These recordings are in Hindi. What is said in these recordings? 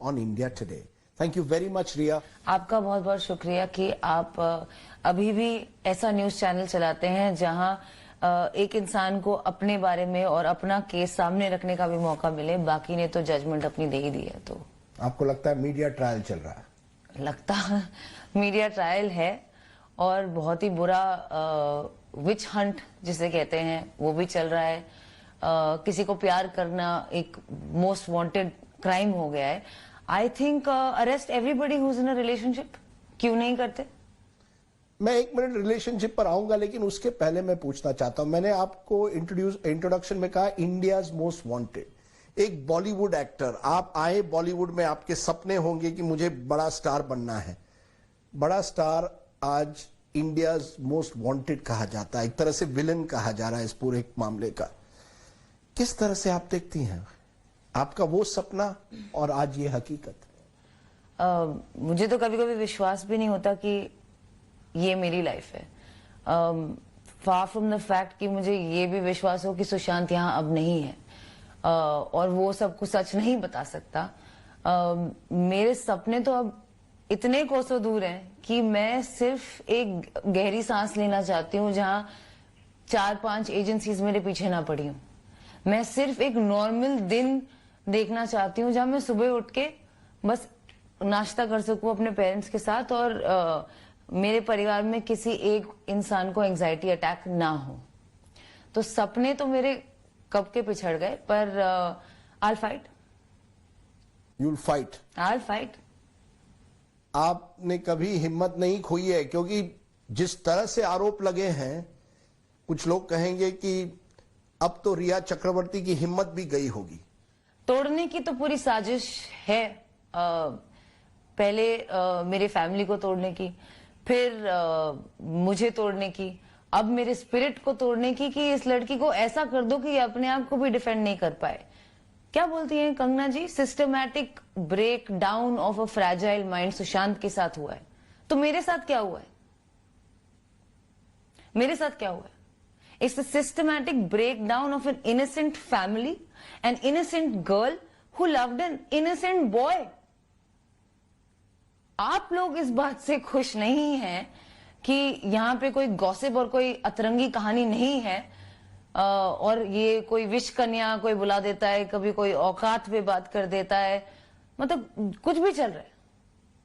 on India Today. Thank you very much, Riya. आपका बहुत बहुत शुक्रिया कि आप अभी भी ऐसा न्यूज चैनल चलाते हैं जहां एक इंसान को अपने बारे में और अपना केस सामने रखने का भी मौका मिले। बाकी ने तो जजमेंट अपनी दे ही दी है। तो आपको लगता है मीडिया ट्रायल चल रहा है? लगता मीडिया ट्रायल है और बहुत ही बुरा विच हंट जिसे कहते हैं वो भी चल रहा है। किसी को प्यार करना एक मोस्ट वांटेड क्राइम हो गया है। I think arrest everybody who is in a relationship. क्यों नहीं करते? मैं 1 मिनट रिलेशनशिप पर आऊंगा, लेकिन उसके पहले मैं पूछना चाहता हूं, मैंने आपको इंट्रोडक्शन में कहा इंडियाज मोस्ट वांटेड। एक बॉलीवुड एक्टर, आप आए बॉलीवुड में, आपके सपने होंगे कि मुझे बड़ा स्टार बनना है। बड़ा स्टार आज इंडियाज मोस्ट वांटेड कहा जाता है, एक तरह से विलन कहा जा रहा है इस पूरे मामले का। किस तरह से आप देखती हैं आपका वो सपना और आज ये हकीकत? मुझे तो कभी कभी विश्वास भी नहीं होता कि ये मेरी लाइफ है। फार फ्रॉम द फैक्ट कि मुझे ये भी विश्वास हो कि सुशांत यहाँ अब नहीं है और वो सब कुछ सच नहीं बता सकता। मेरे सपने तो अब इतने कोसों दूर हैं कि मैं सिर्फ एक गहरी सांस लेना चाहती हूँ जहाँ 4-5 एजेंसीज मेरे पीछे ना पड़ी हूँ। मैं सिर्फ एक नॉर्मल दिन देखना चाहती हूँ जहाँ मैं सुबह उठ के बस नाश्ता कर सकूं अपने पेरेंट्स के साथ और मेरे परिवार में किसी एक इंसान को एंजाइटी अटैक ना हो। तो सपने तो मेरे कब के पिछड़ गए, पर I'll fight. You'll fight. I'll fight. आपने कभी हिम्मत नहीं खोई है? क्योंकि जिस तरह से आरोप लगे हैं, कुछ लोग कहेंगे कि अब तो रिया चक्रवर्ती की हिम्मत भी गई होगी। तोड़ने की तो पूरी साजिश है। पहले मेरे फैमिली को तोड़ने की, फिर मुझे तोड़ने की, अब मेरे स्पिरिट को तोड़ने की कि इस लड़की को ऐसा कर दो कि ये अपने आप को भी डिफेंड नहीं कर पाए। क्या बोलती हैं Kangana ji? Systematic break down of a fragile mind Sushant के साथ हुआ है। तो मेरे साथ क्या हुआ है? मेरे साथ क्या हुआ है? It's a systematic breakdown of an innocent family, an innocent girl who loved an innocent boy. आप लोग इस बात से खुश नहीं हैं कि यहाँ पे कोई गॉसिप और कोई अतरंगी कहानी नहीं है और ये कोई विश कन्या कोई बुला देता है, कभी कोई औकात पे बात कर देता है, मतलब कुछ भी चल रहा है।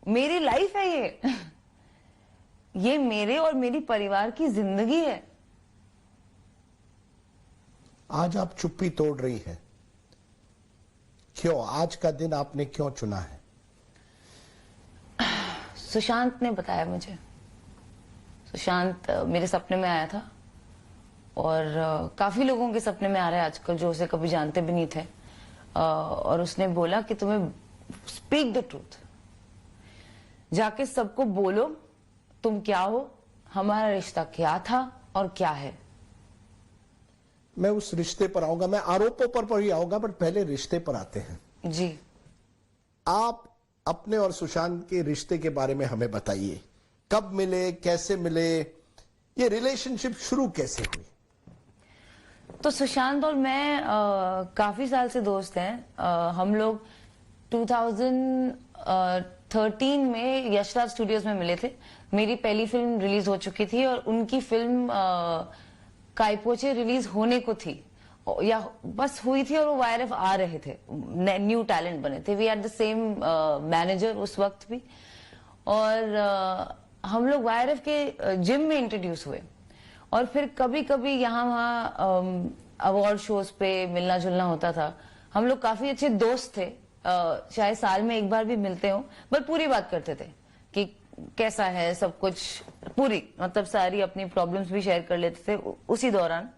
मेरी लाइफ है ये मेरे और मेरी परिवार की जिंदगी है। आज आप चुप्पी तोड़ रही है, क्यों? आज का दिन आपने क्यों चुना है? सुशांत ने बताया मुझे। सुशांत मेरे सपने में आया था और काफी लोगों के सपने में आ रहा है आजकल जो उसे कभी जानते भी नहीं थे। और उसने बोला कि तुम्हें स्पीक द ट्रूथ, जाके सबको बोलो तुम क्या हो, हमारा रिश्ता क्या था और क्या है। मैं उस रिश्ते पर आऊंगा, मैं आरोपों पर ही आऊंगा, बट पहले रिश्ते पर आते हैं। जी, आप अपने और सुशांत के रिश्ते के बारे में हमें बताइए। कब मिले, कैसे मिले, ये रिलेशनशिप शुरू कैसे हुई? तो सुशांत और मैं काफी साल से दोस्त हैं। हम लोग 2013 में यशराज स्टूडियोज में मिले थे। मेरी पहली फिल्म रिलीज हो चुकी थी और उनकी फिल्म कायपोचे रिलीज होने को थी या बस हुई थी और वो YRF आ रहे थे, न्यू टैलेंट बने थे। We had the same manager उस वक्त भी और हम लोग YRF के जिम में इंट्रोड्यूस हुए और फिर कभी कभी यहाँ वहाँ अवार्ड शोज पे मिलना जुलना होता था। हम लोग काफी अच्छे दोस्त थे, शायद साल में एक बार भी मिलते हो, बट पूरी बात करते थे कि कैसा है सब कुछ, पूरी मतलब सारी अपनी प्रॉब्लम्स भी शेयर कर लेते थे उसी दौरान।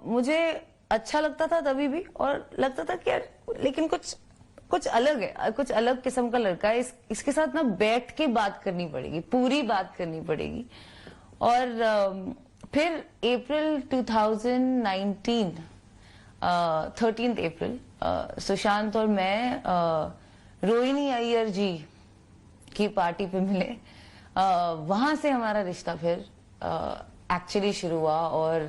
मुझे अच्छा लगता था तभी भी और लगता था कि यार लेकिन कुछ अलग है, कुछ अलग किस्म का लड़का है, इसके साथ ना बैठ के बात करनी पड़ेगी, पूरी बात करनी पड़ेगी। और फिर अप्रैल 2019 13 अप्रैल सुशांत और मैं रोहिणी अय्यर जी की पार्टी पे मिले। वहां से हमारा रिश्ता फिर एक्चुअली शुरू हुआ और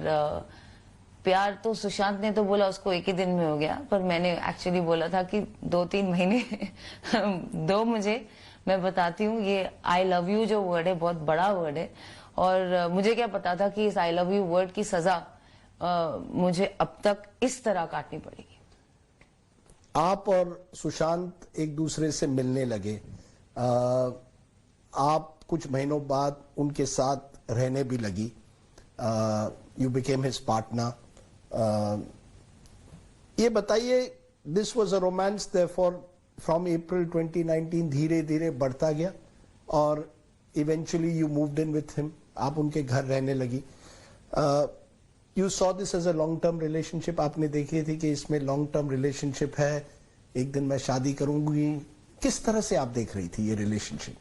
प्यार तो सुशांत ने तो बोला उसको एक ही दिन में हो गया, पर मैंने एक्चुअली बोला था कि 2-3 महीने दो मुझे। मैं बताती हूँ, ये आई लव यू जो वर्ड है बहुत बड़ा वर्ड है, और मुझे क्या पता था कि इस आई लव यू वर्ड की सजा मुझे अब तक इस तरह काटनी पड़ेगी। आप और सुशांत एक दूसरे से मिलने लगे, आप कुछ महीनों बाद उनके साथ रहने भी लगी, यू बिकेम हिज पार्टनर। ये बताइए, this was a romance therefore from April 2019 धीरे धीरे बढ़ता गया और eventually you moved in with him, आप उनके घर रहने लगी। You saw this as a long term relationship, आपने देखी थी कि इसमें लॉन्ग टर्म रिलेशनशिप है, एक दिन मैं शादी करूंगी, किस तरह से आप देख रही थी ये रिलेशनशिप?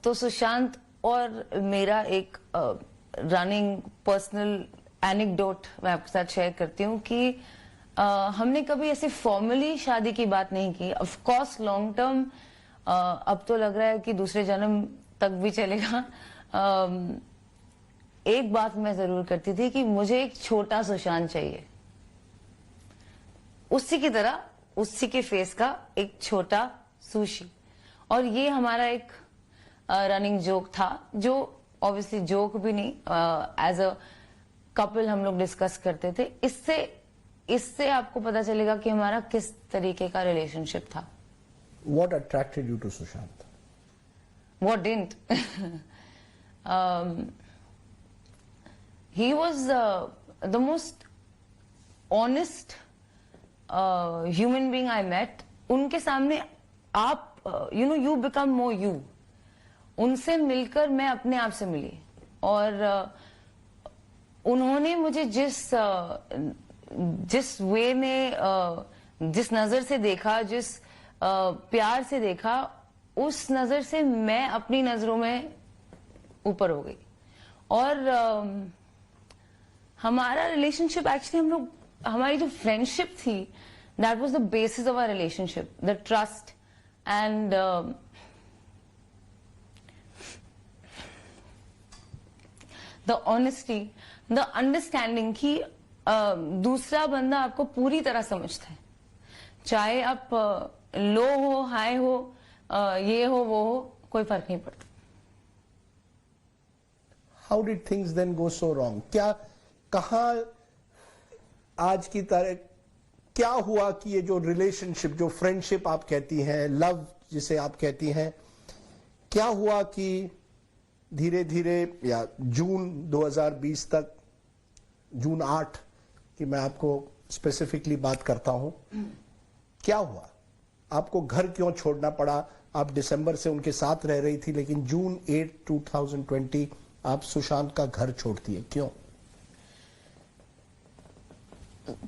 तो सुशांत और मेरा एक रनिंग पर्सनल एनेक्डोट मैं आपके साथ शेयर करती हूँ कि हमने कभी ऐसे फॉर्मली शादी की बात नहीं की। ऑफ कोर्स लॉन्ग टर्म अब तो लग रहा है कि दूसरे जन्म तक भी चलेगा। एक बात मैं जरूर करती थी कि मुझे एक छोटा सुशांत चाहिए, उसी की तरह, उसी के फेस का एक छोटा सुशी। और ये हमारा एक रनिंग जोक था, जो ऑब्वियसली जोक भी नहीं, एज अ कपल हम लोग डिस्कस करते थे। इससे आपको पता चलेगा कि हमारा किस तरीके का रिलेशनशिप था। What attracted you to Sushant? What didn't? He was the most honest human being I met. उनके सामने आप you become more you. उनसे मिलकर मैं अपने आप से मिली, और उन्होंने मुझे जिस वे में, जिस नजर से देखा, जिस प्यार से देखा, उस नजर से मैं अपनी नजरों में ऊपर हो गई। और हमारा रिलेशनशिप एक्चुअली, हमारी जो फ्रेंडशिप थी, that was the basis of our relationship, the trust and the honesty, the understanding कि दूसरा बंदा आपको पूरी तरह समझता है, चाहे आप लो हो, हाई हो, ये हो, वो हो, कोई फर्क नहीं पड़ता। How did things then go so wrong? कहा आज की तारीख क्या हुआ कि ये जो रिलेशनशिप, जो फ्रेंडशिप आप कहती हैं, लव जिसे आप कहती हैं, क्या हुआ कि धीरे धीरे, या जून 2020 तक, जून 8 की मैं आपको स्पेसिफिकली बात करता हूं, क्या हुआ? आपको घर क्यों छोड़ना पड़ा? आप दिसंबर से उनके साथ रह रही थी, लेकिन जून 8, 2020 आप सुशांत का घर छोड़ती है, क्यों?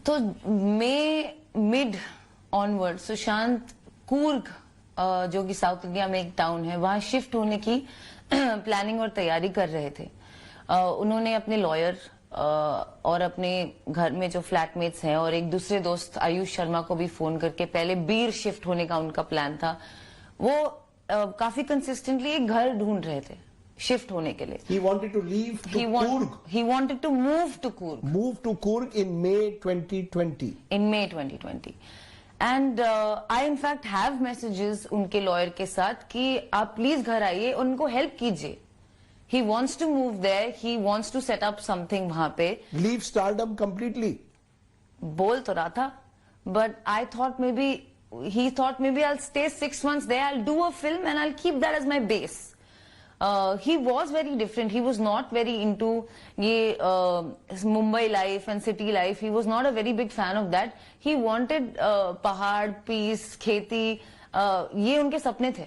तो मिड ऑनवर्ड सुशांत कूर्ग, जो कि साउथ इंडिया में एक टाउन है, वहां शिफ्ट होने की प्लानिंग और तैयारी कर रहे थे। उन्होंने अपने लॉयर और अपने घर में जो फ्लैटमेट्स हैं और एक दूसरे दोस्त आयुष शर्मा को भी फोन करके, पहले बीर शिफ्ट होने का उनका प्लान था, वो काफी कंसिस्टेंटली एक घर ढूंढ रहे थे शिफ्ट होने के लिए। He wanted to leave to Coorg. He wanted to move to Coorg. Move to Coorg in May 2020. In May 2020. And I in fact have messages उनके लॉयर के साथ कि आप प्लीज घर आइए, उनको हेल्प कीजिए। He wants to move there. He wants to set up something वहां पे। Leave stardom completely. बोल तो रहा था, but I thought he thought maybe I'll stay 6 months there. I'll do a film and I'll keep that as my base. He was very different. He was not very into ये Mumbai life and city life. He was not a very big fan of that. He wanted पहाड़, peace, खेती, ये उनके सपने थे।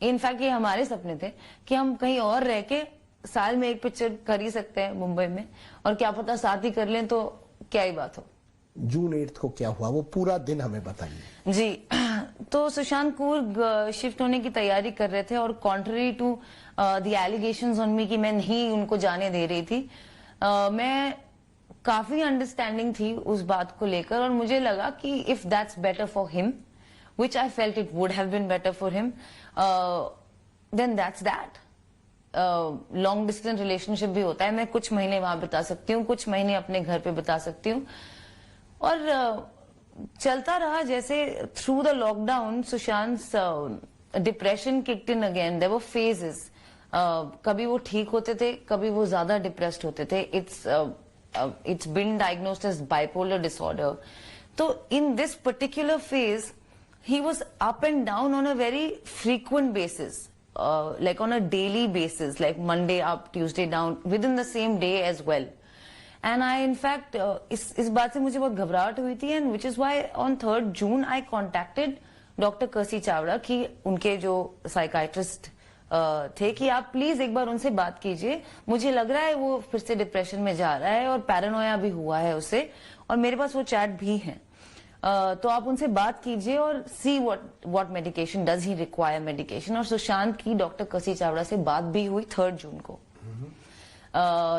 इनफैक्ट ये हमारे सपने थे कि हम कहीं और रह के साल में एक पिक्चर कर ही सकते हैं मुंबई में, और क्या पता साथ ही कर लें तो क्या ही बात हो। जून 8 को क्या हुआ, वो पूरा दिन हमें बताइए। जी, तो सुशांत कूर्ग शिफ्ट होने की तैयारी कर रहे थे, और contrary to the allegations on me कि मैं नहीं उनको जाने दे रही थी, मैं काफी अंडरस्टैंडिंग थी उस बात को लेकर, और मुझे लगा कि if that's better for him, which I felt it would have been better for him, then that's that. Long distance relationship भी होता है, मैं कुछ महीने वहां बिता सकती हूँ, कुछ महीने अपने घर पे बिता सकती हूँ। और चलता रहा जैसे through the lockdown Sushant depression kicked in again. There were phases, कभी वो ठीक होते थे, कभी वो ज्यादा डिप्रेस्ड होते थे। It's been diagnosed as bipolar disorder. तो in this particular phase he was up and down on a very frequent basis, like on a daily basis, like Monday up, Tuesday down, within the same day as well. And I in fact इस बात से मुझे बहुत घबराहट हुई थी, and which is why on 3rd June I contacted Dr. Kasi Chawda कि उनके जो साइकाइट्रिस्ट थे कि आप प्लीज एक बार उनसे बात कीजिए, मुझे लग रहा है वो फिर से डिप्रेशन में जा रहा है और पैरानोया भी हुआ है उसे, और मेरे पास वो चैट भी है। तो आप उनसे बात कीजिए और see what medication does he require medication. और सुशांत की डॉक्टर कसी चावड़ा से बात भी हुई 3rd जून को।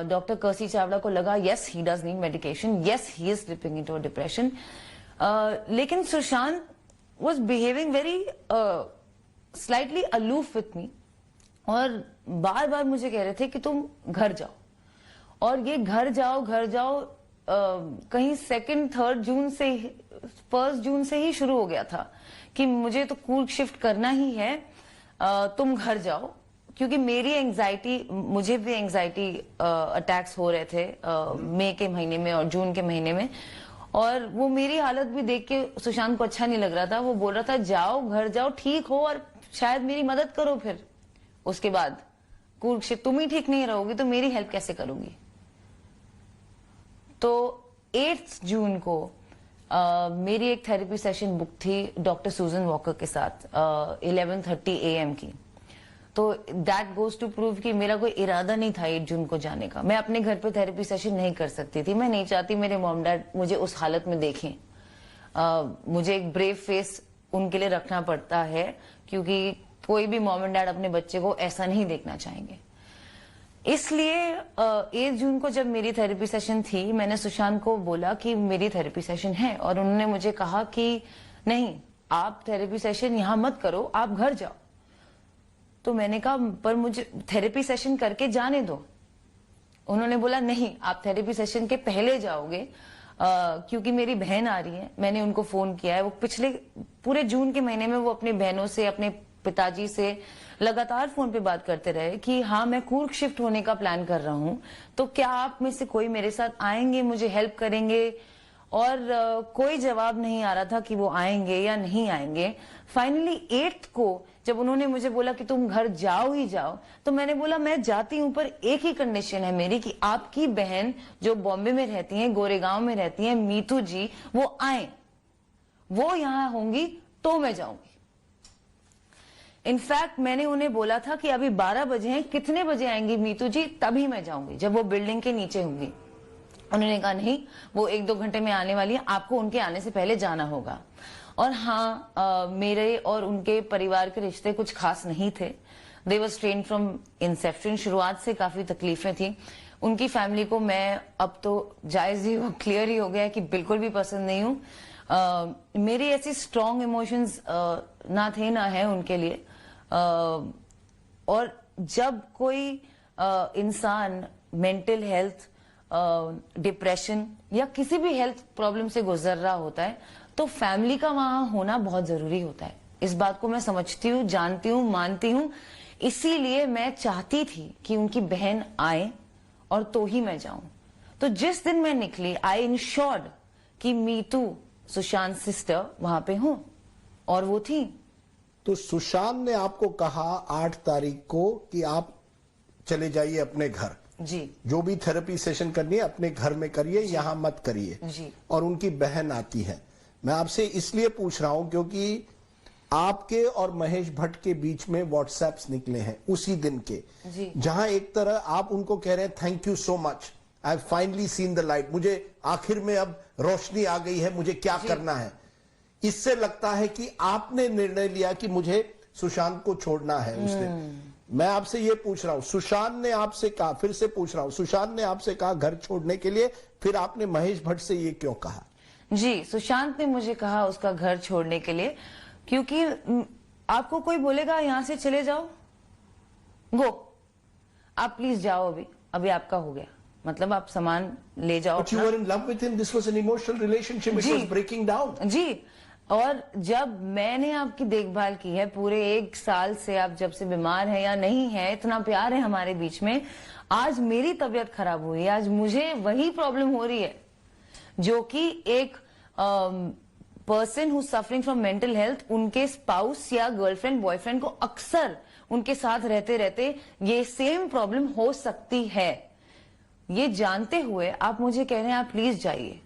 डॉक्टर कसी चावड़ा को लगा yes he does need medication, yes he is slipping into a depression. लेकिन Sushant was behaving very slightly aloof with me, और बार बार मुझे कह रहे थे कि तुम घर जाओ, और ये घर जाओ कहीं 2nd 3rd जून से 1st जून से ही शुरू हो गया था कि मुझे तो कूर्ग शिफ्ट करना ही है, तुम घर जाओ। क्योंकि मेरी एंजाइटी, मुझे भी एंजाइटी अटैक्स हो रहे थे मई के महीने में और जून के महीने में, और वो मेरी हालत भी देख के सुशांत को अच्छा नहीं लग रहा था। वो बोल रहा था जाओ घर जाओ, ठीक हो और शायद मेरी मदद करो, फिर उसके बाद कूर्ग शिफ्ट, तुम ही ठीक नहीं रहोगी तो मेरी हेल्प कैसे करोगी। तो 8 जून को मेरी एक थेरेपी सेशन बुक थी डॉक्टर सुजन वॉकर के साथ 11:30 AM की। तो दैट गोज टू प्रूव कि मेरा कोई इरादा नहीं था 8 जून को जाने का। मैं अपने घर पे थेरेपी सेशन नहीं कर सकती थी, मैं नहीं चाहती मेरे मॉम डैड मुझे उस हालत में देखें। मुझे एक ब्रेव फेस उनके लिए रखना पड़ता है, क्योंकि कोई भी मॉम एंड डैड अपने बच्चे को ऐसा नहीं देखना चाहेंगे। इसलिए 8 जून को जब मेरी थेरेपी सेशन थी, मैंने सुशांत को बोला कि मेरी थेरेपी सेशन है, और उन्होंने मुझे कहा कि नहीं आप थेरेपी सेशन यहां मत करो, आप घर जाओ। तो मैंने कहा पर मुझे थेरेपी सेशन करके जाने दो। उन्होंने बोला नहीं आप थेरेपी सेशन के पहले जाओगे, क्योंकि मेरी बहन आ रही है। मैंने उनको फोन किया है, वो पिछले पूरे जून के महीने में वो अपनी बहनों से, अपने पिताजी से लगातार फोन पे बात करते रहे कि हाँ मैं कूर्ग शिफ्ट होने का प्लान कर रहा हूं, तो क्या आप में से कोई मेरे साथ आएंगे, मुझे हेल्प करेंगे। और कोई जवाब नहीं आ रहा था कि वो आएंगे या नहीं आएंगे। फाइनली 8 को जब उन्होंने मुझे बोला कि तुम घर जाओ ही जाओ, तो मैंने बोला मैं जाती हूं, पर एक ही कंडीशन है मेरी कि आपकी बहन जो बॉम्बे में रहती है, गोरेगांव में रहती है, मीतू जी, वो आए, वो यहां होंगी तो मैं जाऊंगी। इनफैक्ट मैंने उन्हें बोला था कि अभी 12 बजे हैं, कितने बजे आएंगी मीतू जी, तभी मैं जाऊंगी जब वो बिल्डिंग के नीचे होंगी। उन्होंने कहा नहीं वो 1-2 घंटे में आने वाली है, आपको उनके आने से पहले जाना होगा। और हाँ मेरे और उनके परिवार के रिश्ते कुछ खास नहीं थे। दे वर स्ट्रेन्ड फ्रॉम इंसेप्शन। शुरुआत से काफी तकलीफें थी। उनकी फैमिली को मैं अब तो जायज ही क्लियर ही हो गया कि बिल्कुल भी पसंद नहीं हूं। मेरी ऐसी स्ट्रॉन्ग इमोशंस ना थे ना है उनके लिए। और जब कोई इंसान मेंटल हेल्थ, डिप्रेशन या किसी भी हेल्थ प्रॉब्लम से गुजर रहा होता है, तो फैमिली का वहां होना बहुत जरूरी होता है। इस बात को मैं समझती हूँ, जानती हूँ, मानती हूँ। इसीलिए मैं चाहती थी कि उनकी बहन आए और तो ही मैं जाऊं। तो जिस दिन मैं निकली, आई इंश्योर्ड कि मीतू सुशांत सिस्टर वहां पे हूं, और वो थी। तो सुशांत ने आपको कहा 8 तारीख को कि आप चले जाइए अपने घर, जी, जो भी थेरेपी सेशन करनी है अपने घर में करिए, यहां मत करिए जी। और उनकी बहन आती है। मैं आपसे इसलिए पूछ रहा हूं क्योंकि आपके और महेश भट्ट के बीच में व्हाट्सएप्स निकले हैं उसी दिन के, जहां एक तरह आप उनको कह रहे हैं thank you so much, I have finally seen the light, मुझे आखिर में अब रोशनी आ गई है, मुझे क्या करना है। इससे लगता है कि आपने निर्णय लिया कि मुझे सुशांत को छोड़ना है उस दिन। मैं आपसे ये पूछ रहा हूं, सुशांत ने आपसे कहा, फिर से पूछ रहा हूं, सुशांत ने आपसे कहा घर छोड़ने के लिए, फिर आपने महेश भट्ट से ये क्यों कहा? जी, सुशांत ने मुझे कहा उसका घर छोड़ने के लिए, क्योंकि आपको कोई बोलेगा यहां से चले जाओ, गो, आप प्लीज जाओ, अभी अभी आपका हो गया, मतलब आप सामान ले जाओ। But you were in love with him. This was an emotional relationship. It ji. was breaking down. जी, और जब मैंने आपकी देखभाल की है पूरे 1 साल से, आप जब से बीमार है या नहीं है, इतना प्यार है हमारे बीच में, आज मेरी तबीयत खराब हुई है, आज मुझे वही प्रॉब्लम हो रही है जो कि एक person who suffering from mental health, उनके स्पाउस या गर्लफ्रेंड बॉयफ्रेंड को अक्सर उनके साथ रहते रहते ये सेम प्रॉब्लम हो सकती है। ये जानते हुए आप मुझे कह रहे हैं आप प्लीज जाइए।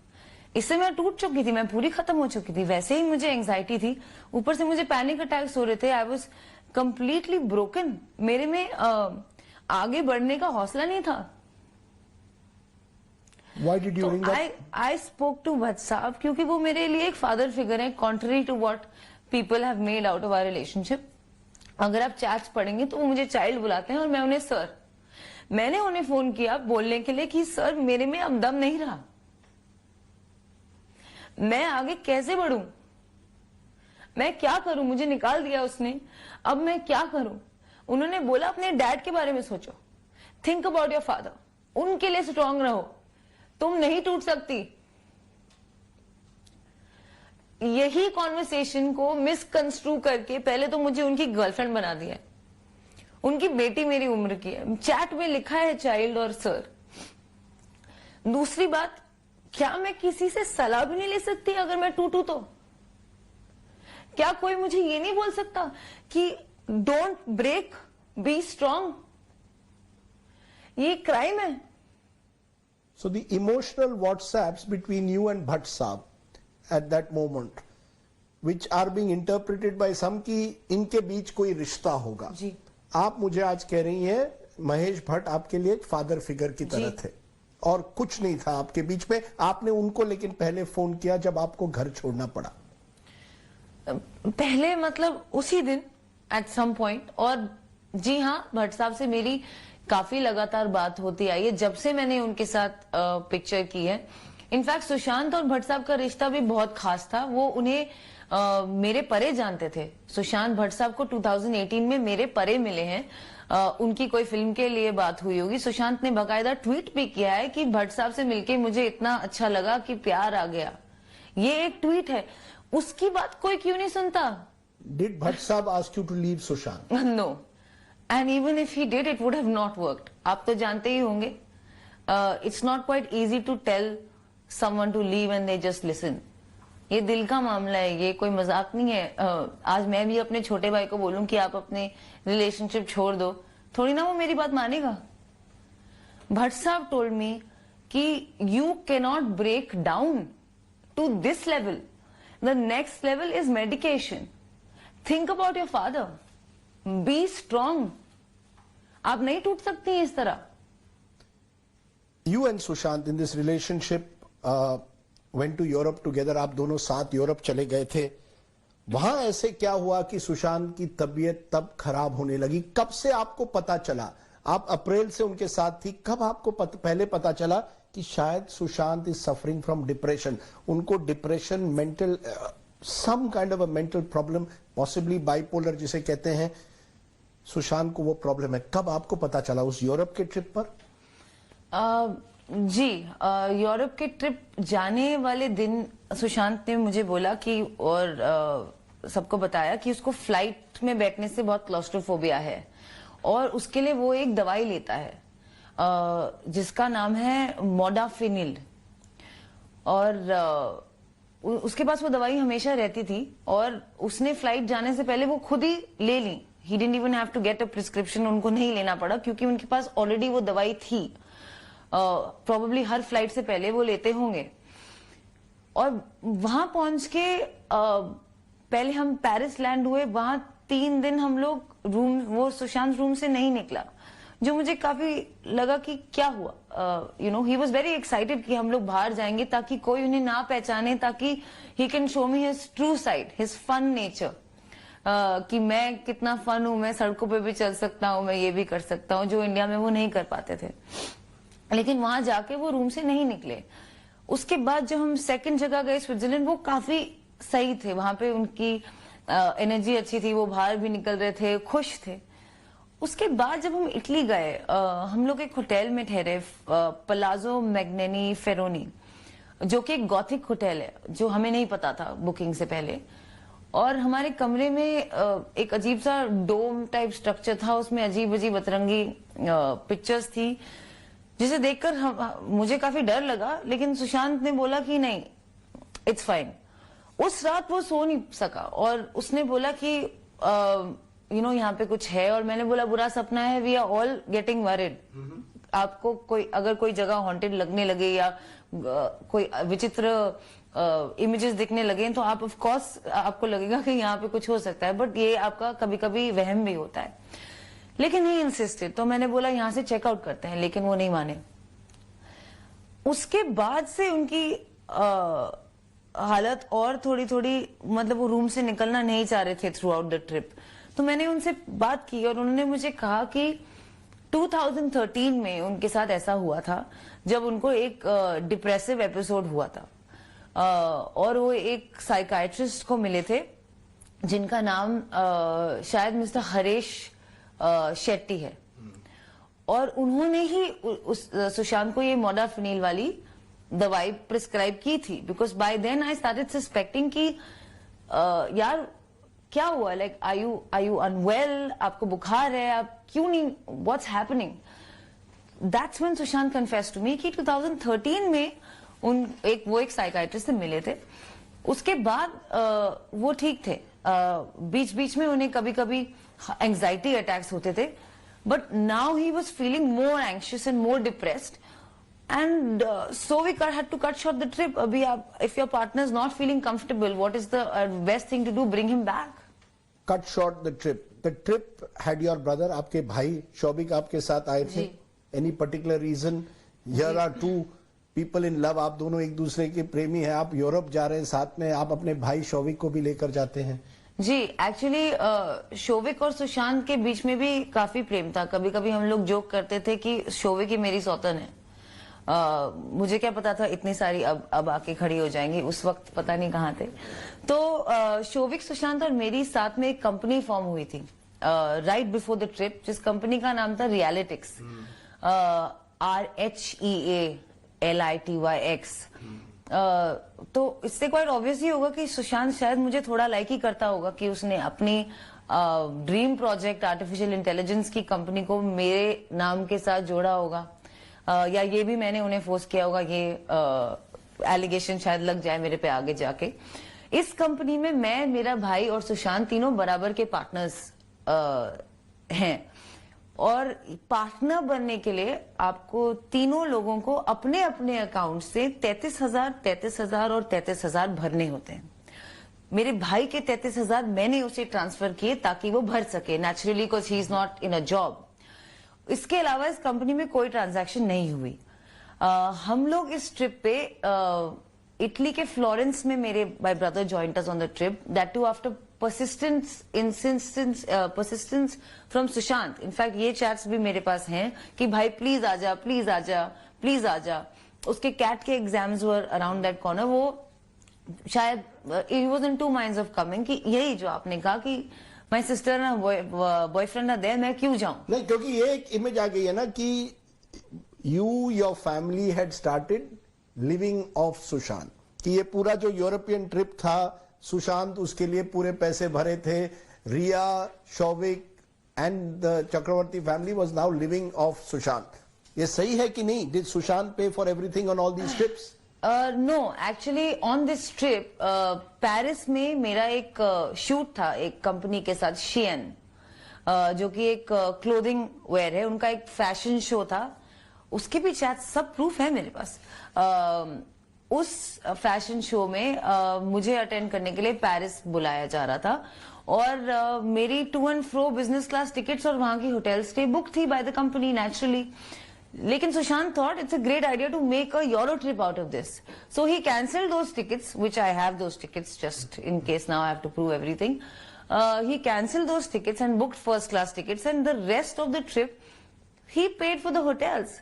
इससे मैं टूट चुकी थी, मैं पूरी खत्म हो चुकी थी, वैसे ही मुझे एंजाइटी थी, ऊपर से मुझे पैनिक अटैक्स हो रहे थे। आई वॉज कंप्लीटली ब्रोकन, मेरे में आगे बढ़ने का हौसला नहीं था। Why did you ring up? I spoke to Bhatt साहब क्योंकि वो मेरे लिए एक फादर फिगर है, contrary to what people have made out of our relationship. अगर आप चैट्स पढ़ेंगे तो वो मुझे चाइल्ड बुलाते हैं और मैं उन्हें सर। मैंने उन्हें फोन किया बोलने के लिए कि सर मेरे में अब दम नहीं रहा, मैं आगे कैसे बढ़ूं, मैं क्या करूं, मुझे निकाल दिया उसने, अब मैं क्या करूं। उन्होंने बोला अपने डैड के बारे में सोचो, थिंक अबाउट योर फादर, उनके लिए स्ट्रांग रहो, तुम नहीं टूट सकती। यही कॉन्वर्सेशन को मिसकंस्ट्रू करके पहले तो मुझे उनकी गर्लफ्रेंड बना दिया, उनकी बेटी मेरी उम्र की है, चैट में लिखा है चाइल्ड और सर। दूसरी बात, क्या मैं किसी से सलाह भी नहीं ले सकती अगर मैं टूटू तो? क्या कोई मुझे ये नहीं बोल सकता कि डोंट ब्रेक, बी स्ट्रांग? ये क्राइम है। So the emotional WhatsApps between you and Bhatt Saab at that moment, which are being interpreted by some कि इनके बीच कोई रिश्ता होगा। जी। आप मुझे आज कह रही हैं महेश भट्ट आपके लिए एक फादर फिगर की तरह थे और कुछ नहीं था आपके बीच में। आपने उनको लेकिन पहले फोन किया जब आपको घर छोड़ना पड़ा। पहले मतलब उसी दिन एट सम पॉइंट। और जी हाँ, भट्ट साहब से मेरी काफी लगातार बात होती आई है जब से मैंने उनके साथ पिक्चर की है। इनफैक्ट सुशांत और भट्ट साहब का रिश्ता भी बहुत खास था। वो उन्हें मेरे परे जानते थे। सुशांत भट्ट साहब को 2018 में मेरे परे मिले हैं। उनकी कोई फिल्म के लिए बात हुई होगी। सुशांत ने बाकायदा ट्वीट भी किया है कि भट्ट साहब से मिलके मुझे इतना अच्छा लगा कि प्यार आ गया। ये एक ट्वीट है, उसकी बात कोई क्यों नहीं सुनता? Did Bhatt Saab ask you to leave Sushant? No. And even if he did, it would have not worked. आप तो जानते ही होंगे, it's not quite easy to tell someone to leave and they just listen. ये दिल का मामला है, ये कोई मजाक नहीं है। आज मैं भी अपने छोटे भाई को बोलूं कि आप अपने रिलेशनशिप छोड़ दो, थोड़ी ना वो मेरी बात मानेगा। भट्ट साहब told me कि you cannot break down to this level. The next level is medication. Think about your father. Be strong. आप नहीं टूट सकती हैं इस तरह। You and Sushant in this relationship went to Europe together. आप दोनों साथ यूरोप चले गए थे। वहां ऐसे क्या हुआ कि सुशांत की तबीयत तब खराब होने लगी? कब से आपको पता चला? आप अप्रैल से उनके साथ थी, कब आपको पहले पता चला कि शायद Sushant is suffering from depression? उनको depression, mental some kind of a mental problem, possibly bipolar जिसे कहते हैं, सुशांत को वो प्रॉब्लम है। कब आपको पता चला? उस यूरोप के ट्रिप पर? जी, यूरोप के ट्रिप जाने वाले दिन सुशांत ने मुझे बोला कि और सबको बताया कि उसको फ्लाइट में बैठने से बहुत क्लॉस्ट्रोफोबिया है और उसके लिए वो एक दवाई लेता है जिसका नाम है मोडाफिनिल। और उसके पास वो दवाई हमेशा रहती थी और उसने फ्लाइट जाने से पहले वो खुद ही ले ली। He didn't even have to get a prescription. उनको नहीं लेना पड़ा क्योंकि उनके पास ऑलरेडी वो दवाई थी। प्रोबेबली हर फ्लाइट से पहले वो लेते होंगे। और वहां पहुंच के पहले हम पेरिस लैंड हुए। वहां 3 दिन हम लोग वो सुशांत रूम से नहीं निकला, जो मुझे काफी लगा कि क्या हुआ। ही वॉज वेरी एक्साइटेड कि हम लोग बाहर जाएंगे ताकि कोई उन्हें ना पहचाने, ताकि he can show me his true side, his fun nature, कि मैं कितना फन हूं, मैं सड़कों पे भी चल सकता हूं, मैं ये भी कर सकता हूं, जो इंडिया में वो नहीं कर पाते थे। लेकिन वहां जाके वो रूम से नहीं निकले। उसके बाद जो हम सेकंड जगह गए स्विट्जरलैंड, वो काफी सही थे। वहां पे उनकी एनर्जी अच्छी थी, वो बाहर भी निकल रहे थे, खुश थे। उसके बाद जब हम इटली गए, हम लोग एक होटल में ठहरे, पलाजो मैग्नेनी फेरोनी, जो कि एक गॉथिक होटल है, जो हमें नहीं पता था बुकिंग से पहले। और हमारे कमरे में एक अजीब सा डोम टाइप स्ट्रक्चर था, उसमें अजीब अजीब अतरंगी पिक्चर्स थी, जिसे देखकर मुझे काफी डर लगा। लेकिन सुशांत ने बोला कि नहीं, इट्स फाइन। उस रात वो सो नहीं सका और उसने बोला कि यहाँ पे कुछ है। और मैंने बोला बुरा सपना है, we are all getting worried. आपको अगर कोई जगह हॉन्टेड लगने लगे या कोई विचित्र इमेजेस दिखने लगे तो आप ऑफ कोर्स आपको लगेगा कि यहाँ पे कुछ हो सकता है, बट ये आपका कभी कभी वहम भी होता है। लेकिन ही इंसिस्टेड, तो मैंने बोला यहाँ से चेकआउट करते हैं, लेकिन वो नहीं माने। उसके बाद से उनकी हालत और थोड़ी थोड़ी, मतलब वो रूम से निकलना नहीं चाह रहे थे थ्रू आउट द ट्रिप। तो मैंने उनसे बात की और उन्होंने मुझे कहा कि 2013 में उनके साथ ऐसा हुआ था जब उनको एक डिप्रेसिव एपिसोड हुआ था, और वो एक साइकाइट्रिस्ट को मिले थे जिनका नाम शायद मिस्टर हरीश शेट्टी है। और उन्होंने ही सुशांत को ये मोडाफिनिल वाली दवाई प्रिस्क्राइब की थी, because by then I started suspecting कि यार क्या हुआ, लाइक आर यू अनवेल, आपको बुखार है, आप क्यों नहीं, what's happening. That's when Sushant confessed to me कि 2013 में वो एक साइकाइट्रिस्ट से मिले थे। उसके बाद वो ठीक थे, बीच बीच में उन्हें कभी कभी एंजाइटी अटैक्स होते थे, but now he was feeling more anxious and more depressed, and so we had to cut short the trip. Abhi if your partner is not feeling comfortable, what is the best thing to do? Bring him back. Cut short the trip. The trip had your brother, आपके भाई शौविक आपके साथ आए थे. Any particular reason? Here are two people in love. आप दोनों एक दूसरे के प्रेमी हैं. आप यूरोप जा रहे हैं साथ में, आप अपने भाई शौविक को भी लेकर जाते हैं. जी, एक्चुअली शौविक और सुशांत के बीच में भी काफी प्रेम था. कभी कभी हम लोग जोक करते थे कि शौविक ही मेरी सौतन है. मुझे क्या पता था इतनी सारी अब आके खड़ी हो जाएंगी, उस वक्त पता नहीं कहाँ थे. तो शौविक, सुशांत और मेरी साथ में एक कंपनी फॉर्म हुई थी राइट बिफोर द ट्रिप, जिस कंपनी का नाम था रियलिटिक्स, RHEALITYX. तो इससे क्वाइट ऑब्वियस ही होगा कि सुशांत शायद मुझे थोड़ा लाइक ही करता होगा कि उसने अपनी ड्रीम प्रोजेक्ट आर्टिफिशियल इंटेलिजेंस की कंपनी को मेरे नाम के साथ जोड़ा होगा, या ये भी मैंने उन्हें फोर्स किया होगा, ये एलिगेशन शायद लग जाए मेरे पे आगे जाके. इस कंपनी में मैं, मेरा भाई और सुशांत तीनों बराबर के पार्टनर्स हैं. और पार्टनर बनने के लिए आपको तीनों लोगों को अपने अपने अकाउंट से 33,000 और 33,000 भरने होते हैं. मेरे भाई के 33,000 मैंने उसे ट्रांसफर किए ताकि वो भर सके, naturally, because he is not in a job. इसके अलावा इस कंपनी में कोई ट्रांजैक्शन नहीं हुई. हम लोग इस ट्रिप पे इटली के फ्लोरेंस में मेरे my brother joined us on the trip, that too after persistence from Sushant. In fact ये चैट्स भी मेरे पास हैं कि भाई प्लीज आजा, प्लीज आजा, प्लीज आजा. उसके कैट के exams were around that corner. वो शायद he was in two minds of coming, कि यही जो आपने कहा कि माई सिस्टर ना बॉयफ्रेंड ना दे, मैं क्यों जाऊं. नहीं, क्योंकि ये एक इमेज आ गई है ना कि your family had started living off Sushant, कि ये पूरा जो यूरोपियन ट्रिप था, सुशांत उसके लिए पूरे पैसे भरे थे. Rhea, Showik and the Chakraborty family was now living off Sushant. ये सही है कि नहीं? Did Sushant pay for everything on all these trips? No, actually on this trip Paris में मेरा एक शूट था एक कंपनी के साथ, शियन, जो कि एक क्लोथिंग वेयर है, उनका एक फैशन शो था. उसके भी शायद सब प्रूफ है मेरे पास. उस फैशन शो में मुझे अटेंड करने के लिए पेरिस बुलाया जा रहा था, और मेरी to and fro business class tickets और वहां की होटल स्टे बुक थी बाय द कंपनी, नेचुरली. लेकिन Sushant thought it's a great idea to make a Euro trip out of this. So he cancelled those tickets, which I have those tickets just in case now I have to prove everything. He cancelled those tickets and booked first class tickets, and the rest of the trip he paid for the hotels.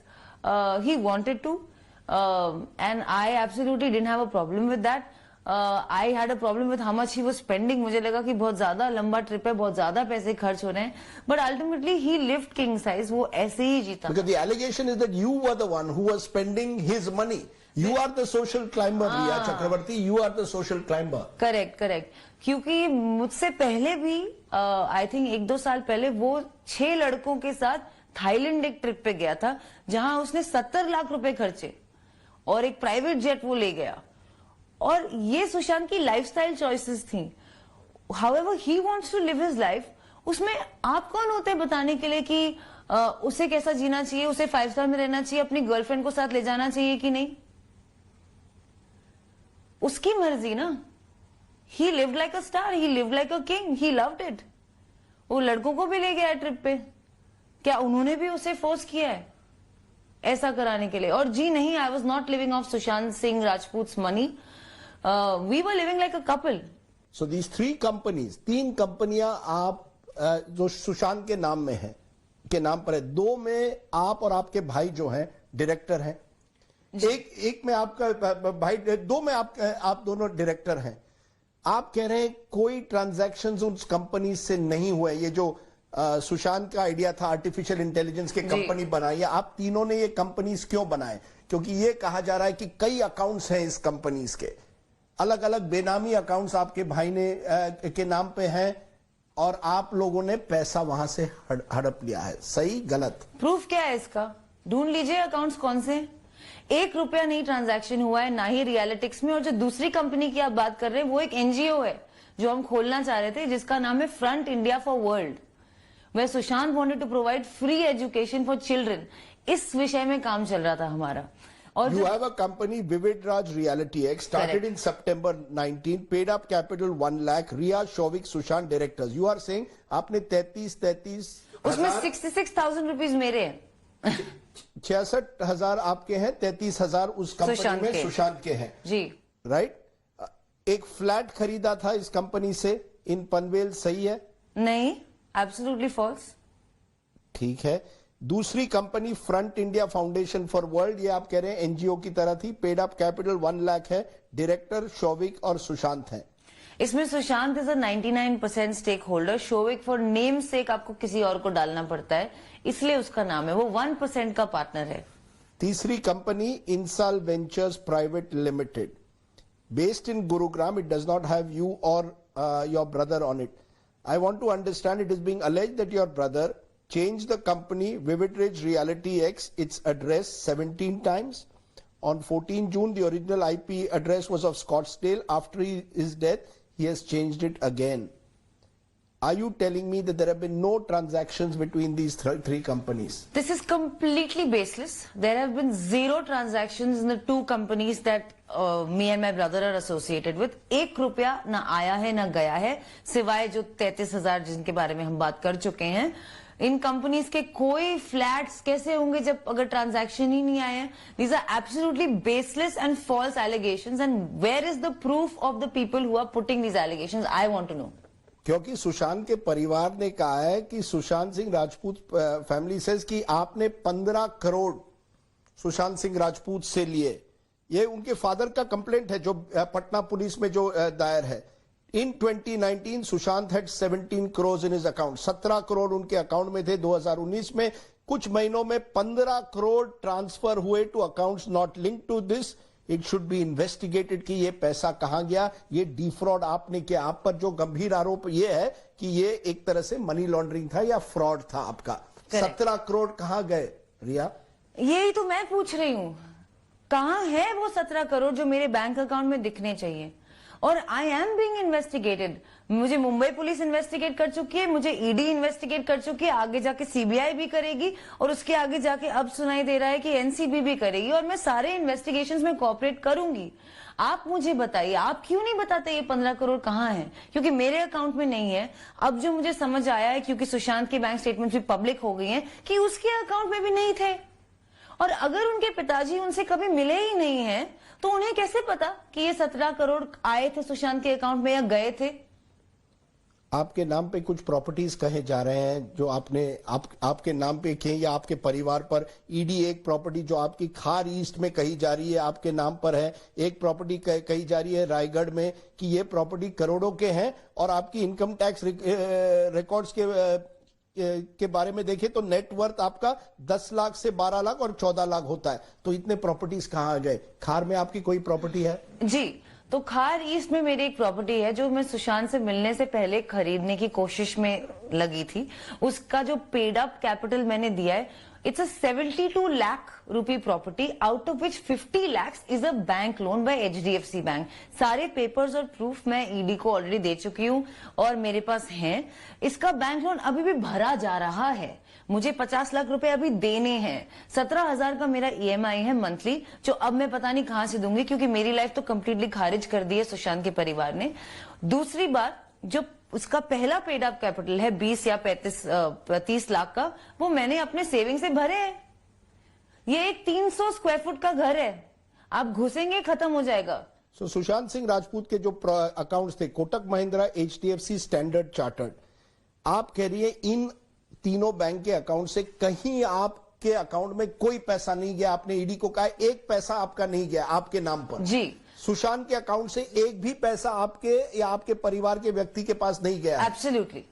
He wanted to, and I absolutely didn't have a problem with that. I had a problem with how much he was spending. मुझे लगा कि बहुत ज्यादा लंबा ट्रिप है, बहुत ज्यादा पैसे खर्च हो रहे हैं, but ultimately he lived king size. वो ऐसे ही जीता. Because the allegation is that you were the one who was spending his money. You are the social climber, Riya Chakrabarti. You are the social climber. Correct correct. क्योंकि मुझसे पहले भी आई थिंक 1-2 साल पहले वो 6 लड़कों के साथ थाईलैंड एक ट्रिप पे गया था, जहां उसने 70 लाख रुपए खर्चे और एक प्राइवेट जेट वो ले गया. और ये सुशांत की लाइफस्टाइल चॉइसेस थी. However he wants to live his life. उसमें आप कौन होते हैं बताने के लिए कि उसे कैसा जीना चाहिए, उसे 5 स्टार में रहना चाहिए, अपनी गर्लफ्रेंड को साथ ले जाना चाहिए कि नहीं. उसकी मर्जी ना. ही lived like a star, he lived like a king, he loved it. वो लड़कों को भी ले गया ट्रिप पे. क्या उन्होंने भी उसे फोर्स किया है ऐसा कराने के लिए? और जी नहीं, I was not living off Sushant Singh Rajput money. We were living like a couple. So these 3 companies, 3 कंपनियां आप जो सुशांत के नाम में है, के नाम पर है. 2 में आप और आपके भाई जो हैं डायरेक्टर हैं. एक में आपका भाई, 2 में आप दोनों डायरेक्टर हैं. आप कह रहे हैं कोई ट्रांजैक्शंस उस कंपनी से नहीं हुए. ये जो सुशांत का आइडिया था आर्टिफिशियल इंटेलिजेंस के कंपनी बनाई, आप तीनों ने ये कंपनीज क्यों बनाए? क्योंकि ये कहा जा रहा है कि कई अकाउंट्स हैं इस कंपनीज के, अलग अलग बेनामी अकाउंट्स आपके भाई ने के नाम पे हैं और आप लोगों ने पैसा वहां से हड़प लिया है. सही गलत? प्रूफ क्या है इसका? ढूंढ लीजिए अकाउंट्स कौन से. 1 रुपया नहीं ट्रांजैक्शन हुआ है, ना ही रियलिटिक्स में. और जो दूसरी कंपनी की आप बात कर रहे हैं वो एक एनजीओ है जो हम खोलना चाह रहे थे, जिसका नाम है Front India for World, way Sushant wanted to provide free education for children. इस विषय में काम चल रहा था हमारा. और you have a company Vivid Raj Reality X started Correct. in September 19, paid up capital 1 lakh. Riya, Shovik, Sushant directors. You are saying आपने 33 उसमें 66,000 रुपीज मेरे हैं. 66,000 आपके हैं, 33,000 उस कंपनी में सुशांत के हैं जी. राइट. एक फ्लैट खरीदा था इस कंपनी से इन पनवेल, सही है? नहीं, एब्सोल्युटली फॉल्स. ठीक है. दूसरी company front India foundation for world, ये आप कह रहे हैं एनजीओ की तरह थी, पेड अप कैपिटल 1 लाख है, डायरेक्टर शौविक और सुशांत हैं. इसमें Sushant is a 99% stake holder. Showik for name sake आपको किसी और को डालना पड़ता है, इसलिए उसका नाम है. वो 1% का पार्टनर है. तीसरी कंपनी इंसाल ventures private limited, based in Gurugram. It does not have you or your brother on it. I want to understand. It is being alleged that your brother changed the company Vivid Ridge Reality X its address 17 times. On 14 June, the original IP address was of Scottsdale. After his death, he has changed it again. Are you telling me that there have been no transactions between these three companies? This is completely baseless. There have been 0 transactions in the 2 companies that me and my brother are associated with. 1 रुपया ना आया है ना गया है, सिवाय जो 33,000 जिनके बारे में हम बात कर चुके हैं. इन कंपनीज के कोई फ्लैट्स कैसे होंगे जब अगर ट्रांजैक्शन ही नहीं आए हैं? These are absolutely baseless and false allegations. And where is the proof of the people who are putting these allegations? I want to know. क्योंकि सुशांत के परिवार ने कहा है कि सुशांत सिंह राजपूत फैमिली सेज कि आपने 15 करोड़ सुशांत सिंह राजपूत से लिए. ये उनके फादर का कंप्लेंट है जो पटना पुलिस में जो दायर है. In 2019, Sushant had 17 crores in his account. 17 crore उनके अकाउंट में थे. 2019 में कुछ महीनों में 15 करोड़ ट्रांसफर हुए to accounts not linked to this. It should be investigated कि ये पैसा कहां गया. ये डिफ्रॉड आपने किया. आप पर जो गंभीर आरोप ये है कि ये एक तरह से मनी लॉन्ड्रिंग था या फ्रॉड था आपका. 17 करोड़ कहां गए रिया? यही तो मैं पूछ रही हूं. कहां है वो 17 करोड़ जो मेरे बैंक अकाउंट में दिखने चाहिए? और आई एम बीइंग इन्वेस्टिगेटेड. मुझे मुंबई पुलिस इन्वेस्टिगेट कर चुकी है, मुझे ईडी इन्वेस्टिगेट कर चुकी है, आगे जाके सीबीआई भी करेगी और उसके आगे जाके अब सुनाई दे रहा है कि एनसीबी भी करेगी. और मैं सारे इन्वेस्टिगेशंस में कोऑपरेट करूंगी. आप मुझे बताइए, आप क्यों नहीं बताते ये 15 करोड़ कहां है? क्योंकि मेरे अकाउंट में नहीं है. अब जो मुझे समझ आया है, क्योंकि सुशांत की बैंक स्टेटमेंट भी पब्लिक हो गई है, कि उसके अकाउंट में भी नहीं थे. और अगर उनके पिताजी उनसे कभी मिले ही नहीं हैं, तो उन्हें कैसे पता कि ये 17 करोड़ आए थे सुशांत के अकाउंट में या गए थे? आपके नाम पे कुछ प्रॉपर्टीज कहे जा रहे हैं जो आपके नाम पे कहीं या आपके परिवार पर। ईडी एक प्रॉपर्टी जो आपकी खार ईस्ट में कही जा रही है आपके नाम पर है, एक प्रॉपर्टी कही जा रही है रायगढ़ में कि ये प्रॉपर्टी करोड़ों के हैं, और आपकी इनकम टैक्स रिकॉर्ड्स के बारे में देखें तो नेट वर्थ आपका 10 लाख से 12 लाख और 14 लाख होता है। तो इतने प्रॉपर्टीज कहाँ आ गए? खार में आपकी कोई प्रॉपर्टी है? जी, तो खार ईस्ट में मेरी एक प्रॉपर्टी है जो मैं सुशांत से मिलने से पहले खरीदने की कोशिश में लगी थी। उसका जो पेड अप कैपिटल मैंने दिया है, it's a 72 lakh rupee property, out of which 50 lakhs is a bank loan by HDFC bank. सारे पेपर्स और प्रूफ मैं ईडी को ऑलरेडी दे चुकी हूँ और मेरे पास हैं। इसका बैंक लोन अभी भी भरा जा रहा है। मुझे 50 लाख रुपए अभी देने हैं। 17,000 का मेरा EMI है मंथली, जो अब मैं पता नहीं कहां से दूंगी, क्योंकि मेरी लाइफ तो कंप्लीटली खारिज कर दी है सुशांत के परिवार ने। दूसरी बात, जो उसका पहला पेड अप कैपिटल है 20 या 30 लाख का, वो मैंने अपने सेविंग से भरे हैं। ये एक 300 स्क्वायर फुट का घर है, आप घुसेंगे खत्म हो जाएगा। सुशांत सिंह राजपूत के जो अकाउंट्स थे, Kotak Mahindra, HDFC, standard chartered, आप कह रही है इन तीनों बैंक के अकाउंट से कहीं आपके अकाउंट में कोई पैसा नहीं गया। आपने ईडी को कहा एक पैसा आपका नहीं गया आपके नाम पर। जी, सुशांत के अकाउंट से एक भी पैसा आपके या आपके परिवार के व्यक्ति के पास नहीं गया? Absolutely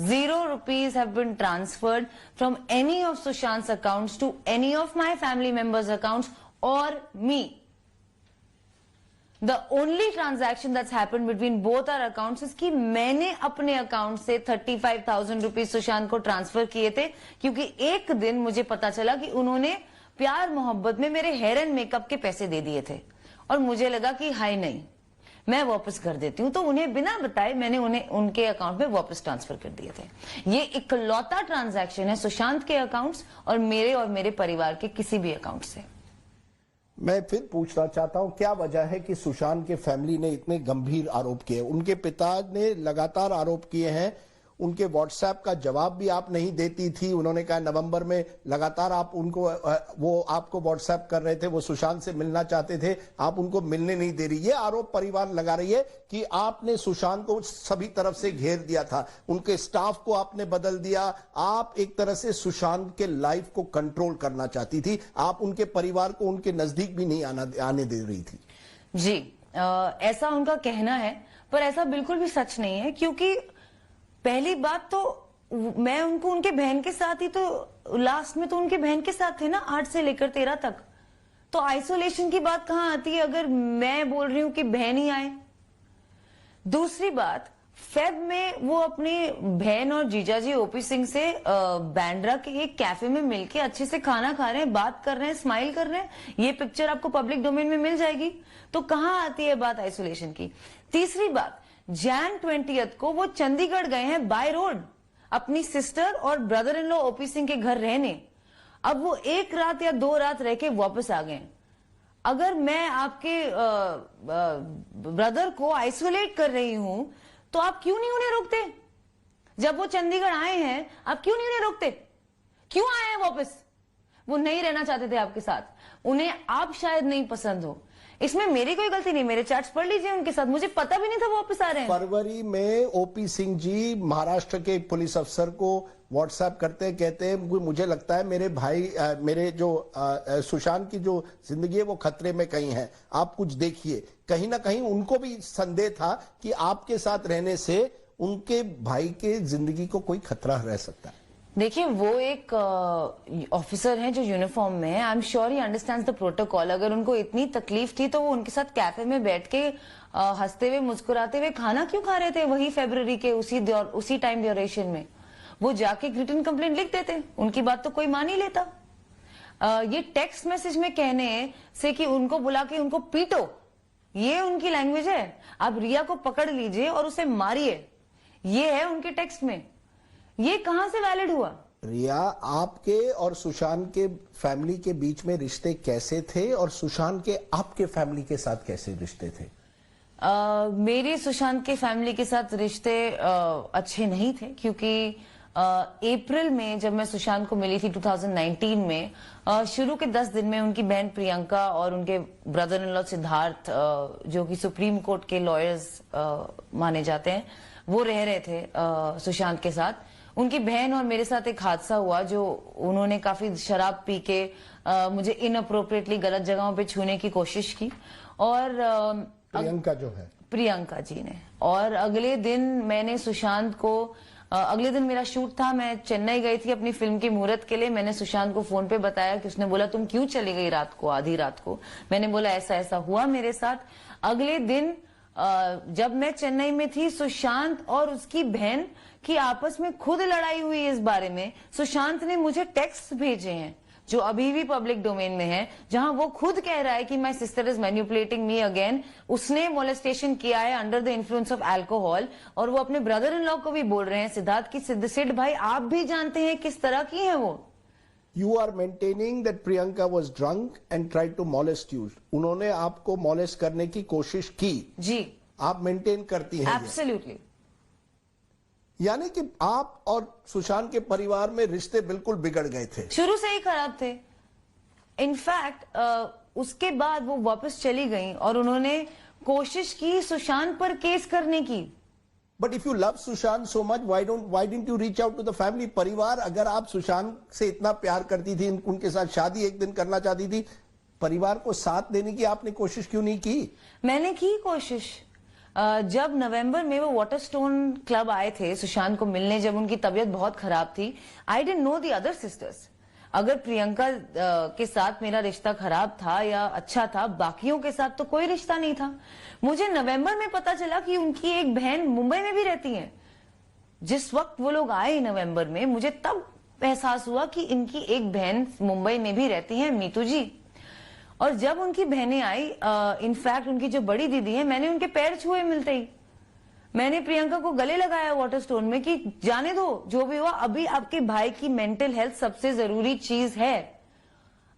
0 rupees have been transferred from any of Sushant's accounts to any of my family members' accounts or me. The only transaction that's happened between both our accounts is कि मैंने अपने अकाउंट से 35,000 रुपीज सुशांत को ट्रांसफर किए थे, क्योंकि एक दिन मुझे पता चला कि उन्होंने प्यार मोहब्बत में मेरे हेयर एंड मेकअप के पैसे दे दिए थे, और मुझे लगा कि हाय नहीं, मैं वापस कर देती हूं। तो उन्हें बिना बताए मैंने उन्हें उनके अकाउंट में वापस ट्रांसफर कर दिए थे। ये इकलौता ट्रांजैक्शन है सुशांत के अकाउंट्स और मेरे परिवार के किसी भी अकाउंट से। मैं फिर पूछना चाहता हूं, क्या वजह है कि सुशांत के फैमिली ने इतने गंभीर आरोप किए? उनके पिता ने लगातार आरोप किए हैं, उनके व्हाट्सएप का जवाब भी आप नहीं देती थी। उन्होंने कहा नवंबर में लगातार आप उनको वो आपको व्हाट्सएप कर रहे थे, वो सुशांत से मिलना चाहते थे, आप उनको मिलने नहीं दे रही। ये आरोप परिवार लगा रही है कि आपने सुशांत को सभी तरफ से घेर दिया था, उनके स्टाफ को आपने बदल दिया, आप एक तरह से सुशांत के लाइफ को कंट्रोल करना चाहती थी, आप उनके परिवार को उनके नजदीक भी नहीं आने दे रही थी। जी, ऐसा उनका कहना है, पर ऐसा बिल्कुल भी सच नहीं है। क्योंकि पहली बात तो मैं उनको उनके बहन के साथ ही तो लास्ट में तो उनके बहन के साथ थे ना, 8 से लेकर 13 तक। तो आइसोलेशन की बात कहां आती है अगर मैं बोल रही हूं कि बहन ही आए। दूसरी बात, फेब में वो अपनी बहन और जीजाजी ओपी सिंह से बैंड्रा के एक कैफे में मिलके अच्छे से खाना खा रहे हैं, बात कर रहे हैं, स्माइल कर रहे हैं। ये पिक्चर आपको पब्लिक डोमेन में मिल जाएगी। तो कहां आती है बात आइसोलेशन की? तीसरी बात, Jan 20th को वो चंडीगढ़ गए हैं बाय रोड अपनी सिस्टर और brother in law O P Singh के घर रहने। अब वो 1 रात या 2 रात रह के वापस आ गए। अगर मैं आपके ब्रदर को आइसोलेट कर रही हूं तो आप क्यों नहीं उन्हें रोकते? जब वो चंडीगढ़ आए हैं आप क्यों नहीं उन्हें रोकते? क्यों आए हैं वापस? वो नहीं रहना चाहते थे आपके साथ, उन्हें आप शायद नहीं पसंद हो। इसमें मेरी कोई गलती नहीं, मेरे चैट्स पढ़ लीजिए उनके साथ, मुझे पता भी नहीं था वो वापस आ रहे हैं। फरवरी में ओपी सिंह जी महाराष्ट्र के एक पुलिस अफसर को व्हाट्सएप करते, कहते हैं मुझे लगता है मेरे भाई मेरे जो सुशांत की जो जिंदगी है वो खतरे में कहीं है, आप कुछ देखिए। कहीं ना कहीं उनको भी संदेह था कि आपके साथ रहने से उनके भाई के जिंदगी को कोई खतरा रह सकता है। देखिए, वो एक ऑफिसर हैं जो यूनिफॉर्म में है। I am sure he understands the protocol. अगर उनको इतनी तकलीफ थी तो वो उनके साथ कैफे में बैठ के हंसते हुए मुस्कुराते हुए खाना क्यों खा रहे थे? वही फरवरी के उसी टाइम ड्यूरेशन में वो जाके रिटन कंप्लेंट लिख देते, उनकी बात तो कोई मान ही लेता। ये टेक्स्ट मैसेज में कहने से कि उनको बुला के उनको पीटो, ये उनकी लैंग्वेज है। आप रिया को पकड़ लीजिए और उसे मारिए, ये है उनके टेक्स्ट में। ये कहां से वैलिड हुआ? रिया, आपके और सुशांत के फैमिली के बीच में रिश्ते कैसे थे और सुशांत के आपके फैमिली के साथ कैसे रिश्ते थे? मेरे सुशांत के फैमिली के साथ रिश्ते अच्छे नहीं थे, क्योंकि अप्रैल में जब मैं सुशांत को मिली थी 2019 में, शुरू के 10 दिन में उनकी बहन प्रियंका और उनके ब्रदर इन लॉ सिद्धार्थ, जो कि सुप्रीम कोर्ट के लॉयर्स माने जाते हैं, वो रह रहे थे सुशांत के साथ। उनकी बहन और मेरे साथ एक हादसा हुआ, जो उन्होंने काफी शराब पी के मुझे इनअप्रोप्रिएटली गलत जगहों पे छूने की कोशिश की, और प्रियंका जो है, प्रियंका जी ने। और अगले दिन मैंने सुशांत को अगले दिन मेरा शूट था, मैं चेन्नई गई थी अपनी फिल्म की मुहूर्त के लिए। मैंने सुशांत को फोन पे बताया कि उसने बोला तुम क्यों चली गई रात को, आधी रात को। मैंने बोला ऐसा ऐसा हुआ मेरे साथ। अगले दिन जब मैं चेन्नई में थी, सुशांत और उसकी बहन की आपस में खुद लड़ाई हुई इस बारे में। सुशांत ने मुझे टेक्स्ट भेजे हैं जो अभी भी पब्लिक डोमेन में है, जहां वो खुद कह रहा है कि my sister is manipulating me again. उसने मोलेस्टेशन किया है under the influence of alcohol, और वो अपने ब्रदर इन लॉ को भी बोल रहे हैं सिद्धार्थ की सिद्ध भाई आप भी जानते हैं किस तरह की है वो। You are maintaining that Priyanka was drunk and tried to molest you. उन्होंने आपको molest करने की कोशिश की जी, आप मेंटेन करती हैं? एब्सोल्युटली। यानी कि आप और सुशांत के परिवार में रिश्ते बिल्कुल बिगड़ गए थे, शुरू से ही खराब थे। इनफैक्ट उसके बाद वो वापस चली गई और उन्होंने कोशिश की सुशांत पर केस करने की। But if you love Sushant so much, why didn't you reach out to the family? परिवार, अगर आप सुशांत से इतना प्यार करती थी, उनके साथ शादी एक दिन करना चाहती थी, परिवार को साथ देने की आपने कोशिश क्यों नहीं की? मैंने की कोशिश। जब नवंबर में वो वाटरस्टोन क्लब आए थे सुशांत को मिलने, जब उनकी तबीयत बहुत खराब थी, I didn't know the other sisters. अगर प्रियंका के साथ मेरा रिश्ता खराब था या अच्छा था, बाकियों के साथ तो कोई रिश्ता नहीं था। मुझे नवंबर में पता चला कि उनकी एक बहन मुंबई में भी रहती है। जिस वक्त वो लोग आए नवंबर में, मुझे तब एहसास हुआ कि इनकी एक बहन मुंबई में भी रहती है, मीतू जी। और जब उनकी बहनें आई, इनफैक्ट उनकी जो बड़ी दीदी है, मैंने उनके पैर छुए मिलते ही। मैंने प्रियंका को गले लगाया वाटरस्टोन में कि जाने दो, जो भी हुआ, अभी आपके भाई की मेंटल हेल्थ सबसे जरूरी चीज है।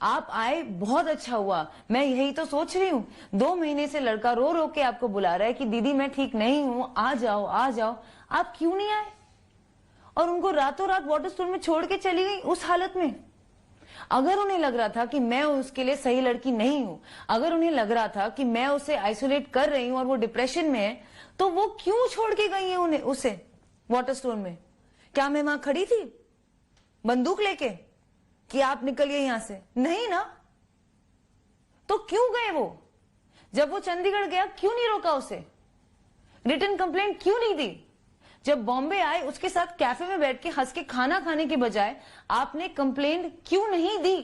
आप आए, बहुत अच्छा हुआ। मैं यही तो सोच रही हूँ, 2 महीने से लड़का रो रो के आपको बुला रहा है कि दीदी मैं ठीक नहीं हूं, आ जाओ आ जाओ। आप क्यों नहीं आए? और उनको रातों रात वाटरस्टोन में छोड़ के चली गई उस हालत में। अगर उन्हें लग रहा था कि मैं उसके लिए सही लड़की नहीं हूं, अगर उन्हें लग रहा था कि मैं उसे आइसोलेट कर रही हूं और वो डिप्रेशन में है, तो वो क्यों छोड़ के गई है उन्हें उसे वाटरस्टोन में? क्या मैं वहां खड़ी थी बंदूक लेके कि आप निकलिए यहां से? नहीं ना। तो क्यों गए वो? जब वो चंडीगढ़ गया, क्यों नहीं रोका उसे? रिटन कंप्लेंट क्यों नहीं दी? जब बॉम्बे आए, उसके साथ कैफे में बैठ के हंस के खाना खाने के बजाय आपने कंप्लेंट क्यों नहीं दी?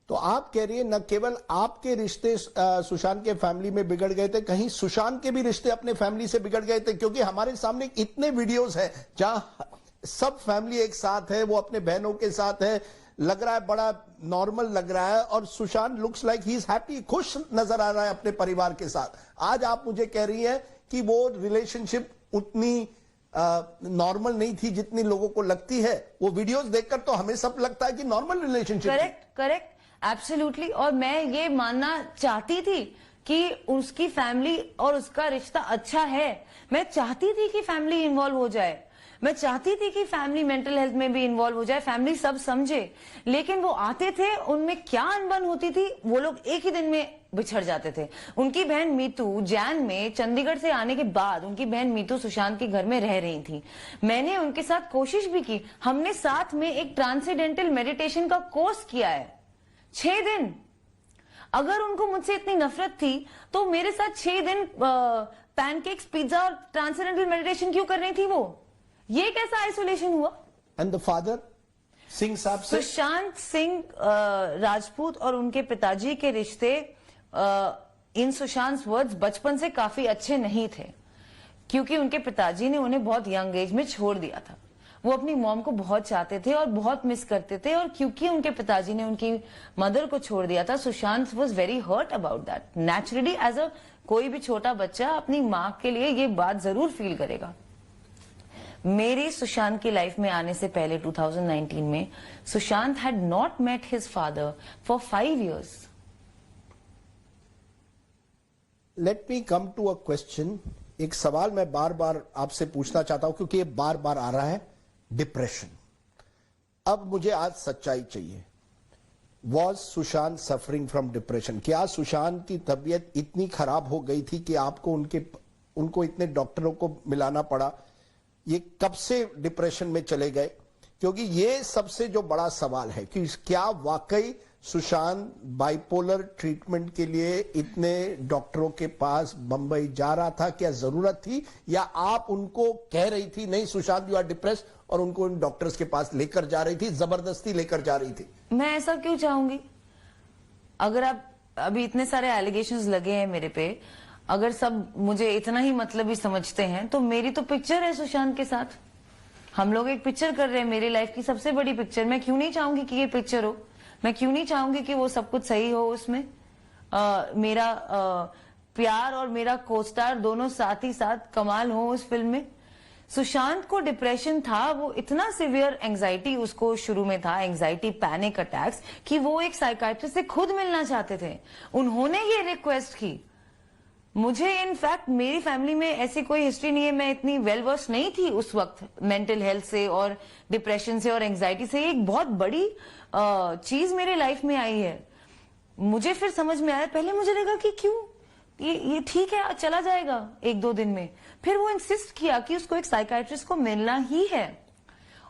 तो आप कह रही है न केवल आपके रिश्ते सुशांत के फैमिली में बिगड़ गए थे, कहीं सुशांत के भी रिश्ते अपने फैमिली से बिगड़ गए थे? क्योंकि हमारे सामने इतने वीडियोस हैं जहां सब फैमिली एक साथ है, वो अपने बहनों के साथ है, लग रहा है बड़ा नॉर्मल लग रहा है, और Sushant looks like he is happy, खुश नजर आ रहा है अपने परिवार के साथ। आज आप मुझे कह रही है कि वो रिलेशनशिप उतनी नॉर्मल नहीं थी जितनी लोगों को लगती है। वो वीडियोस देखकर तो हमें सब लगता है कि नॉर्मल रिलेशनशिप। Correct, absolutely. और मैं ये मानना चाहती थी कि उसकी फैमिली और उसका रिश्ता अच्छा है। मैं चाहती थी कि फैमिली इन्वॉल्व हो जाए, मैं चाहती थी कि फैमिली मेंटल हेल्थ में भी इन्वॉल्व हो जाए, फैमिली सब समझे। लेकिन वो आते थे, उनमें क्या अनबन होती थी, वो लोग एक ही दिन में बिछड़ जाते थे। उनकी बहन मीतू जैन में चंडीगढ़ से आने के बाद, उनकी बहन मीतू सुशांत के घर में रह रही थी। मैंने उनके साथ कोशिश भी की, हमने साथ में एक ट्रांसेंडेंटल मेडिटेशन का कोर्स किया है 6 दिन। अगर उनको मुझसे इतनी नफरत थी तो मेरे साथ 6 दिन पैनकेक्स, पिज्जा और ट्रांसेंडेंटल मेडिटेशन क्यों कर रही थी वो? ये कैसा आइसोलेशन हुआ? एंड द फादर सिंह साहब से? सुशांत सिंह राजपूत और उनके पिताजी के रिश्ते इन सुशांत वर्ड्स बचपन से काफी अच्छे नहीं थे, क्योंकि उनके पिताजी ने उन्हें बहुत यंग एज में छोड़ दिया था। वो अपनी मॉम को बहुत चाहते थे और बहुत मिस करते थे, और क्योंकि उनके पिताजी ने उनकी मदर को छोड़ दिया था, Sushant was very hurt about that. Naturally as a कोई भी छोटा बच्चा अपनी माँ के लिए ये बात जरूर फील करेगा। मेरी सुशांत की लाइफ में आने से पहले 2019 में Sushant had not met his father for 5 years। Let me come to a question. एक सवाल मैं बार बार आपसे पूछना चाहता हूं क्योंकि ये बार बार आ रहा है, डिप्रेशन। अब मुझे आज सच्चाई चाहिए। Was Sushant suffering from depression? क्या सुशांत की तबीयत इतनी खराब हो गई थी कि आपको उनके उनको इतने डॉक्टरों को मिलाना पड़ा, ये कब से डिप्रेशन में चले गए? क्योंकि ये सबसे जो बड़ा सवाल है कि क्या वाकई सुशांत बाइपोलर ट्रीटमेंट के लिए इतने डॉक्टरों के पास बंबई जा रहा था? क्या जरूरत थी, या आप उनको कह रही थी नहीं सुशांत यू आर डिप्रेस, और उनको इन डॉक्टर्स के पास लेकर जा रही थी, जबरदस्ती लेकर जा रही थी? मैं ऐसा क्यों चाहूंगी? अगर आप अभी इतने सारे एलिगेशंस लगे हैं मेरे पे, अगर सब मुझे इतना ही मतलबी समझते हैं तो मेरी तो पिक्चर है सुशांत के साथ। हम लोग एक पिक्चर कर रहे हैं, मेरी लाइफ की सबसे बड़ी पिक्चर। मैं क्यों नहीं चाहूंगी कि ये पिक्चर हो? मैं क्यों नहीं चाहूंगी कि वो सब कुछ सही हो उसमें? मेरा प्यार और मेरा कोस्टार दोनों साथ ही साथ कमाल हो उस फिल्म में। सुशांत को डिप्रेशन था, वो इतना सिवियर एंजाइटी उसको शुरू में था, एंजाइटी पैनिक अटैक्स, कि वो एक साइकाइट्रिस्ट से खुद मिलना चाहते थे। उन्होंने ये रिक्वेस्ट की। मुझे इनफैक्ट मेरी फैमिली में ऐसी कोई हिस्ट्री नहीं है, मैं इतनी वेल वर्स नहीं थी उस वक्त मेंटल हेल्थ से और डिप्रेशन से और एंजाइटी से। एक बहुत बड़ी चीज मेरे लाइफ में आई है। मुझे फिर समझ में आया, पहले मुझे लगा कि क्यों ये ठीक है, चला जाएगा एक दो दिन में। फिर वो इंसिस्ट किया कि उसको एक साइकाइट्रिस्ट को मिलना ही है,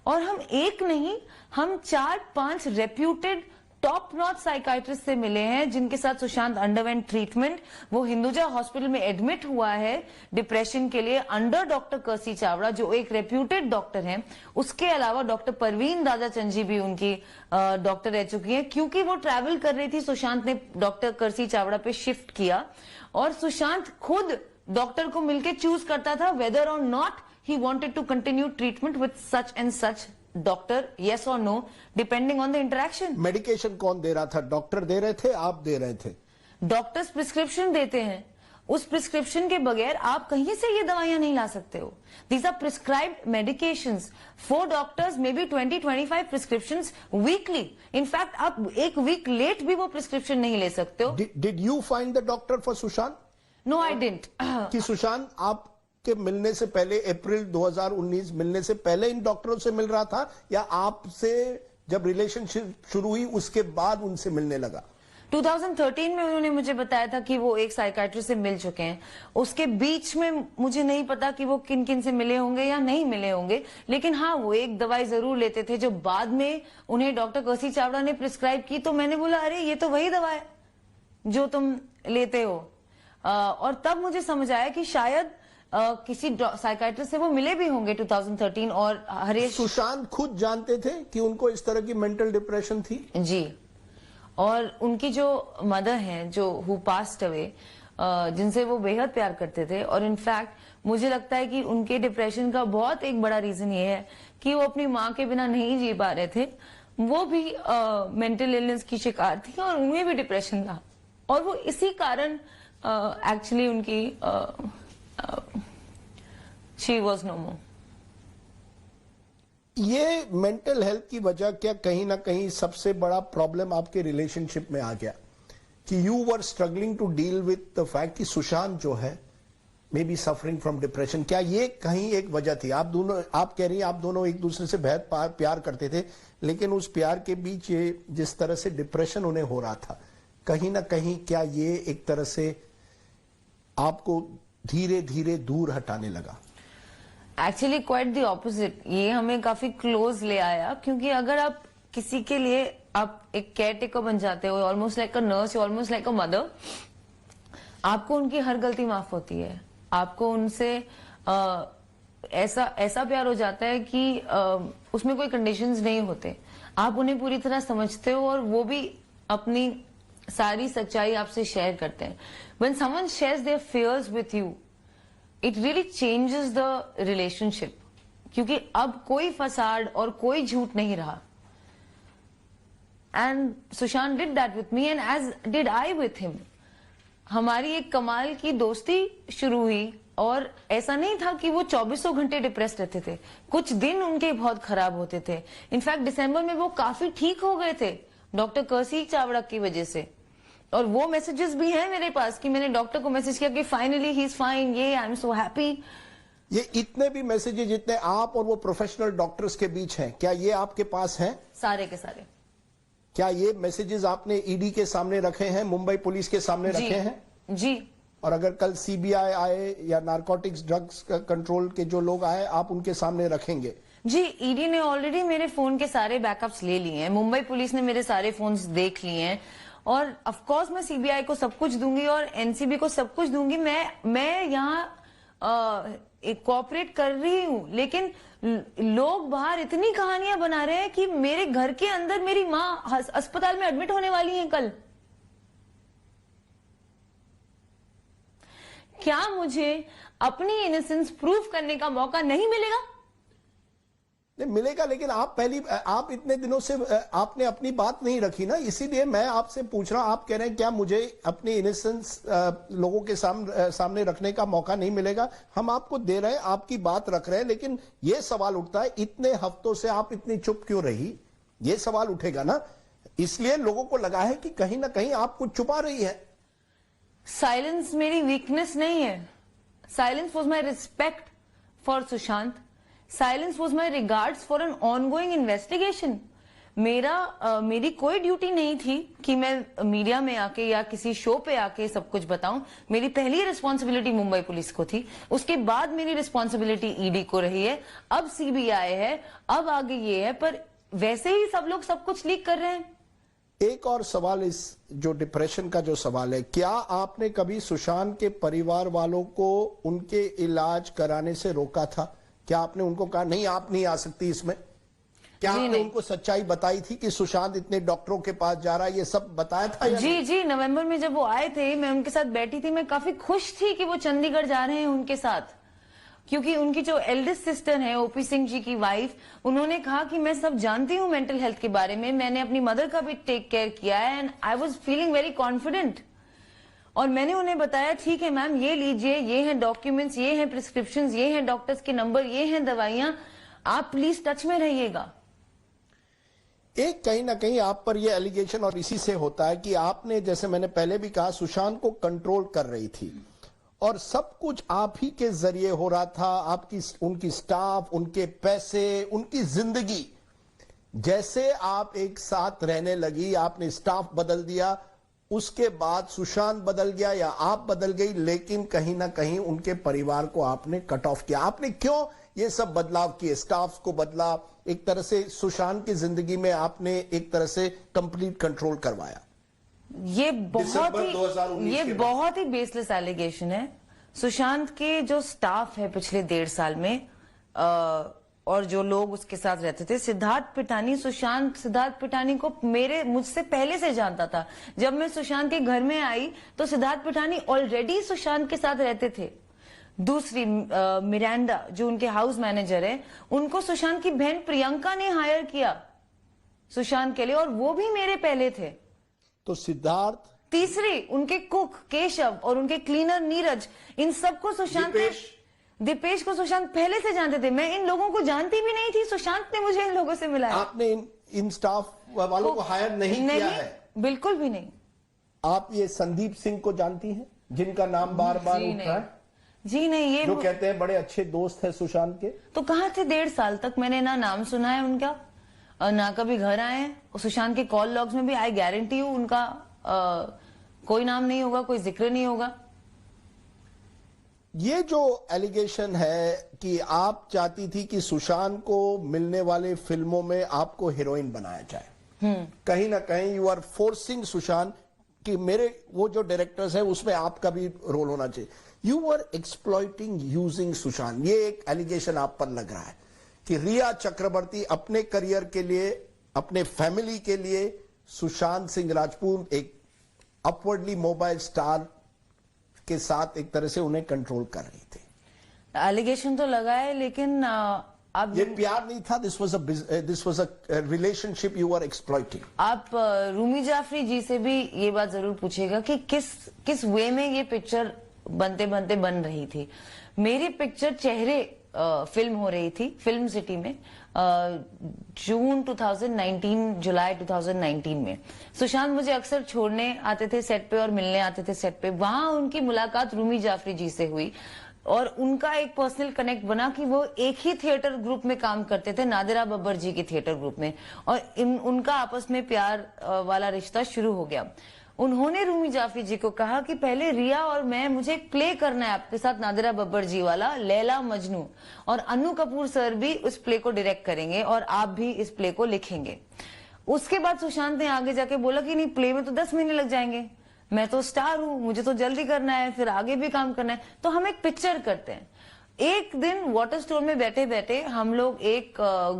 और हम एक नहीं, हम 4-5 रेप्यूटेड टॉप नॉच साइकाइट्रिस्ट से मिले हैं जिनके साथ सुशांत अंडरवेंट ट्रीटमेंट। वो हिंदुजा हॉस्पिटल में एडमिट हुआ है डिप्रेशन के लिए अंडर डॉक्टर कर्सी चावड़ा, जो एक रेप्यूटेड डॉक्टर हैं। उसके अलावा डॉक्टर परवीन दादाचंद जी भी उनकी डॉक्टर रह चुकी हैं। क्योंकि वो ट्रैवल कर रही थी, सुशांत ने डॉक्टर कर्सी चावड़ा पे शिफ्ट किया, और सुशांत खुद डॉक्टर को मिलकर चूज करता था वेदर और not he wanted to continue treatment with such and such doctor, yes or no, depending on the interaction. Medication कौन दे रहा था? डॉक्टर दे रहे थे, आप दे रहे थे? डॉक्टर्स प्रिस्क्रिप्शन देते हैं। उस प्रिस्क्रिप्शन के बगैर आप कहीं से ये दवाइयां नहीं ला सकते हो। These are prescribed medications. 4 doctors may be 20-25 prescriptions weekly. In fact आप एक वीक लेट भी वो प्रिस्क्रिप्शन नहीं ले सकते हो। Did you find the doctor for Sushant? No, I didn't. कि सुशांत आप के मिलने से पहले, अप्रैल 2019 मिलने से पहले इन डॉक्टरों से मिल रहा था, या आपसे जब रिलेशनशिप शुरू हुई उसके बाद उनसे मिलने लगा? 2013 में उन्होंने मुझे बताया था कि वो एक साइकाइट्रिस्ट से मिल चुके हैं। उसके बीच में मुझे नहीं पता कि वो किन किन से मिले होंगे या नहीं मिले होंगे, लेकिन हाँ वो एक दवाई जरूर लेते थे जो बाद में उन्हें डॉक्टर कर्सी चावड़ा ने प्रिस्क्राइब की। तो मैंने बोला अरे ये तो वही दवा है जो तुम लेते हो। और तब मुझे समझ आया कि शायद किसी साइकाइट्रिस्ट से वो मिले भी होंगे 2013। और हरीश सुशांत खुद जानते थे कि उनको इस तरह की मेंटल डिप्रेशन थी? जी, और उनकी जो मदर हैं जो हु पास्ट अवे, जिनसे वो बेहद प्यार करते थे, और इनफैक्ट मुझे लगता है कि उनके डिप्रेशन का बहुत एक बड़ा रीजन ये है कि वो अपनी माँ के बिना नहीं जी पा रहे थे। वो भी मेंटल इलनेस की शिकार थी और उन्हें भी डिप्रेशन था, और वो इसी कारण एक्चुअली उनकी she was no more. ये मेंटल हेल्थ की वजह क्या कहीं ना कहीं सबसे बड़ा प्रॉब्लम आपके रिलेशनशिप में आ गया कि you were struggling to deal with the fact कि सुशांत जो है may be suffering from depression? क्या ये कहीं एक वजह थी? आप दोनों, आप कह रही हैं आप दोनों एक दूसरे से बेहद प्यार करते थे, लेकिन उस प्यार के बीच ये जिस तरह से डिप्रेशन उन्हें हो रहा था, कहीं ना कहीं क्या ये एक तरह से आपको धीरे धीरे दूर हटाने लगा? एक्चुअली क्वाइट द ऑपोजिट, ये हमें काफी क्लोज ले आया। क्योंकि अगर आप किसी के लिए आप एक केयर टेकर बन जाते हो, almost like a nurse, almost like a mother, आपको उनकी हर गलती माफ होती है। आपको उनसे ऐसा प्यार हो जाता है कि उसमें कोई कंडीशंस नहीं होते। आप उन्हें पूरी तरह समझते हो और वो भी अपनी सारी सच्चाई आपसे शेयर करते हैं। When someone shares their fears with you, it really changes the relationship. क्योंकि अब कोई फसाद और कोई झूठ नहीं रहा। And Sushant did that with me and as did I with him. हमारी एक कमाल की दोस्ती शुरू हुई, और ऐसा नहीं था कि वो 24 घंटे डिप्रेस रहते थे। कुछ दिन उनके बहुत खराब होते थे। इनफैक्ट दिसंबर में वो काफी ठीक हो गए थे डॉक्टर कर्सी चावड़ा की वजह से। और वो मैसेजेस भी हैं मेरे पास कि मैंने डॉक्टर को मैसेज किया कि फाइनली ही इज फाइन, ये आई एम सो हैप्पी। ये इतने भी मैसेजेस जितने आप और वो प्रोफेशनल डॉक्टर्स के बीच हैं, क्या ये आपके पास हैं? सारे के सारे। क्या ये मैसेजेस आपने ईडी के सामने रखे हैं, मुंबई पुलिस के सामने रखे हैं? जी, और अगर कल सीबीआई आए या नारकोटिक्स ड्रग्स कंट्रोल के जो लोग आए, आप उनके सामने रखेंगे? जी, ईडी ने ऑलरेडी मेरे फोन के सारे बैकअप्स ले लिए हैं, मुंबई पुलिस ने मेरे सारे फोन्स देख लिए हैं, और ऑफ कोर्स मैं सीबीआई को सब कुछ दूंगी और एनसीबी को सब कुछ दूंगी। मैं यहाँ कोऑपरेट कर रही हूँ, लेकिन लोग बाहर इतनी कहानियां बना रहे हैं कि मेरे घर के अंदर मेरी माँ अस्पताल में एडमिट होने वाली है कल। क्या मुझे अपनी इनोसेंस प्रूव करने का मौका नहीं मिलेगा? नहीं मिलेगा, लेकिन आप इतने दिनों से आपने अपनी बात नहीं रखी ना, इसीलिए मैं आपसे पूछ रहा हूं। आप कह रहे हैं क्या मुझे अपनी इनोसेंस लोगों के सामने रखने का मौका नहीं मिलेगा? हम आपको दे रहे हैं, आपकी बात रख रहे हैं, लेकिन यह सवाल उठता है इतने हफ्तों से आप इतनी चुप क्यों रही? यह सवाल उठेगा ना, इसलिए लोगों को लगा है कि कहीं ना कहीं आप कुछ छुपा रही है। साइलेंस मेरी वीकनेस नहीं है। Silence was my respect for Sushant. Silence was my regards for an ongoing investigation. मेरी कोई ड्यूटी नहीं थी कि मैं मीडिया में आके या किसी शो पे आके सब कुछ बताऊं। मेरी पहली रिस्पॉन्सिबिलिटी मुंबई पुलिस को थी, उसके बाद मेरी रिस्पॉन्सिबिलिटी ईडी को रही है, अब सीबीआई है, अब आगे ये है, पर वैसे ही सब लोग सब कुछ लीक कर रहे हैं। एक और सवाल, इस जो डिप्रेशन का जो सवाल है, क्या आपने कभी सुशांत के परिवार वालों को उनके इलाज कराने से रोका था? क्या आपने उनको कहा नहीं आप नहीं आ सकती इसमें? क्या आपने उनको सच्चाई बताई थी कि सुशांत इतने डॉक्टरों के पास जा रहा है, ये सब बताया था? जी, नवंबर में जब वो आए थे, मैं उनके साथ बैठी थी, मैं काफी खुश थी कि वो चंडीगढ़ जा रहे हैं उनके साथ, क्योंकि उनकी जो एल्डेस्ट सिस्टर है ओपी सिंह जी की वाइफ, उन्होंने कहा कि मैं सब जानती हूँ मेंटल हेल्थ के बारे में, मैंने अपनी मदर का भी टेक केयर किया है, and I was feeling very confident. और मैंने उन्हें बताया ठीक है मैम, ये लीजिए, ये हैं डॉक्यूमेंट्स, ये हैं प्रिस्क्रिप्शंस, ये हैं डॉक्टर्स के नंबर, ये हैं दवाइयां, आप प्लीज टच में रहिएगा। एक कहीं ना कहीं आप पर ये एलिगेशन और इसी से होता है कि आपने, जैसे मैंने पहले भी कहा, सुशांत को कंट्रोल कर रही थी और सब कुछ आप ही के जरिए हो रहा था। आपकी उनकी स्टाफ, उनके पैसे, उनकी जिंदगी। जैसे आप एक साथ रहने लगी, आपने स्टाफ बदल दिया, उसके बाद सुशांत बदल गया या आप बदल गई, लेकिन कहीं ना कहीं उनके परिवार को आपने कट ऑफ किया। आपने क्यों ये सब बदलाव किए? स्टाफ को बदला, एक तरह से सुशांत की जिंदगी में आपने एक तरह से कंप्लीट कंट्रोल करवाया। ये बहुत ही बेसलेस एलिगेशन है। सुशांत के जो स्टाफ है पिछले 1.5 साल में, और जो लोग उसके साथ रहते थे, सिद्धार्थ पिठानी, सुशांत सिद्धार्थ पिठानी को मुझसे पहले से जानता था। जब मैं सुशांत के घर में आई तो सिद्धार्थ पिठानी ऑलरेडी सुशांत के साथ रहते थे। दूसरी मिरांडा जो उनके हाउस मैनेजर है, उनको सुशांत की बहन प्रियंका ने हायर किया सुशांत के लिए, और वो भी मेरे पहले थे। तो सिद्धार्थ, तीसरी उनके कुक केशव और उनके क्लीनर नीरज, इन सबको सुशांत दीपेश को सुशांत पहले से जानते थे। मैं इन लोगों को जानती भी नहीं थी, सुशांत ने मुझे इन लोगों से मिलाया। आपने इन स्टाफ वालों को हायर नहीं किया है? बिल्कुल भी नहीं। आप ये संदीप सिंह को जानती हैं, जिनका नाम बार बार उठ रहा है? जी नहीं, ये जो कहते हैं बड़े अच्छे दोस्त हैं सुशांत के। तो कहाँ थे 1.5 साल तक? मैंने ना नाम सुना है उनका, ना कभी घर आए हैं। सुशांत के कॉल लॉग्स में भी आई गारंटी हूँ उनका कोई नाम नहीं होगा, कोई जिक्र नहीं होगा। ये जो एलिगेशन है कि आप चाहती थी कि सुशांत को मिलने वाले फिल्मों में आपको हीरोइन बनाया जाए, कहीं ना कहीं यू आर फोर्सिंग सुशांत कि मेरे वो जो डायरेक्टर्स हैं उसमें आपका भी रोल होना चाहिए। You are exploiting using Sushant, ये एक एलिगेशन आप पर लग रहा है कि रिया चक्रवर्ती अपने करियर के लिए, अपने फैमिली के लिए सुशांत सिंह राजपूत एक अपवर्डली मोबाइल स्टार के साथ एक तरह से उन्हें कंट्रोल कर रही थी। एलिगेशन तो लगा है, लेकिन अब ये प्यार नहीं था, this was a relationship you are exploiting. आप रूमी जाफरी जी से भी ये बात जरूर पूछिएगा कि किस वे में ये पिक्चर बनते बनते बन रही थी। मेरी पिक्चर चेहरे फिल्म हो रही थी फिल्म सिटी में जून 2019, जुलाई 2019 में। सुशांत मुझे अक्सर छोड़ने आते थे सेट पे और मिलने आते थे सेट पे। वहां उनकी मुलाकात रूमी जाफरी जी से हुई और उनका एक पर्सनल कनेक्ट बना कि वो एक ही थिएटर ग्रुप में काम करते थे, नादिरा बब्बर जी के थिएटर ग्रुप में, और उनका आपस में प्यार वाला रिश्ता शुरू हो गया। उन्होंने रूमी जाफरी जी को कहा कि पहले रिया और मैं, मुझे एक प्ले करना है आपके साथ, नादिरा बब्बर जी वाला, लैला मजनू, और अन्नू कपूर सर भी उस प्ले को डायरेक्ट करेंगे और आप भी इस प्ले को लिखेंगे। उसके बाद सुशांत ने आगे जाके बोला कि नहीं, प्ले में तो 10 महीने लग जाएंगे, मैं तो स्टार हूं, मुझे तो जल्दी करना है, फिर आगे भी काम करना है, तो हम एक पिक्चर करते हैं। एक दिन वाटर स्टोर में बैठे बैठे हम लोग एक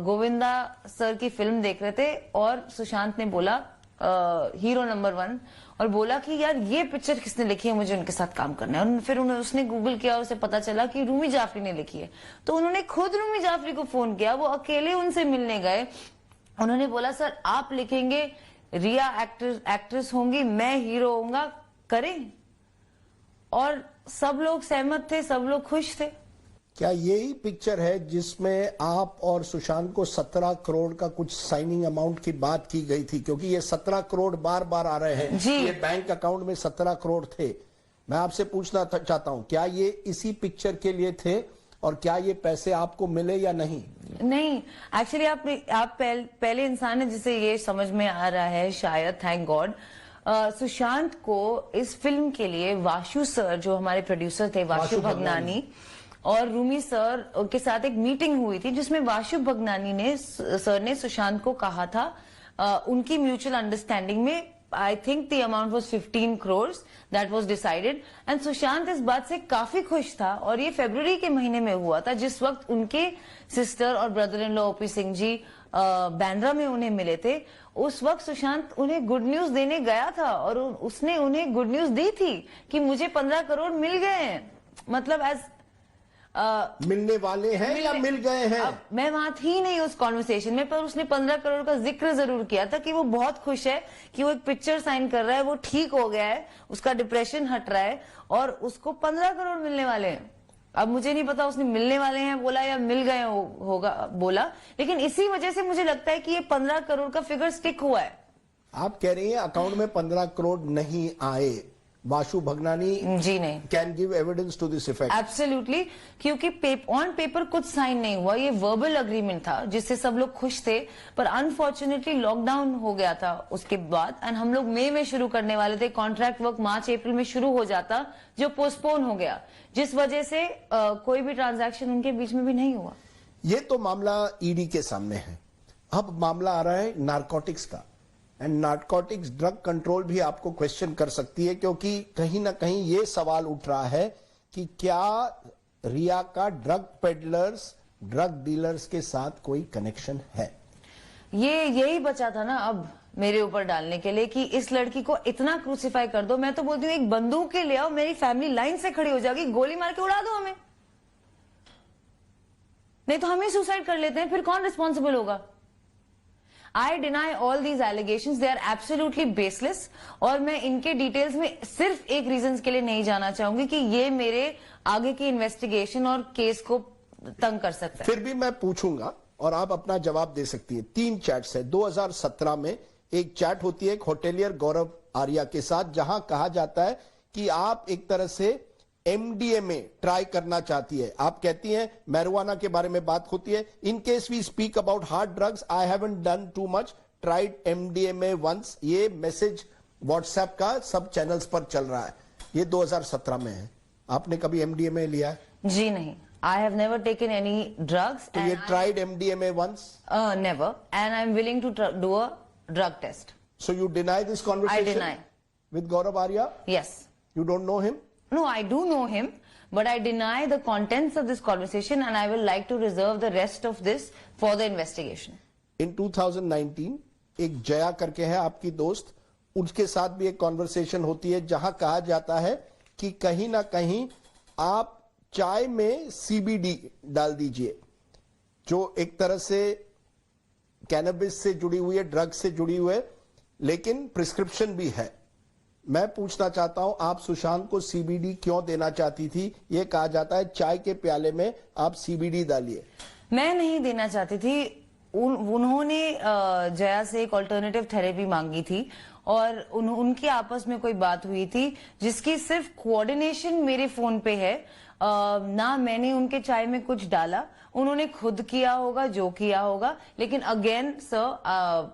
गोविंदा सर की फिल्म देख रहे थे और सुशांत ने बोला हीरो नंबर 1, और बोला कि यार ये पिक्चर किसने लिखी है, मुझे उनके साथ काम करना है। और फिर उसने गूगल किया, उसे पता चला कि रूमी जाफरी ने लिखी है। तो उन्होंने खुद रूमी जाफरी को फोन किया, वो अकेले उनसे मिलने गए। उन्होंने बोला सर आप लिखेंगे, रिया एक्ट्रेस होंगी, मैं हीरो होऊंगा, करें। और सब लोग सहमत थे, सब लोग खुश थे। क्या यही पिक्चर है जिसमें आप और सुशांत को 17 करोड़ का कुछ साइनिंग अमाउंट की बात की गई थी? क्योंकि ये 17 करोड़ बार बार आ रहे हैं जी। ये बैंक अकाउंट में 17 करोड़ थे। मैं आपसे पूछना चाहता हूं, क्या ये इसी पिक्चर के लिए थे और क्या ये पैसे आपको मिले या नहीं? नहीं, एक्चुअली आप पहले इंसान है जिसे ये समझ में आ रहा है, शायद, थैंक गॉड। सुशांत को इस फिल्म के लिए वाशु सर, जो हमारे प्रोड्यूसर थे, वाशु भगनानी, और रूमी सर के साथ एक मीटिंग हुई थी जिसमें वाशु भगनानी सर ने सुशांत को कहा था, उनकी म्यूचुअल अंडरस्टैंडिंग में, I think the amount was 15 crore, that was decided. And Sushant इस बात से काफी खुश था, और ये फरवरी के महीने में हुआ था, जिस वक्त उनके सिस्टर और brother in law O P Singh ji Bandra में उन्हें मिले थे। उस वक्त सुशांत उन्हें गुड न्यूज देने गया था और उसने उन्हें गुड न्यूज दी थी कि मुझे 15 करोड़ मिल गए हैं। मतलब मिलने वाले हैं या मिल गए हैं? मैं वहां थी नहीं उस कॉन्वर्सेशन में, पर उसने 15 करोड़ का जिक्र जरूर किया था कि वो बहुत खुश है कि वो एक पिक्चर साइन कर रहा है, वो ठीक हो गया है, उसका डिप्रेशन हट रहा है और उसको 15 करोड़ मिलने वाले हैं। अब मुझे नहीं पता उसने मिलने वाले हैं बोला या मिल गए होगा बोला, लेकिन इसी वजह से मुझे लगता है कि ये 15 करोड़ का फिगर स्टिक हुआ है। आप कह रही हैं अकाउंट में 15 करोड़ नहीं आए। वाशु भगनानी जी नहीं can give evidence to this effect? Absolutely, क्योंकि ऑन पेपर कुछ साइन नहीं हुआ, ये वर्बल अग्रीमेंट था जिससे सब लोग खुश थे, पर अनफॉर्चुनेटली लॉकडाउन हो गया था उसके बाद, एंड हम लोग मई में शुरू करने वाले थे, कॉन्ट्रैक्ट वर्क मार्च अप्रैल में शुरू हो जाता, जो पोस्टपोन हो गया, जिस वजह से कोई भी ट्रांजैक्शन उनके बीच में भी नहीं हुआ। ये तो मामला ईडी के सामने है। अब मामला आ रहा है नारकोटिक्स का, एंड नारकोटिक्स ड्रग कंट्रोल भी आपको क्वेश्चन कर सकती है, क्योंकि कहीं ना कहीं ये सवाल उठ रहा है कि क्या रिया का ड्रग पेडलर्स, ड्रग डीलर्स के साथ कोई कनेक्शन है? यही बचा था ना अब मेरे ऊपर डालने के लिए कि इस लड़की को इतना क्रूसिफाई कर दो। मैं तो बोलती हूँ एक बंदूक के ले आओ, मेरी फैमिली लाइन से खड़ी हो जाएगी, गोली मार के उड़ा दो हमें, नहीं तो हम ही सुसाइड कर लेते हैं, फिर कौन रिस्पॉन्सिबल होगा? I deny all these allegations, they are absolutely baseless, और मैं इनके डिटेल्स में सिर्फ एक रीजन के लिए नहीं जाना चाहूंगी कि ये मेरे आगे की इन्वेस्टिगेशन और केस को तंग कर सकता है। फिर भी मैं पूछूंगा और आप अपना जवाब दे सकती है। 3 चैट्स है। 2017 में एक चैट होती है एक होटेलियर गौरव आर्या के साथ, जहां कहा जाता है कि आप एक तरह से एमडीएमए ट्राई करना चाहती है। आप कहती हैं मैरिजुआना के बारे में बात होती है। In case we speak about hard drugs, I haven't done too much, tried MDMA once. ये मैसेज व्हाट्सएप का सब चैनल्स पर चल रहा है। ये 2017 में है। आपने कभी एमडीएमए लिया है? जी नहीं, I have never taken any drugs. तो ये tried MDMA once? Never, and I am willing to do a drug test. So you deny this conversation? I deny. With Gaurav Arya? Yes. You don't know him? No, I do know him, but I deny the contents of this conversation, and I will like to reserve the rest of this for the investigation. In 2019, एक जया करके है आपकी दोस्त, उसके साथ भी एक कॉन्वर्सेशन होती है जहां कहा जाता है कि कहीं ना कहीं आप चाय में सीबीडी डाल दीजिए, जो एक तरह से कैनबिस से जुड़ी हुई है, ड्रग से जुड़ी हुई है, लेकिन प्रिस्क्रिप्शन भी है। मैं पूछना चाहता हूं, आप सुशांत को सीबीडी क्यों देना चाहती थी? ये कहा जाता है चाय के प्याले में आप सीबीडी डालिए। मैं नहीं देना चाहती थी। उन्होंने जया से एक ऑल्टरनेटिव थेरेपी मांगी थी और उनकी आपस में कोई बात हुई थी जिसकी सिर्फ कोऑर्डिनेशन मेरे फोन पे है। ना मैंने उनके चाय में कुछ डाला, उन्होंने खुद किया होगा जो किया होगा। लेकिन again sir,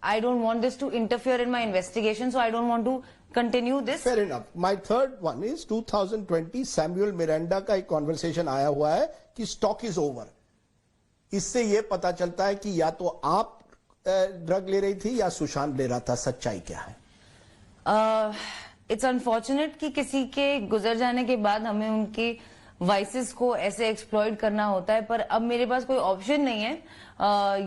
I don't want this to interfere in my investigation, so I don't want to continue this. Fair enough. My third one is 2020 Samuel Miranda का एक कॉन्वर्सेशन आया हुआ है कि स्टॉक इज ओवर. इससे यह पता चलता है कि या तो आप ड्रग ले रही थी या सुशांत ले रहा था. सच्चाई क्या है? इट्स अनफॉर्चुनेट कि किसी के गुजर जाने के बाद हमें उनके वाइसेस को ऐसे एक्सप्लॉइट करना होता है, पर अब मेरे पास कोई ऑप्शन नहीं है.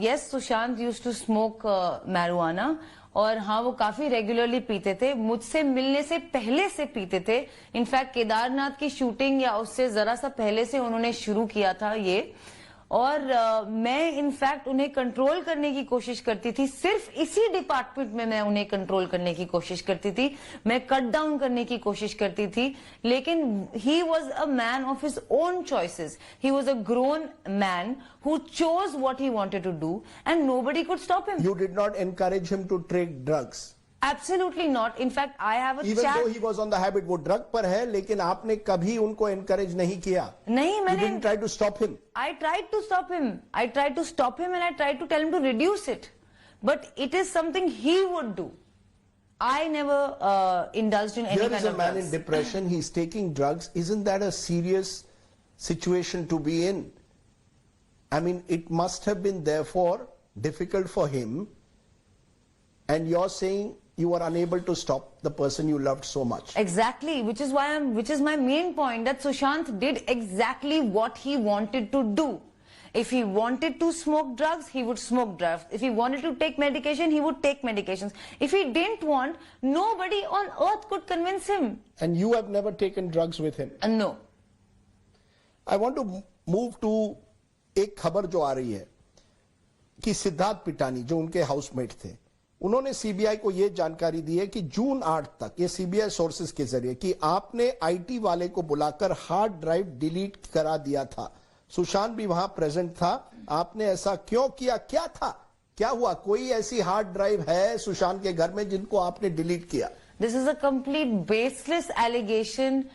Yes, Sushant used to smoke marijuana, और हाँ, वो काफी रेगुलरली पीते थे. मुझसे मिलने से पहले से पीते थे. इनफैक्ट केदारनाथ की शूटिंग या उससे जरा सा पहले से उन्होंने शुरू किया था ये. और मैं इनफैक्ट उन्हें कंट्रोल करने की कोशिश करती थी. सिर्फ इसी डिपार्टमेंट में मैं उन्हें कंट्रोल करने की कोशिश करती थी. मैं कट डाउन करने की कोशिश करती थी. लेकिन he was a man of his own choices. He was a grown man who chose what he wanted to do, and nobody could stop him. You did not encourage him to take drugs. Absolutely not. In fact, I have a Even chat. though he was on the habit, वो ड्रग पर है, लेकिन आपने कभी उनको encourage नहीं किया. नहीं, You मैंने. didn't try to stop him. I tried to stop him. I tried to stop him, and I tried to tell him to reduce it. But it is something he would do. I never indulged in any Here kind is a of man drugs. in depression. He's taking drugs. Isn't that a serious situation to be in? I mean, it must have been therefore difficult for him. And you're saying you were unable to stop the person you loved so much. Exactly, which is my main point, that Sushant did exactly what he wanted to do. If he wanted to smoke drugs, he would smoke drugs. If he wanted to take medication, he would take medications. If he didn't want, nobody on earth could convince him. And you have never taken drugs with him. No. I want to move to एक खबर जो आ रही है कि सिद्धार्थ पिटानी जो उनके हाउसमेट थे, उन्होंने सीबीआई को यह जानकारी दी है कि जून 8 तक, ये सीबीआई सोर्सेज के जरिए, कि आपने आईटी वाले को बुलाकर हार्ड ड्राइव डिलीट करा दिया था. सुशांत भी वहां प्रेजेंट था. आपने ऐसा क्यों किया? क्या था? क्या हुआ? कोई ऐसी हार्ड ड्राइव है सुशांत के घर में जिनको आपने डिलीट किया? This is a complete baseless allegation.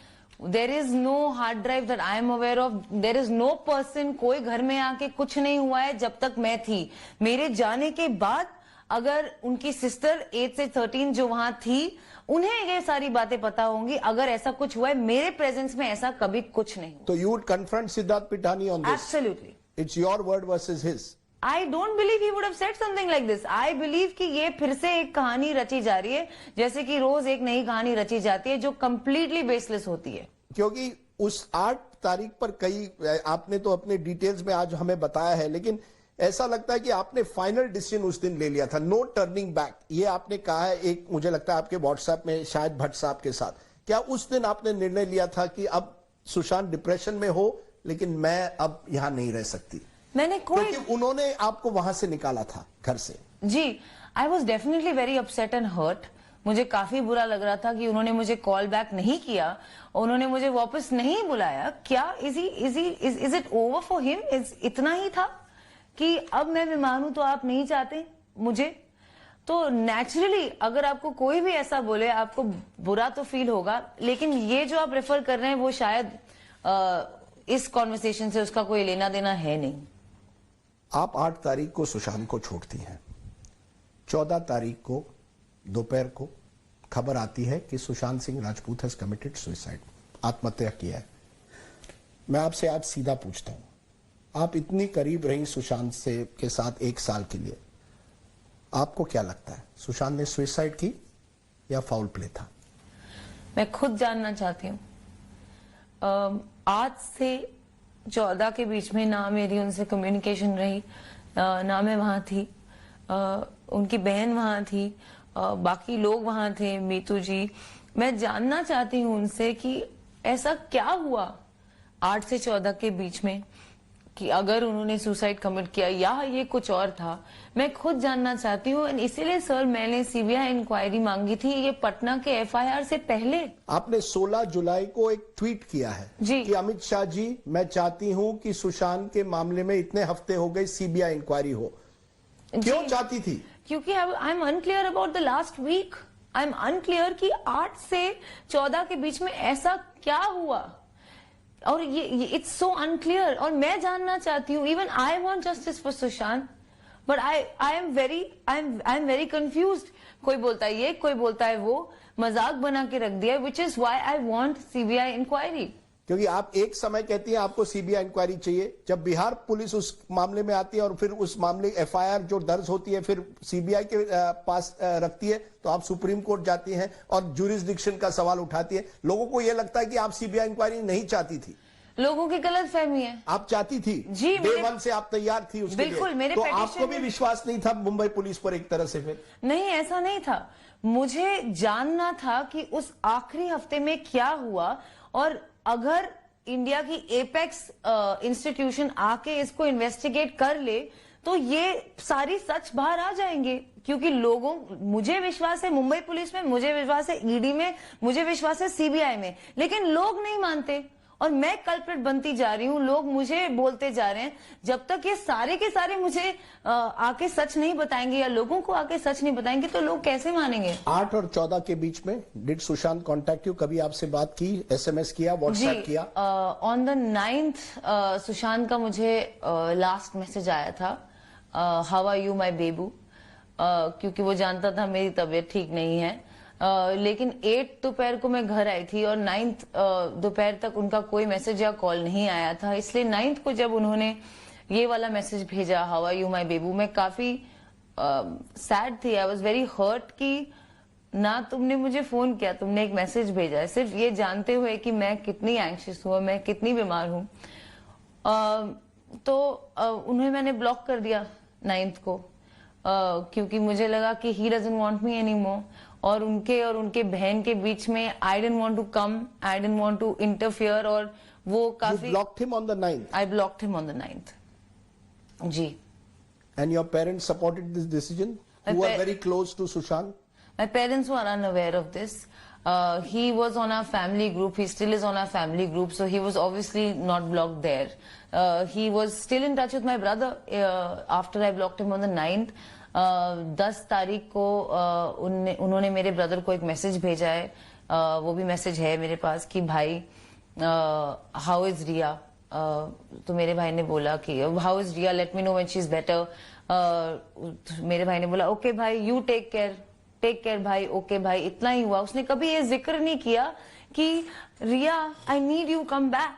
There is no hard drive that I am aware of. There is no person. कोई घर में आके कुछ नहीं हुआ है जब तक मैं थी. मेरे जाने के बाद अगर उनकी सिस्टर 8 से 13 जो वहां थी, उन्हें ये सारी बातें पता होंगी. अगर ऐसा कुछ हुआ है मेरे प्रेजेंस में, ऐसा कभी कुछ नहीं हुआ. तो you would confront Siddharth Pitani on this? Absolutely. It's your word versus his. I don't believe he would have said something like this. I believe कि ये फिर से एक कहानी रची जा रही है, जैसे कि रोज एक नई कहानी रची जाती है जो completely baseless होती है. क्योंकि उस 8 तारीख पर कई, आपने तो अपने डिटेल्स में आज हमें बताया है, लेकिन ऐसा लगता है कि आपने फाइनल डिसीजन उस दिन ले लिया था. नो टर्निंग बैक, ये आपने कहा है एक, मुझे लगता है आपके व्हाट्सएप में शायद भट्ट साहब के साथ. क्या उस दिन आपने निर्णय लिया था कि अब सुशांत डिप्रेशन में हो, लेकिन मैं अब यहां नहीं रह सकती? मैंने कोई, क्योंकि उन्होंने आपको वहां से निकाला था, घर से. जी, I was definitely very upset and hurt. मुझे काफी बुरा लग रहा था कि उन्होंने मुझे कॉल बैक नहीं किया, उन्होंने मुझे वापस नहीं बुलाया. क्या is it over for him? इतना ही था कि अब मैं बीमार हूं तो आप नहीं चाहते मुझे? तो नेचुरली अगर आपको कोई भी ऐसा बोले, आपको बुरा तो फील होगा. लेकिन ये जो आप रेफर कर रहे हैं वो शायद इस कॉन्वर्सेशन से उसका कोई लेना देना है नहीं. आप 8 तारीख को सुशांत को छोड़ती हैं. 14 तारीख को दोपहर को खबर आती है कि Sushant Singh Rajput has committed suicide, आत्महत्या किया है. मैं आपसे आज सीधा पूछता हूं, आप इतनी करीब रही सुशांत से के साथ 1 साल के लिए, आपको क्या लगता है, सुशांत ने सुसाइड की या फाउल प्ले था? मैं खुद जानना चाहती हूँ. आज से 14 के बीच में ना मेरी उनसे कम्युनिकेशन रही, ना मैं वहां थी. उनकी बहन वहां थी, बाकी लोग वहां थे, मीतू जी. मैं जानना चाहती हूँ उनसे कि ऐसा क्या हुआ 8 से 14 के बीच में, कि अगर उन्होंने सुसाइड कमिट किया या ये कुछ और था. मैं खुद जानना चाहती हूँ. इसीलिए सर मैंने सीबीआई इंक्वायरी मांगी थी, ये पटना के एफआईआर से पहले. आपने 16 जुलाई को एक ट्वीट किया है जी, कि अमित शाह जी, मैं चाहती हूं कि सुशांत के मामले में इतने हफ्ते हो गए सीबीआई इंक्वायरी हो. क्यों चाहती थी? क्योंकि I am unclear about the last week. I am unclear कि 8 से 14 के बीच में ऐसा क्या हुआ, और ये इट्स सो अनक्लियर. और मैं जानना चाहती हूँ, even I want justice for Sushant. But I am very confused. कोई बोलता है ये, कोई बोलता है वो, मजाक बना के रख दिया, which is why I want CBI inquiry. क्योंकि आप एक समय कहती हैं आपको सीबीआई इंक्वायरी चाहिए, जब बिहार पुलिस उस मामले में आती है और फिर उस मामले एफआईआर जो दर्ज होती है फिर सीबीआई के पास रखती है, तो आप सुप्रीम कोर्ट जाती हैं और ज्यूरिसडिक्शन का सवाल उठाती है। लोगों को यह लगता है कि आप सीबीआई इंक्वायरी नहीं चाहती थी। लोगों की गलत फहमी है। आप चाहती थी जी, डे वन से आप तैयार थी उसके बिल्कुल, लिए। मेरे तो petition आपको भी विश्वास नहीं था मुंबई पुलिस पर एक तरह से? फिर नहीं, ऐसा नहीं था। मुझे जानना था कि उस आखिरी हफ्ते में क्या हुआ, और अगर इंडिया की एपेक्स इंस्टीट्यूशन आके इसको इन्वेस्टिगेट कर ले तो ये सारी सच बाहर आ जाएंगे। क्योंकि लोगों, मुझे विश्वास है मुंबई पुलिस में, मुझे विश्वास है ईडी में, मुझे विश्वास है सीबीआई में, लेकिन लोग नहीं मानते और मैं कल्प्रिट बनती जा रही हूं। लोग मुझे बोलते जा रहे हैं। जब तक ये सारे के सारे मुझे आके सच नहीं बताएंगे या लोगों को आके सच नहीं बताएंगे तो लोग कैसे मानेंगे। 8 और 14 के बीच में डिड सुशांत कांटेक्ट यू? कभी आपसे बात की, एसएमएस किया, व्हाट्सएप किया? ऑन द 9th सुशांत का मुझे लास्ट मैसेज आया था, हाउ आर यू माई बेबू, क्योंकि वो जानता था मेरी तबीयत ठीक नहीं है। लेकिन 8 दोपहर को मैं घर आई थी और 9th दोपहर तक उनका कोई मैसेज या कॉल नहीं आया था। इसलिए 9th को जब उन्होंने ये वाला मैसेज भेजा, हाउ आर यू माई बेबू, मैं काफी सैड थी। आई वॉज वेरी हर्ट कि ना तुमने मुझे फोन किया, तुमने एक मैसेज भेजा है, सिर्फ ये जानते हुए कि मैं कितनी एंग्शियस हूँ, मैं कितनी बीमार हूँ। तो उन्हें मैंने ब्लॉक कर दिया 9th को, क्योंकि मुझे लगा कि he doesn't want me any more. और उनके बहन के बीच में I didn't want to come, I didn't want to interfere. और वो काफी You blocked him on the 9th? I blocked him on the 9th. Ji. And your parents supported this decision? Who are very close to Sushant? My parents were unaware of this. He was on our family group. He still is on our family group. So he was obviously not blocked there. He was still in touch with my brother after I blocked him on the 9th. 10 तारीख को उन्होंने मेरे ब्रदर को एक मैसेज भेजा है, वो भी मैसेज है मेरे पास कि भाई हाउ इज रिया। तो मेरे भाई ने बोला कि how is Rhea, let me know when she is better. मेरे भाई ने बोला ओके भाई, यू टेक केयर भाई, ओके भाई, इतना ही हुआ। उसने कभी ये जिक्र नहीं किया कि Rhea I need you, come back.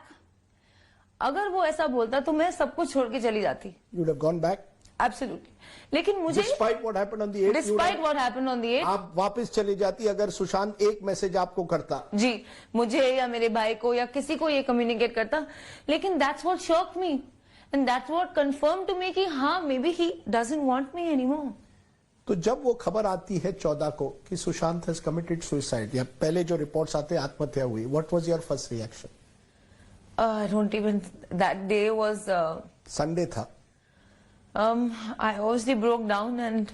अगर वो ऐसा बोलता तो मैं सब कुछ छोड़ के चली जाती। You would have gone back? Absolutely. लेकिन मुझे Despite what happened on the 8th, Despite what happened on the 8th, आप वापस चली जाती अगर सुशांत एक मैसेज आपको करता? जी, मुझे या मेरे भाई को या किसी को ये कम्युनिकेट करता। लेकिन that's what shocked me and that's what confirmed to me कि हाँ, maybe he doesn't want me anymore. तो जब वो खबर आती है 14 को कि सुशांत has committed suicide, या पहले जो रिपोर्ट्स आते हैं आत्महत्या हुई, what was your first reaction? I don't even, that day was Sunday था। I obviously broke down and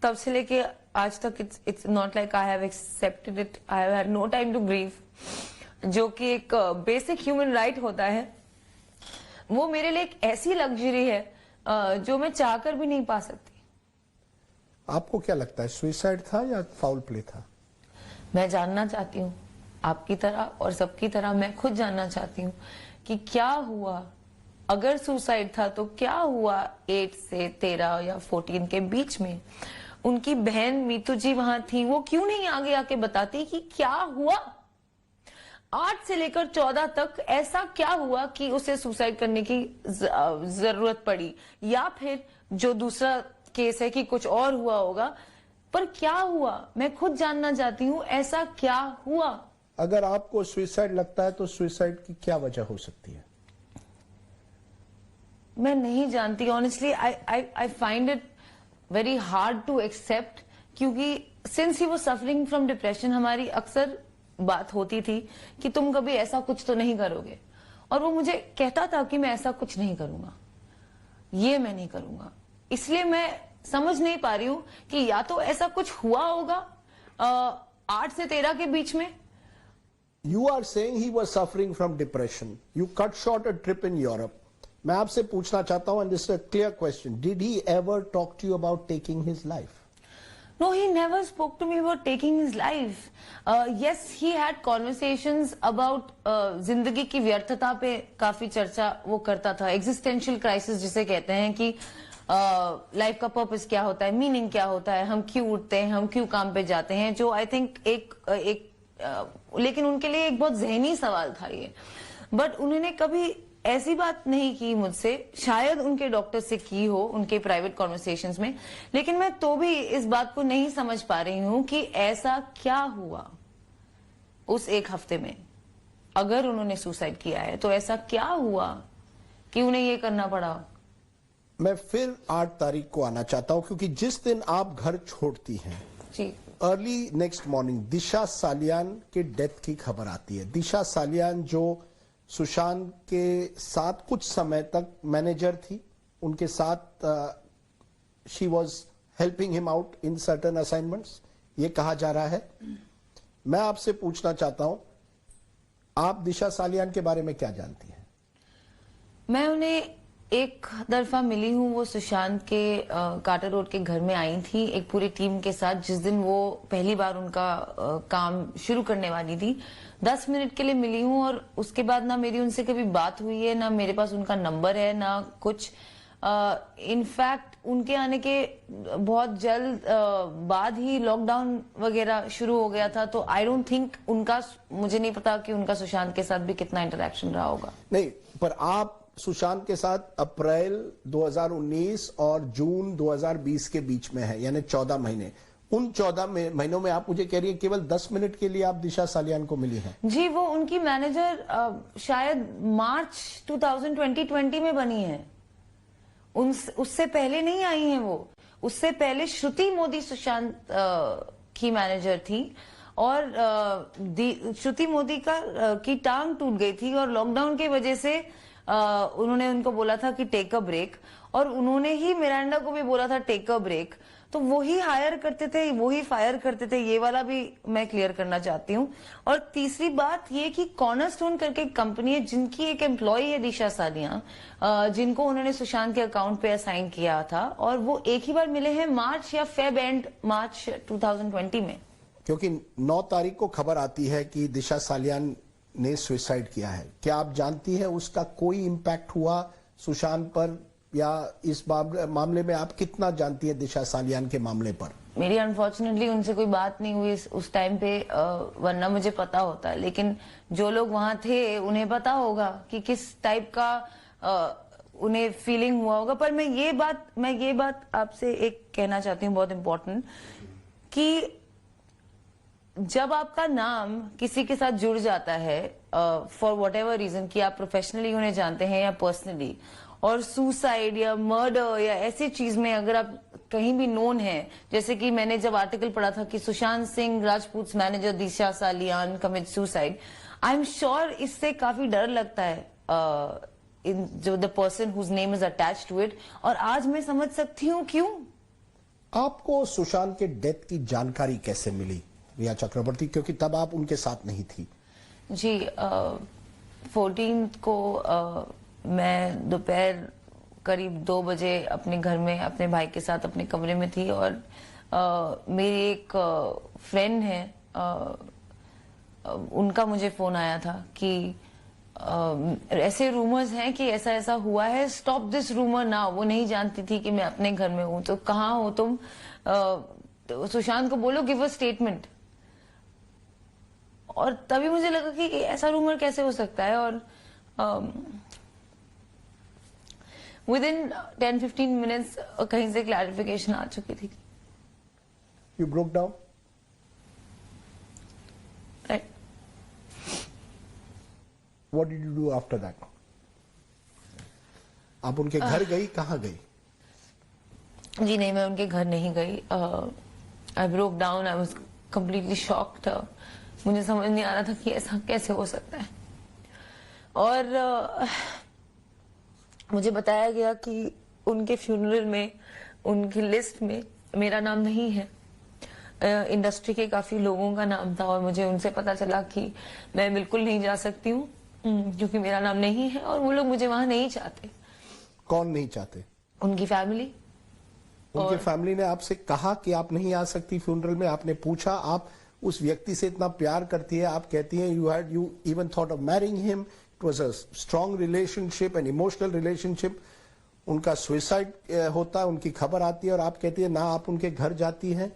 तब से लेके आज तक it's not like I have accepted it. I have had no time to grieve, जो कि एक basic human right होता है। वो मेरे लिए एक ऐसी लग्जरी है जो मैं चाहकर भी नहीं पा सकती। आपको क्या लगता है, सुसाइड था या फाउल प्ले था? मैं जानना चाहती हूँ, आपकी तरह और सबकी तरह मैं खुद जानना चाहती हूँ कि क्या हुआ। अगर सुसाइड था तो क्या हुआ 8 से 13 या 14 के बीच में। उनकी बहन मीतू जी वहां थी, वो क्यों नहीं आगे आके बताती कि क्या हुआ। 8 से लेकर 14 तक ऐसा क्या हुआ कि उसे सुसाइड करने की जरूरत पड़ी, या फिर जो दूसरा केस है कि कुछ और हुआ होगा, पर क्या हुआ मैं खुद जानना चाहती हूँ। ऐसा क्या हुआ? अगर आपको सुसाइड लगता है तो सुसाइड की क्या वजह हो सकती है? मैं नहीं जानती honestly. I find it very hard to accept, क्योंकि since he was suffering from depression हमारी अक्सर बात होती थी कि तुम कभी ऐसा कुछ तो नहीं करोगे, और वो मुझे कहता था कि मैं ऐसा कुछ नहीं करूंगा, ये मैं नहीं करूंगा। इसलिए मैं समझ नहीं पा रही हूं कि या तो ऐसा कुछ हुआ होगा 8 से 13 के बीच में। You are saying he was suffering from depression. You cut short a trip in Europe. मैं आपसे पूछना चाहता हूं, and this is a clear question. Did he ever talk to you about taking his life? No, he never spoke to me about taking his life. Yes, he had conversations about जिंदगी की व्यर्थता पे काफी चर्चा वो करता था। Existential crisis जिसे कहते हैं कि लाइफ का पर्पस क्या होता है, मीनिंग क्या होता है, हम क्यों उठते हैं, हम क्यों काम पे जाते हैं, जो आई थिंक लेकिन उनके लिए एक बहुत जहनी सवाल था ये। बट उन्होंने कभी ऐसी बात नहीं की मुझसे, शायद उनके डॉक्टर से की हो उनके प्राइवेट कॉन्वर्सेशंस में, लेकिन मैं तो भी इस बात को नहीं समझ पा रही हूं कि ऐसा क्या हुआ उस एक हफ्ते में। अगर उन्होंने सुसाइड किया है तो ऐसा क्या हुआ कि उन्हें ये करना पड़ा। मैं फिर 8 तारीख को आना चाहता हूं, क्योंकि जिस दिन आप घर छोड़ती हैं जी, अर्ली नेक्स्ट मॉर्निंग दिशा सालियान के डेथ की खबर आती है। दिशा सालियान जो सुशांत के साथ कुछ समय तक मैनेजर थी, उनके साथ she was helping him out in certain assignments, ये कहा जा रहा है। मैं आपसे पूछना चाहता हूं, आप दिशा सालियान के बारे में क्या जानती हैं? मैं उन्हें एक दफा मिली हूँ, वो सुशांत के कार्टर रोड के घर में आई थी एक पूरी टीम के साथ, जिस दिन वो पहली बार उनका काम शुरू करने वाली थी। 10 मिनट के लिए मिली हूँ और उसके बाद ना मेरी उनसे कभी बात हुई है, ना मेरे पास उनका नंबर है, ना कुछ। इनफैक्ट उनके आने के बहुत जल्द बाद ही लॉकडाउन वगैरह शुरू हो गया था, तो आई डोंट थिंक उनका, मुझे नहीं पता कि उनका सुशांत के साथ भी कितना इंटरेक्शन रहा होगा। नहीं, पर आप सुशांत के साथ अप्रैल 2019 और जून 2020 के बीच में है, यानी 14 महीने। उन 14 महीनों में आप मुझे कह रही है केवल 10 मिनट के लिए आप दिशा सालियान को मिली हैं? जी, वो उनकी मैनेजर शायद मार्च 2020 में बनी है। उससे पहले नहीं आई हैं वो। उससे पहले श्रुति मोदी सुशांत की मैनेजर थी और श्रुति मोदी की टांग टूट गई थी और लॉकडाउन की वजह से उन्होंने उनको बोला था कि टेक अ ब्रेक, और उन्होंने ही मिरांडा को भी बोला था टेक अ ब्रेक। तो वो ही हायर करते थे, वो ही फायर करते थे, ये वाला भी मैं क्लियर करना चाहती हूँ। और तीसरी बात ये कि कॉर्नरस्टोन करके एक कंपनी है जिनकी एक एम्प्लॉय है दिशा सालियान, जिनको उन्होंने सुशांत के अकाउंट पे असाइन किया था, और वो एक ही बार मिले हैं मार्च या फेब एंड मार्च 2020 में। क्योंकि 9 तारीख को खबर आती है कि दिशा सालियान ने सुसाइड किया है। क्या आप जानती हैं उसका कोई इम्पैक्ट हुआ सुशांत पर, या इस मामले में आप कितना जानती हैं दिशा सालियान के मामले पर? मेरी अनफॉर्चुनेटली उनसे कोई बात नहीं हुई उस टाइम पे, वरना मुझे पता होता है। लेकिन जो लोग वहां थे उन्हें पता होगा कि किस टाइप का उन्हें फीलिंग हुआ होगा। पर मैं ये बात आपसे एक कहना चाहती हूँ बहुत इम्पोर्टेंट, कि जब आपका नाम किसी के साथ जुड़ जाता है फॉर वट एवर रीजन, कि आप प्रोफेशनली उन्हें जानते हैं या पर्सनली, और सुसाइड या मर्डर या ऐसी चीज में अगर आप कहीं भी नोन है, जैसे कि मैंने जब आर्टिकल पढ़ा था कि Sushant Singh Rajput manager Disha Salian commit suicide, I am sure इससे काफी डर लगता है इन जो the person whose name is attached to it. और आज मैं समझ सकती हूँ क्यों। आपको सुशांत के डेथ की जानकारी कैसे मिली रिया चक्रवर्ती, क्योंकि तब आप उनके साथ नहीं थी? जी, 14 को मैं दोपहर करीब 2 बजे अपने घर में अपने भाई के साथ अपने कमरे में थी, और मेरी एक फ्रेंड है, उनका मुझे फोन आया था कि ऐसे रूमर्स हैं कि ऐसा ऐसा हुआ है, स्टॉप दिस रूमर नाउ। वो नहीं जानती थी कि मैं अपने घर में हूं, तो कहाँ हो तुम, तो सुशांत को बोलो गिव अ स्टेटमेंट। और तभी मुझे लगा कि ऐसा रूमर कैसे हो सकता है, और विदिन 10-15 मिनट्स कहीं से क्लैरिफिकेशन आ चुकी थी। You broke down? Right. What did you do after that? आप उनके घर गई? कहाँ गई? जी नहीं, मैं उनके घर नहीं गई। I broke down, I was completely shocked. मुझे समझ नहीं आ रहा था कि ऐसा कैसे हो सकता है। और मुझे बताया गया कि उनके फ्यूनरल में, उनकी लिस्ट में मेरा नाम नहीं है, इंडस्ट्री के काफी लोगों का नाम था, और मुझे उनसे पता चला कि मैं बिल्कुल नहीं जा सकती हूँ क्योंकि मेरा नाम नहीं है, और वो लोग मुझे वहां नहीं चाहते। कौन नहीं चाहते? उनकी फैमिली। उनके फैमिली ने आपसे कहा कि आप नहीं आ सकती फ्यूनरल में? आपने पूछा? आप उस व्यक्ति से इतना प्यार करती है, आप कहती हैं you even thought of marrying him, it was a strong relationship, an emotional relationship. उनका सुसाइड होता है, उनकी खबर आती है और आप कहती है ना आप उनके घर जाती हैं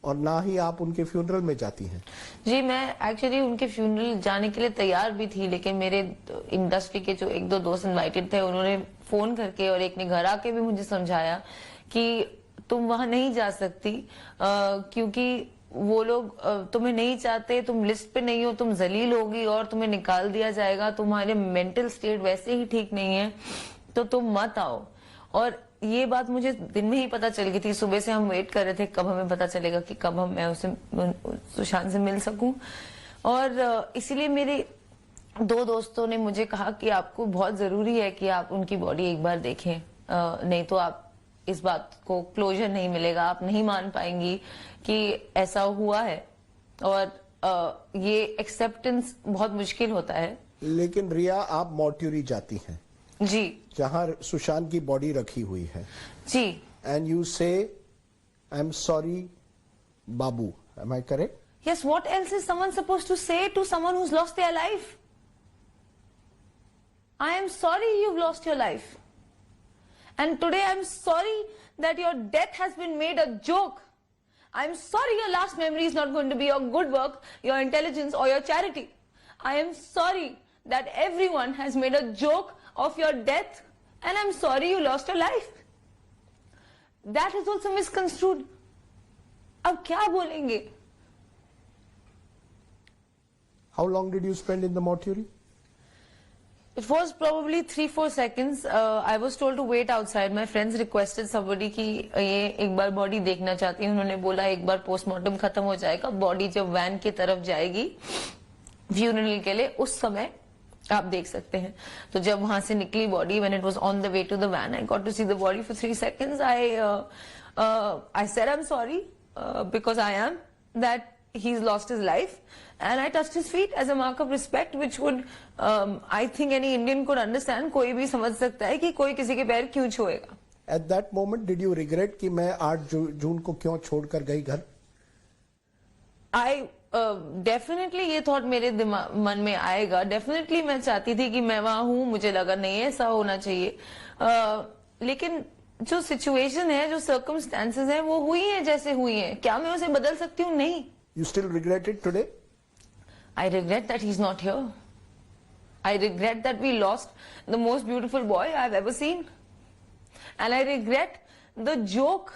और ना ही आप उनके फ्यूनरल में जाती हैं। जी, मैं एक्चुअली उनके फ्यूनरल जाने के लिए तैयार भी थी, लेकिन मेरे इंडस्ट्री के जो एक दो दोस्त इनवाइटेड थे, उन्होंने फोन करके और एक ने घर आके भी मुझे समझाया कि तुम वहां नहीं जा सकती क्योंकि वो लोग तुम्हें नहीं चाहते, तुम लिस्ट पे नहीं हो, तुम जलील होगी और तुम्हें निकाल दिया जाएगा, तुम्हारे मेंटल स्टेट वैसे ही ठीक नहीं है, तो तुम मत आओ। और ये बात मुझे दिन में ही पता चल गई थी। सुबह से हम वेट कर रहे थे कब हमें पता चलेगा कि कब मैं उसे सुशांत से मिल सकूं। और इसीलिए मेरे दो दोस्तों ने मुझे कहा कि आपको बहुत जरूरी है कि आप उनकी बॉडी एक बार देखें, नहीं तो आप इस बात को क्लोजर नहीं मिलेगा, आप नहीं मान पाएंगी कि ऐसा हुआ है। और ये एक्सेप्टेंस बहुत मुश्किल होता है। लेकिन रिया, आप मॉर्ट्यूरी जाती हैं जी, जहां सुशांत की बॉडी रखी हुई है जी, and you say I am sorry Babu, am I correct? yes, what else is someone supposed to say to someone who's lost their life? I am sorry you've lost your life, and today I'm sorry that your death has been made a joke. I'm sorry your last memory is not going to be your good work, your intelligence or your charity. I am sorry that everyone has made a joke of your death, and I'm sorry you lost your life. That is also misconstrued. अब क्या बोलेंगे? How long did you spend in the mortuary? It was probably 3-4 seconds. I was told to wait outside. My friends requested somebody कि ये एक बार बॉडी देखना चाहती है। उन्होंने बोला एक बार पोस्टमार्टम खत्म हो जाएगा, बॉडी जब वैन की तरफ जाएगी फ्यूनरल के लिए, उस समय आप देख सकते हैं। तो जब वहां से निकली body, when it was on the way to the van, I got to see the body for 3 seconds. I said I'm sorry because I am that he's lost his life, and I touched his feet as a mark of respect, which would I think any Indian could understand. कोई भी समझ सकता है कि कोई किसी के पैर क्यों छुएगा। At that moment, did you regret कि मैं 8 जून को क्यों छोड़कर गई घर? I डेफिनेटली ये थॉट मेरे मन में आएगा। डेफिनेटली मैं चाहती थी कि मैं वहां हूं, मुझे लगा नहीं ऐसा होना चाहिए। लेकिन जो सिचुएशन है, जो सर्कमस्टेंसेस है, वो हुई है जैसे हुई है। क्या मैं उसे बदल सकती हूँ? नहीं। You still regret it today? I regret that he's not here. I regret that we lost the most beautiful boy I've ever seen. And I regret the joke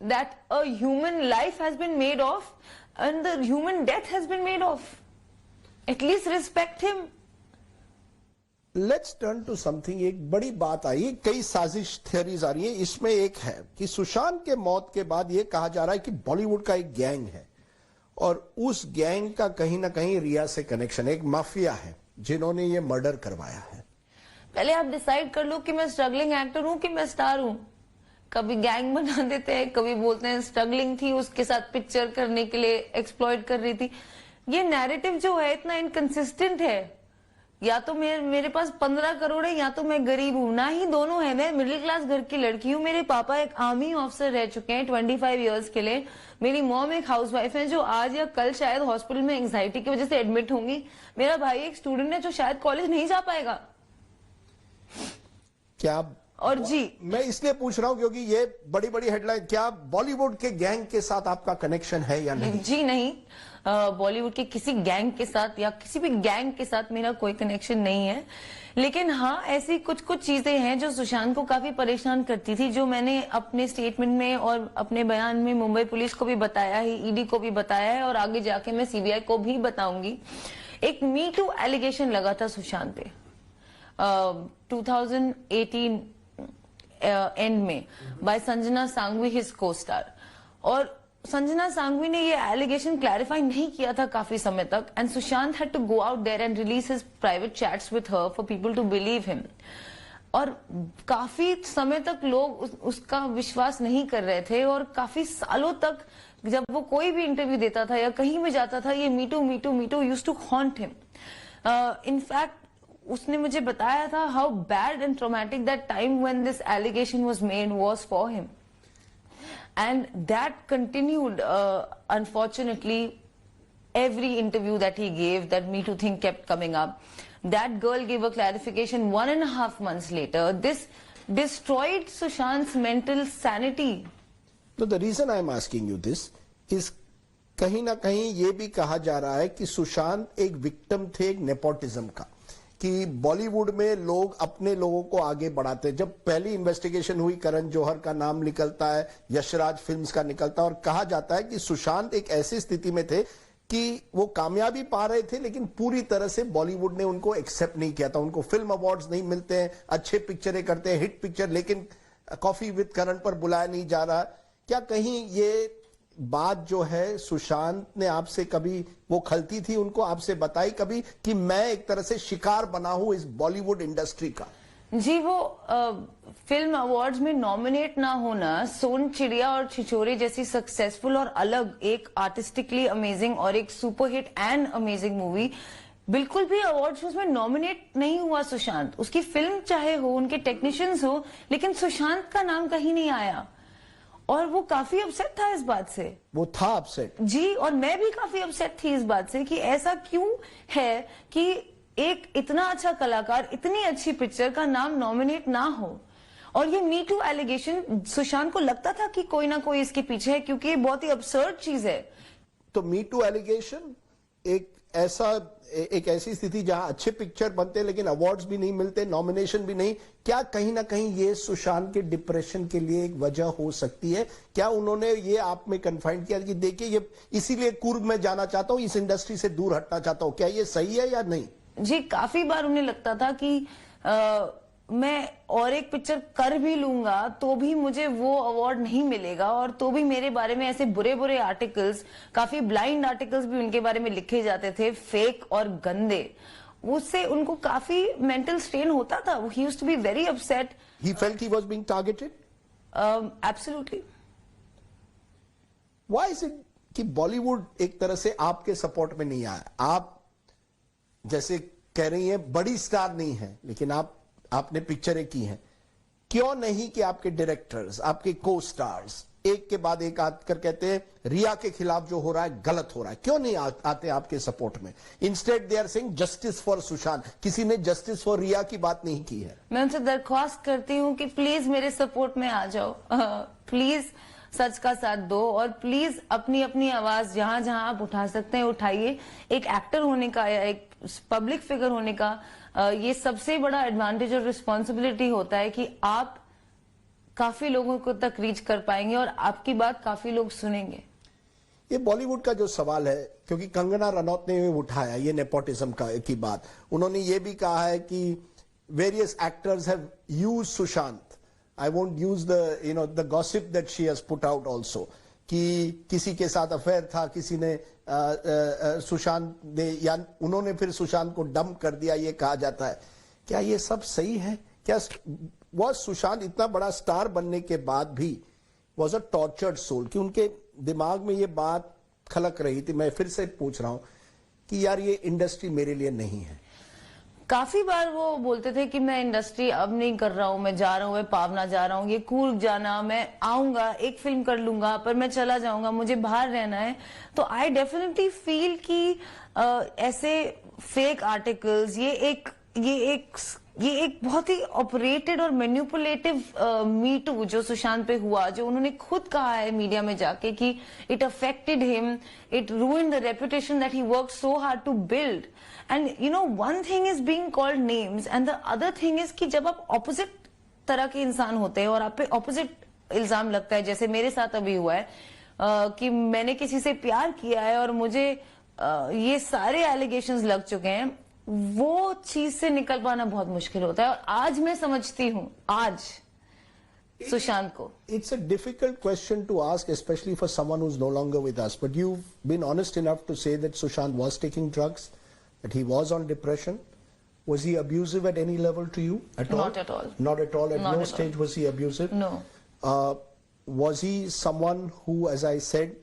that a human life has been made of and the human death has been made of. At least respect him. Let's turn to something. एक बड़ी बात आई, कई साजिश थियरीज आ रही है। इसमें एक है कि सुशांत के मौत के बाद ये कहा जा रहा है कि बॉलीवुड का एक गैंग है और उस गैंग का कहीं ना कहीं रिया से कनेक्शन, एक माफिया है जिन्होंने ये मर्डर करवाया है। पहले आप डिसाइड कर लो कि मैं स्ट्रगलिंग एक्टर हूं कि मैं स्टार हूं। कभी गैंग बना देते हैं, कभी बोलते हैं स्ट्रगलिंग थी, उसके साथ पिक्चर करने के लिए एक्सप्लॉइट कर रही थी। ये नैरेटिव जो है इतना इनकंसिस्टेंट है। या तो मेरे पास 15 करोड़ है या तो मैं गरीब हूं, ना ही दोनों है। मैं मिडिल क्लास घर की लड़की हूं। मेरे पापा एक आर्मी ऑफिसर रह चुके हैं 25 इयर्स के लिए। मेरी मॉम एक हाउसवाइफ है जो आज या कल शायद हॉस्पिटल में एंजाइटी की वजह से एडमिट होंगी। मेरा भाई एक स्टूडेंट है जो शायद कॉलेज नहीं जा पाएगा। क्या? और जी, मैं इसलिए पूछ रहा हूं क्योंकि ये बड़ी बड़ी हेडलाइन, क्या बॉलीवुड के गैंग के साथ आपका कनेक्शन है या नहीं? जी नहीं, बॉलीवुड के किसी गैंग के साथ या किसी भी गैंग के साथ मेरा कोई कनेक्शन नहीं है। लेकिन हाँ, ऐसी कुछ कुछ चीजें हैं जो सुशांत को काफी परेशान करती थी, जो मैंने अपने स्टेटमेंट में और अपने बयान में मुंबई पुलिस को भी बताया है, ईडी को भी बताया है और आगे जाके मैं सीबीआई को भी बताऊंगी। एक मी टू एलिगेशन लगा था सुशांत पे 2018 एंड में by Sanjana Sanghi, his co-star. और संजना सांघवी ने ये एलिगेशन क्लैरिफाई नहीं किया था काफी समय तक, and Sushant had to go out there and release his private chats with her for people to believe him. और काफी समय तक लोग उसका विश्वास नहीं कर रहे थे और काफी सालों तक जब वो कोई भी इंटरव्यू देता था या कहीं भी जाता था, ये me too me too me too used to haunt him. In fact उसने मुझे बताया था how bad and traumatic that time when this allegation was made was for him, and that continued unfortunately every interview that he gave, that Me Too thing kept coming up. That girl gave a clarification 1.5 months later. This destroyed Sushant's mental sanity. तो the reason I am asking you this is कहीं ना कहीं ये भी कहा जा रहा है कि सुशांत एक विक्टिम थे एक नेपोटिज्म का, कि बॉलीवुड में लोग अपने लोगों को आगे बढ़ाते हैं। जब पहली इन्वेस्टिगेशन हुई, करण जौहर का नाम निकलता है, यशराज फिल्म्स का निकलता है, और कहा जाता है कि सुशांत एक ऐसी स्थिति में थे कि वो कामयाबी पा रहे थे लेकिन पूरी तरह से बॉलीवुड ने उनको एक्सेप्ट नहीं किया था। उनको फिल्म अवार्ड्स नहीं मिलते हैं, अच्छे पिक्चरें करते हैं, हिट पिक्चर, लेकिन कॉफी विद करण पर बुलाया नहीं जा रहा। क्या कहीं ये बात जो है सुशांत ने आपसे कभी वो खलती थी, उनको आपसे बताई कभी कि मैं एक तरह से शिकार बना हूं इस बॉलीवुड इंडस्ट्री का? जी, वो फिल्म अवार्ड्स में नॉमिनेट ना होना, सोन चिड़िया और छिछोरे जैसी सक्सेसफुल और अलग एक आर्टिस्टिकली अमेजिंग और एक सुपरहिट एंड अमेजिंग मूवी, बिल्कुल भी अवार्ड्स उसमें नॉमिनेट नहीं हुआ सुशांत। उसकी फिल्म चाहे हो, उनके टेक्नीशियंस हो, लेकिन सुशांत का नाम कहीं नहीं आया और वो काफी अपसेट था इस बात से। वो था अपसेट जी, और मैं भी काफी अपसेट थी इस बात से कि ऐसा क्यों है कि एक इतना अच्छा कलाकार, इतनी अच्छी पिक्चर का नाम नॉमिनेट ना हो। और ये मी टू एलिगेशन, सुशांत को लगता था कि कोई ना कोई इसके पीछे है, क्योंकि ये बहुत ही absurd चीज है। तो मी टू एलिगेशन एक ऐसी स्थिति जहां अच्छे पिक्चर बनते हैं लेकिन अवार्ड्स भी नहीं मिलते, नॉमिनेशन भी नहीं, क्या कहीं ना कहीं ये सुशांत के डिप्रेशन के लिए एक वजह हो सकती है? क्या उन्होंने ये आप में कन्फाइंड किया कि देखिए ये इसीलिए कुर्ग में जाना चाहता हूं, इस इंडस्ट्री से दूर हटना चाहता हूं, क्या ये सही है या नहीं? जी, काफी बार उन्हें लगता था कि मैं और एक पिक्चर कर भी लूंगा तो भी मुझे वो अवार्ड नहीं मिलेगा, और तो भी मेरे बारे में ऐसे बुरे बुरे आर्टिकल्स, काफी ब्लाइंड आर्टिकल्स भी उनके बारे में लिखे जाते थे, फेक और गंदे। उससे उनको काफी मेंटल स्ट्रेन होता था। He used to be very upset. He felt he was being targeted. Absolutely. Why is it कि बॉलीवुड एक तरह से आपके सपोर्ट में नहीं आया? आप जैसे कह रही हैं बड़ी स्टार नहीं है लेकिन आपने पिक्चरें की हैं, क्यों नहीं कि आपके डायरेक्टर्स, आपके को स्टार्स एक के बाद एक आकर कहते हैं रिया के खिलाफ जो हो रहा है गलत हो रहा है, क्यों नहीं आते आपके सपोर्ट में? Instead they are saying justice for Sushant. किसी ने जस्टिस फॉर रिया की बात नहीं की है। मैं उनसे दरख्वास्त करती हूँ कि प्लीज मेरे सपोर्ट में आ जाओ, प्लीज सच का साथ दो, और प्लीज अपनी अपनी आवाज जहां जहां आप उठा सकते हैं उठाइए। एक एक्टर होने का या एक पब्लिक फिगर होने का ये सबसे बड़ा एडवांटेज और रिस्पॉन्सिबिलिटी होता है कि आप काफी लोगों को तक रीच कर पाएंगे और आपकी बात काफी लोग सुनेंगे। ये बॉलीवुड का जो सवाल है, क्योंकि कंगना रनौत ने उठाया ये नेपोटिज्म की बात, उन्होंने ये भी कहा है कि various actors have used Sushant. I won't use the gossip that she has put out also, कि किसी के साथ अफेयर था, किसी ने सुशांत ने, या उन्होंने फिर सुशांत को डंप कर दिया, ये कहा जाता है। क्या ये सब सही है? क्या वो सुशांत इतना बड़ा स्टार बनने के बाद भी वॉज अ टॉर्चर्ड सोल, कि उनके दिमाग में ये बात खलक रही थी? मैं फिर से पूछ रहा हूं कि यार ये इंडस्ट्री मेरे लिए नहीं है। काफी बार वो बोलते थे कि मैं इंडस्ट्री अब नहीं कर रहा हूं, मैं जा रहा हूं, मैं पावना जा रहा हूं, ये कूर्ग जाना, मैं आऊंगा, एक फिल्म कर लूंगा, पर मैं चला जाऊंगा, मुझे बाहर रहना है। तो आई डेफिनेटली फील कि ऐसे फेक आर्टिकल्स, ये एक बहुत ही ऑपरेटेड और मैनिपुलेटिव मी टू जो सुशांत पे हुआ, जो उन्होंने खुद कहा है मीडिया में जाके कि it affected him, it ruined the reputation that he worked so hard to build. And you know, one thing is being called names and the other thing is कि जब आप ऑपोजिट तरह के इंसान होते हैं और आप पे ऑपोजिट इल्जाम लगता है, जैसे मेरे साथ अभी हुआ है कि मैंने किसी से प्यार किया है और मुझे ये सारे एलिगेशंस लग चुके हैं, वो चीज से निकल पाना बहुत मुश्किल होता है। और आज मैं समझती हूं, आज सुशांत को, it's a difficult question to ask, especially for someone who's no longer with us, but you've been honest enough to say that Sushant was taking drugs, that he was on depression. Was he abusive at any level to you at all? Not at all. Not at all. At no stage was he abusive? No. Was he someone who, as I said,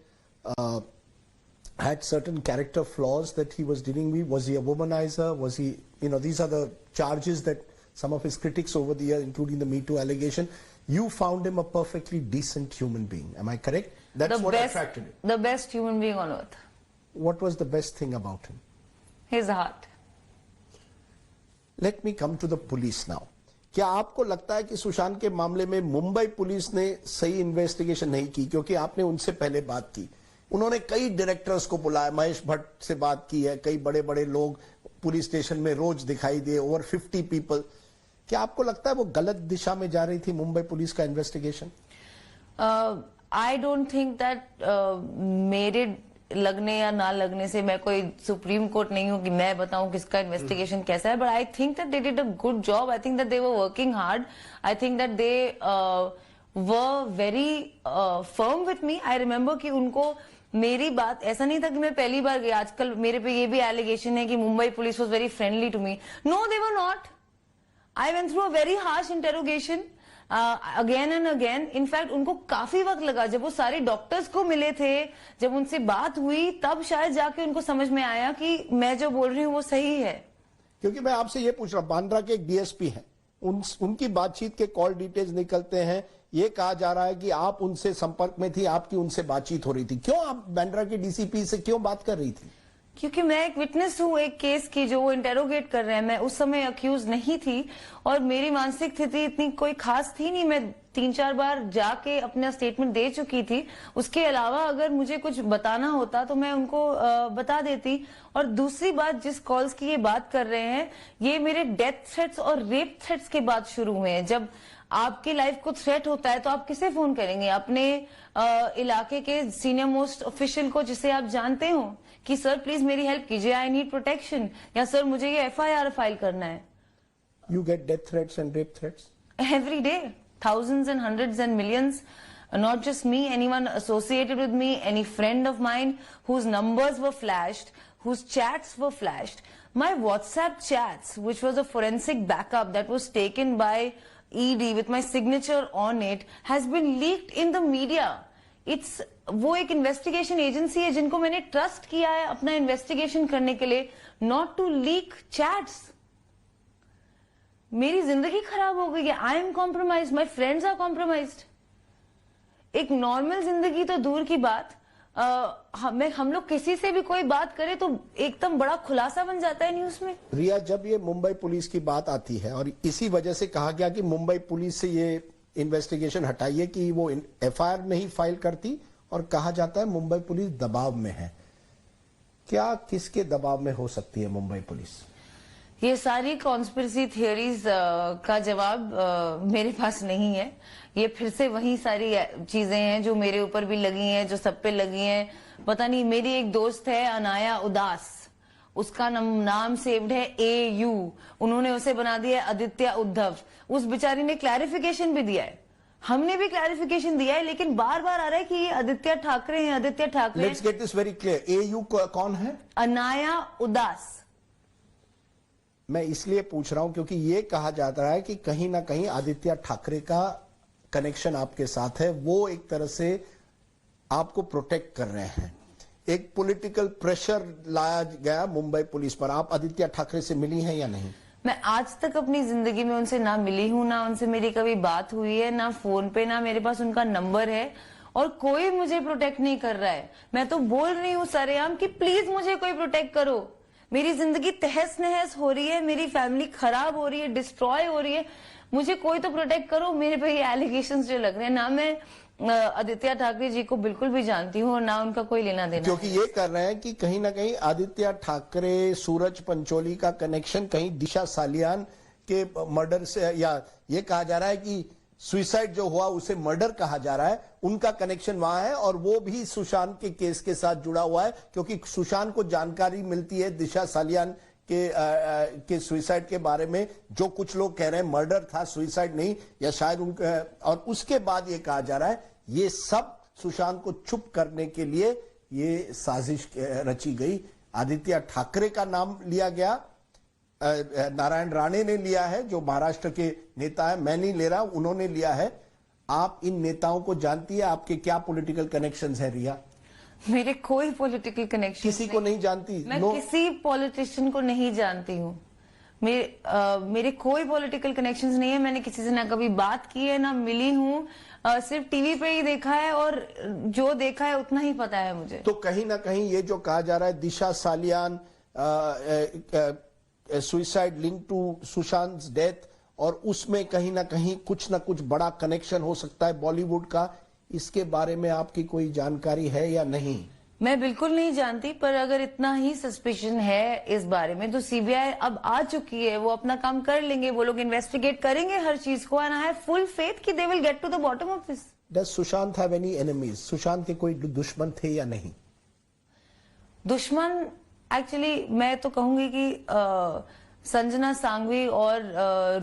had certain character flaws that he was dealing with? Was he a womanizer? Was he, these are the charges that some of his critics over the years, including the Me Too allegation, you found him a perfectly decent human being. Am I correct? That's what attracted him. The best human being on earth. What was the best thing about him? His heart. Let me come to the police now. क्या आपको लगता है कि सुशांत के मामले में मुंबई पुलिस ने सही इन्वेस्टिगेशन नहीं की? क्योंकि आपने उनसे पहले बात की, उन्होंने कई डायरेक्टर्स को बुलाया, महेश भट्ट से बात की है, कई बड़े बड़े लोग पुलिस स्टेशन में रोज दिखाई दिए, ओवर 50 पीपल। क्या आपको लगता है वो गलत दिशा में जा रही थी मुंबई पुलिस का investigation? I don't think that मेरे लगने या ना लगने से मैं कोई सुप्रीम कोर्ट नहीं हूं कि मैं बताऊं किसका इन्वेस्टिगेशन कैसा है, but I think that they did a good job. I think that they were working hard. I think that they were very firm with me. I remember कि उनको मेरी बात, ऐसा नहीं था कि मैं पहली बार गई. आजकल मेरे पे ये भी एलिगेशन है कि Mumbai police was very friendly to me. No, they were not. I went through a very harsh interrogation again and again. In fact, उनको काफी वक्त लगा. जब वो सारे डॉक्टर्स को मिले थे, जब उनसे बात हुई, तब शायद जाके उनको समझ में आया कि मैं जो बोल रही हूँ वो सही है. क्योंकि मैं आपसे ये पूछ रहा हूं, बांद्रा के एक डीएसपी हैं, उनकी बातचीत के कॉल डिटेल्स निकलते हैं. ये कहा जा रहा है कि आप उनसे संपर्क में थी, आपकी उनसे बातचीत हो रही थी. क्यों आप बांद्रा के डीसीपी से क्यों बात कर रही थी? क्योंकि मैं एक विटनेस हूँ एक केस की जो वो इंटेरोगेट कर रहे हैं. मैं उस समय अक्यूज नहीं थी और मेरी मानसिक स्थिति इतनी कोई खास थी नहीं. मैं 3-4 बार जाके अपना स्टेटमेंट दे चुकी थी. उसके अलावा अगर मुझे कुछ बताना होता तो मैं उनको बता देती. और दूसरी बात, जिस कॉल्स की ये बात कर रहे हैं, ये मेरे डेथ थ्रेट्स और रेप थ्रेट्स के बाद शुरू हुए हैं. जब आपकी लाइफ को थ्रेट होता है तो आप किसे फोन करेंगे? अपने इलाके के सीनियर मोस्ट ऑफिशियल को जिसे आप जानते हो कि सर प्लीज मेरी हेल्प कीजिए, आई नीड प्रोटेक्शन, या सर मुझे ये एफआईआर फाइल करना है. You get death threats and rape threats every day, thousands and hundreds and millions. Not just me, anyone associated with me, any friend of mine whose numbers were flashed, whose chats were flashed. My WhatsApp chats, which was a forensic backup that was taken by ED with my signature on it, has been leaked in the media. वो एक इन्वेस्टिगेशन एजेंसी है जिनको मैंने ट्रस्ट किया है अपना इन्वेस्टिगेशन करने के लिए, नॉट टू लीक चैट्स. मेरी जिंदगी खराब हो गई है. I am compromise, my friends are compromised. एक नॉर्मल जिंदगी तो दूर की बात, हम लोग किसी से भी कोई बात करें तो एकदम बड़ा खुलासा बन जाता है न्यूज में. रिया, जब ये मुंबई पुलिस की बात आती है और इसी वजह से कहा गया कि मुंबई पुलिस से ये इन्वेस्टिगेशन हटाइए कि वो एफआईआर नहीं फाइल करती, और कहा जाता है मुंबई पुलिस दबाव में है. क्या किसके दबाव में हो सकती है मुंबई पुलिस? ये सारी कॉन्स्पिरेसी थियरीज का जवाब मेरे पास नहीं है. ये फिर से वही सारी चीजें हैं जो मेरे ऊपर भी लगी हैं, जो सब पे लगी हैं. पता नहीं, मेरी एक दोस्त है अनाया उदास, उसका नाम सेव्ड है AU, उन्होंने उसे बना दिया आदित्य उद्धव. उस बेचारी ने क्लैरिफिकेशन भी दिया है, हमने भी क्लैरिफिकेशन दिया है, लेकिन बार बार आ रहा है कि ये आदित्य ठाकरे हैं, Aditya Thackeray. Let's get this very clear. AU कौन है? अनाया उदास. मैं इसलिए पूछ रहा हूं क्योंकि ये कहा जाता है कि कहीं ना कहीं आदित्य ठाकरे का कनेक्शन आपके साथ है, वो एक तरह से आपको प्रोटेक्ट कर रहे हैं. एक पॉलिटिकल प्रेशर लाया गया मुंबई पुलिस पर. आप आदित्य ठाकरे से मिली हैं या नहीं? मैं आज तक अपनी जिंदगी में उनसे ना मिली हूं, ना उनसे मेरी कभी बात हुई है, ना फोन पे, ना मेरे पास उनका नंबर है, और कोई मुझे प्रोटेक्ट नहीं कर रहा है. मैं तो बोल रही हूँ सरेआम कि प्लीज मुझे कोई प्रोटेक्ट करो. मेरी जिंदगी तहस नहस हो रही है, मेरी फैमिली खराब हो रही है, डिस्ट्रॉय हो रही है. मुझे कोई तो प्रोटेक्ट करो. मेरे पे ये एलिगेशंस जो लग रहे हैं, ना मैं आदित्य ठाकरे जी को बिल्कुल भी जानती हूँ और ना उनका कोई लेना देना. क्योंकि ये कर रहे हैं कि कहीं ना कहीं आदित्य ठाकरे, सूरज पंचोली का कनेक्शन कहीं दिशा सालियान के मर्डर से, या ये कहा जा रहा है कि सुसाइड जो हुआ उसे मर्डर कहा जा रहा है, उनका कनेक्शन वहां है, और वो भी सुशांत के केस के साथ जुड़ा हुआ है. क्योंकि सुशांत को जानकारी मिलती है दिशा सालियान के सुसाइड के बारे में. जो कुछ लोग कह रहे हैं मर्डर था, सुसाइड नहीं, या शायद उनका, और उसके बाद ये कहा जा रहा है ये सब सुशांत को चुप करने के लिए ये साजिश रची गई. आदित्य ठाकरे का नाम लिया गया, नारायण राणे ने लिया है जो महाराष्ट्र के नेता है, मैं नहीं ले रहा, उन्होंने लिया है. आप इन नेताओं को जानती है? आपके क्या पॉलिटिकल कनेक्शंस है रिया? मेरे कोई पॉलिटिकल कनेक्शन किसी को नहीं जानती? मैं किसी पॉलिटिशियन को नहीं जानती हूँ. मेरे कोई पॉलिटिकल कनेक्शंस नहीं है. मैंने किसी से ना कभी बात की है, ना मिली हूँ. सिर्फ टीवी पे ही देखा है, और जो देखा है उतना ही पता है मुझे. तो कहीं ना कहीं ये जो कहा जा रहा है Disha Salian suicide link to Sushant death, और उसमें कहीं ना कुछ बड़ा कनेक्शन हो सकता है बॉलीवुड का, इसके बारे में आपकी कोई जानकारी है या नहीं? मैं बिल्कुल नहीं जानती, पर अगर इतना ही सस्पिशन है इस बारे में तो सीबीआई अब आ चुकी है, वो अपना काम कर लेंगे, वो लोग इन्वेस्टिगेट करेंगे हर चीज को, and I have full faith कि they will get to the bottom of this. Does Sushant have any enemies? Sushant के कोई दुश्मन थे या नहीं? दुश्मन एक्चुअली मैं तो कहूंगी कि संजना सांघवी और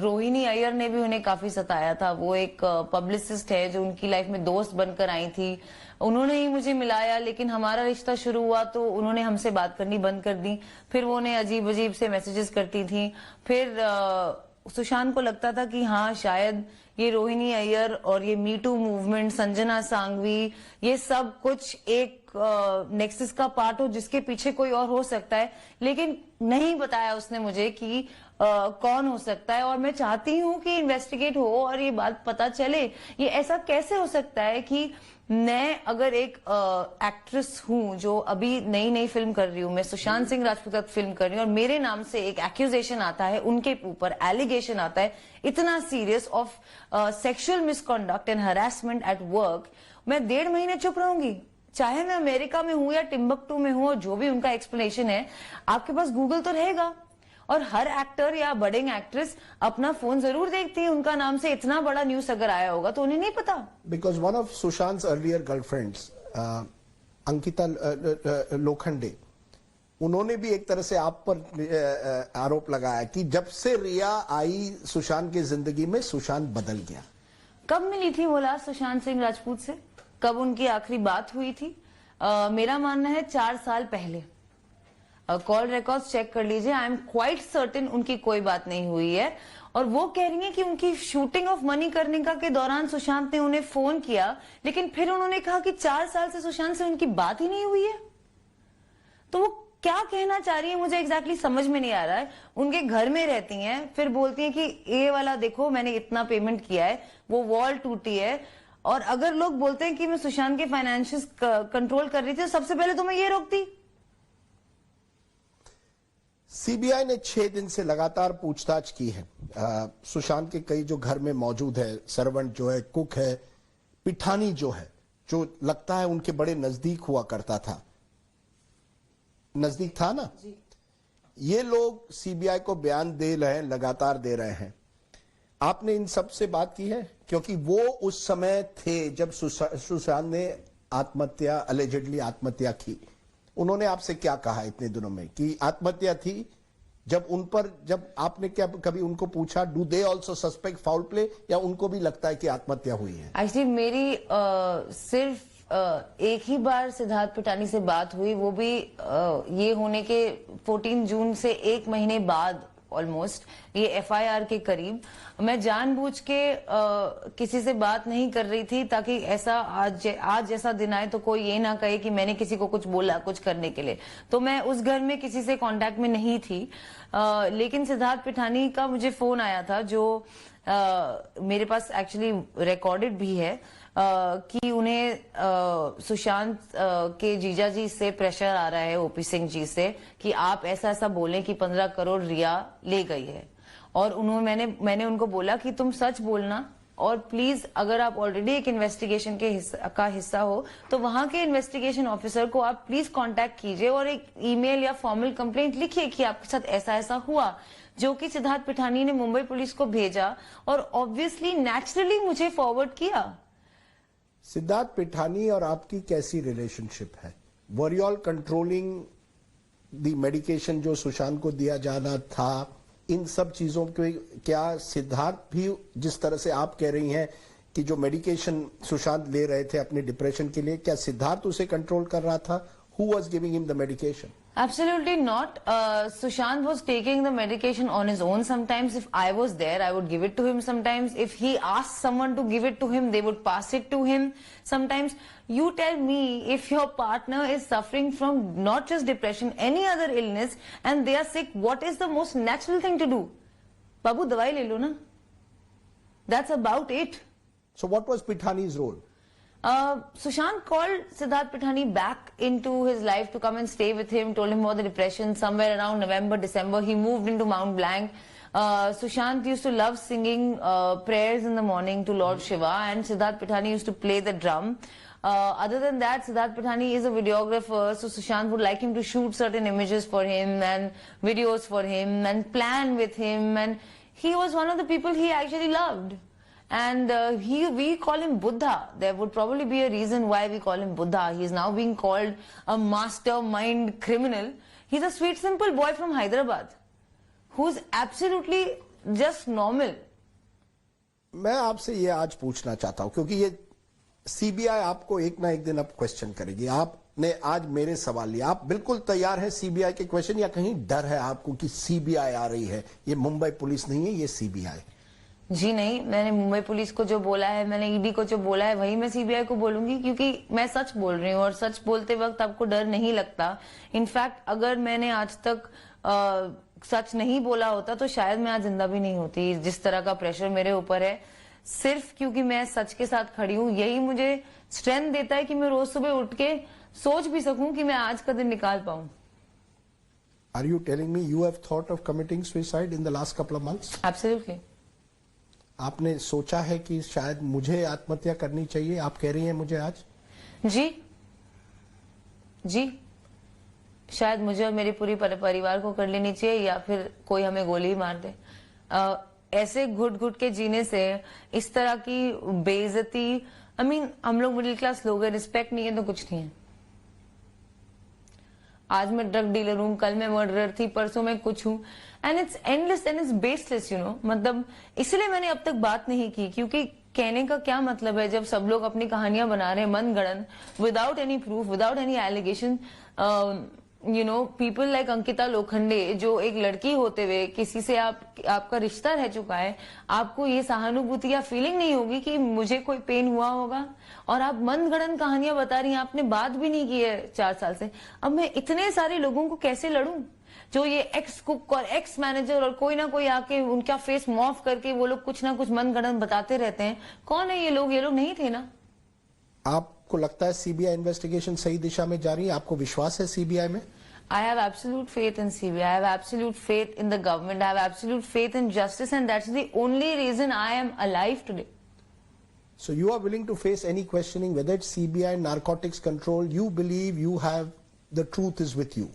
रोहिणी अय्यर ने भी उन्हें काफी सताया था। वो एक पब्लिसिस्ट है जो उनकी लाइफ में दोस्त बनकर आई थी, उन्होंने ही मुझे मिलाया, लेकिन हमारा रिश्ता शुरू हुआ तो उन्होंने हमसे बात करनी बंद कर दी। फिर वो उन्हें अजीब अजीब से मैसेजेस करती थी। फिर सुशांत को लगता था कि हाँ शायद ये रोहिणी अय्यर और ये me too movement, Sanjana Sanghi, ये सब कुछ एक नेक्सस का पार्ट हो जिसके पीछे कोई और हो सकता है, लेकिन नहीं बताया उसने मुझे कि कौन हो सकता है। और मैं चाहती हूँ कि इन्वेस्टिगेट हो और ये बात पता चले। ये ऐसा कैसे हो सकता है कि मैं अगर एक एक्ट्रेस हूं जो अभी नई नई फिल्म कर रही हूं, मैं सुशांत सिंह राजपूत फिल्म कर रही हूं और मेरे नाम से एक एक्यूजेशन आता है, उनके ऊपर एलिगेशन आता है इतना serious of sexual misconduct and harassment at work, मैं 1.5 महीने चुप रहूंगी? चाहे मैं अमेरिका में हूं या टिम्बकटू में हूं, और जो भी उनका एक्सप्लेनेशन है, आपके पास गूगल तो रहेगा, और हर एक्टर या बडिंग एक्ट्रेस अपना फोन जरूर देखती है, उनका नाम से इतना बड़ा न्यूज अगर आया होगा तो उन्हें नहीं पता। Because one of Sushant earlier girlfriends Ankita Lokhande, उन्होंने भी एक तरह से आप पर आरोप लगाया कि जब से रिया आई सुशांत की जिंदगी में, सुशांत बदल गया। कब मिली थी वो लास्ट सुशांत सिंह राजपूत से? कब उनकी आखिरी बात हुई थी? मेरा मानना है 4 साल पहले। कॉल रिकॉर्ड्स चेक कर लीजिए, आई एम क्वाइट सर्टेन उनकी कोई बात नहीं हुई है। और वो कह रही है कि उनकी शूटिंग ऑफ मणिकर्णिका के दौरान सुशांत ने उन्हें फोन किया, लेकिन फिर उन्होंने कहा कि 4 साल से सुशांत से उनकी बात ही नहीं हुई है। तो वो क्या कहना चाह रही है मुझे एग्जैक्टली समझ में नहीं आ रहा है। उनके घर में रहती हैं, फिर बोलती हैं कि ये वाला देखो मैंने इतना पेमेंट किया है, वो वॉल टूटी है। और अगर लोग बोलते हैं कि मैं सुशांत के फाइनेंशियल कंट्रोल कर रही थी, तो सबसे पहले तो मैं ये रोकती। सीबीआई ने 6 दिन से लगातार पूछताछ की है। सुशांत के कई जो घर में मौजूद है, सर्वेंट जो है, कुक है, पिठानी जो है, जो लगता है उनके बड़े नजदीक हुआ करता था, नजदीक था ना जी। ये लोग सीबीआई को बयान दे रहे हैं, लगातार दे रहे हैं। आपने इन सब से बात की है? क्योंकि वो उस समय थे जब सुशांत ने आत्महत्या, अलेजेडली आत्महत्या की। उन्होंने आपसे क्या कहा इतने दिनों में कि आत्महत्या थी? जब उन पर, जब आपने क्या कभी उनको पूछा, do they also suspect foul play, या उनको भी लगता है कि आत्महत्या हुई है? एक्चुअली मेरी सिर्फ एक ही बार सिद्धार्थ पिठानी से बात हुई, वो भी ये होने के 14 जून से 1 महीने बाद ऑलमोस्ट, ये एफआईआर के करीब। मैं जानबूझ के किसी से बात नहीं कर रही थी ताकि ऐसा आज जैसा दिन आए तो कोई ये ना कहे कि मैंने किसी को कुछ बोला कुछ करने के लिए। तो मैं उस घर में किसी से कांटेक्ट में नहीं थी। लेकिन सिद्धार्थ पिठानी का मुझे फोन आया था, जो मेरे पास एक्चुअली रिकॉर्डेड भी है, कि उन्हें सुशांत के जीजा जी से प्रेशर आ रहा है, ओपी सिंह जी से, कि आप ऐसा ऐसा बोलें कि 15 करोड़ रिया ले गई है। और उन्होंने मैंने उनको बोला कि तुम सच बोलना, और प्लीज अगर आप ऑलरेडी एक इन्वेस्टिगेशन का हिस्सा हो तो वहां के इन्वेस्टिगेशन ऑफिसर को आप प्लीज कांटेक्ट कीजिए और एक ईमेल या फॉर्मल कंप्लेंट लिखिए कि आपके साथ ऐसा ऐसा हुआ, जो कि सिद्धार्थ पिठानी ने मुंबई पुलिस को भेजा और ऑब्वियसली नेचुरली मुझे फॉरवर्ड किया। सिद्धार्थ पिठानी और आपकी कैसी रिलेशनशिप है? Were you all controlling the medication जो सुशांत को दिया जाना था? इन सब चीजों के क्या सिद्धार्थ भी, जिस तरह से आप कह रही हैं कि जो मेडिकेशन सुशांत ले रहे थे अपने डिप्रेशन के लिए, क्या सिद्धार्थ उसे कंट्रोल कर रहा था? Who was giving him the medication? Absolutely not. Sushant was taking the medication on his own. Sometimes if I was there, I would give it to him. Sometimes if he asked someone to give it to him, they would pass it to him. Sometimes you tell me, if your partner is suffering from not just depression, any other illness, and they are sick, what is the most natural thing to do? Babu, dawai le lo na. That's about it. So what was Pithani's role? Sushant called Siddharth Pithani back into his life to come and stay with him, told him about the depression. Somewhere around November, December, he moved into Mount Blanc. Sushant used to love singing prayers in the morning to Lord Shiva, and Siddharth Pithani used to play the drum. Other than that, Siddharth Pithani is a videographer, so Sushant would like him to shoot certain images for him and videos for him and plan with him, and he was one of the people he actually loved. And we call him Buddha. There would probably be a reason why we call him Buddha. He is now being called a mastermind criminal. He's a sweet, simple boy from Hyderabad who's absolutely just normal. मैं आपसे ये आज पूछना चाहता हूं क्योंकि ये सीबीआई आपको एक ना एक दिन अब क्वेश्चन करेगी। आपने आज मेरे सवाल लिया, आप बिल्कुल तैयार हैं सीबीआई के क्वेश्चन या कहीं डर है आपको कि सीबीआई आ रही है? ये मुंबई पुलिस नहीं है, ये सीबीआई। जी नहीं, मैंने मुंबई पुलिस को जो बोला है, मैंने ईडी को जो बोला है, वही मैं सीबीआई को बोलूंगी, क्योंकि मैं सच बोल रही हूँ और सच बोलते वक्त आपको डर नहीं लगता। इनफैक्ट अगर मैंने आज तक सच नहीं बोला होता तो शायद मैं आज जिंदा भी नहीं होती। जिस तरह का प्रेशर मेरे ऊपर है, सिर्फ क्योंकि मैं सच के साथ खड़ी हूँ, यही मुझे स्ट्रेंथ देता है कि मैं रोज सुबह उठ के सोच भी सकूं कि मैं आज का दिन निकाल पाऊं। Are you telling me you have thought of committing suicide in the last couple of months? Absolutely. आपने सोचा है कि शायद मुझे आत्महत्या करनी चाहिए? आप कह रही हैं मुझे आज? जी, शायद मुझे और मेरे पूरी परिवार को कर लेनी चाहिए, या फिर कोई हमें गोली ही मार दे। ऐसे घुट घुट के जीने से, इस तरह की बेइज्जती, हम लोग मिडिल क्लास लोग हैं, रिस्पेक्ट नहीं है तो कुछ नहीं है। आज मैं ड्रग डीलर हूं, कल मैं मर्डरर थी, परसों मैं कुछ हूं, and it's endless and it's baseless, मतलब इसलिए मैंने अब तक बात नहीं की, क्योंकि कहने का क्या मतलब है जब सब लोग अपनी कहानियां बना रहे हैं मनगढ़ंत, without any proof, without any allegation. People like Ankita Lokhande, जो एक लड़की होते हुए किसी से आपका रिश्ता रह चुका है, आपको ये सहानुभूति या फीलिंग नहीं होगी कि मुझे कोई पेन हुआ होगा, और आप मनगढ़ंत कहानियां बता रही हैं। आपने बात भी नहीं की है 4 साल से। अब मैं इतने सारे लोगों को कैसे लड़ूं, जो ये एक्स कुक और एक्स मैनेजर और कोई ना कोई आके उनका फेस मॉफ करके वो लोग कुछ ना कुछ मनगढ़ंत बताते रहते हैं। कौन है ये लोग? ये लोग नहीं थे ना। आपको लगता है सीबीआई इन्वेस्टिगेशन सही दिशा में जा रही है? आपको विश्वास है सीबीआई में? I have absolute faith in CBI. I have absolute faith in the government. I have absolute faith in justice, and that's the only reason I am alive today. So you are willing to face any questioning, whether it's CBI, narcotics control. You believe you have the truth is with you.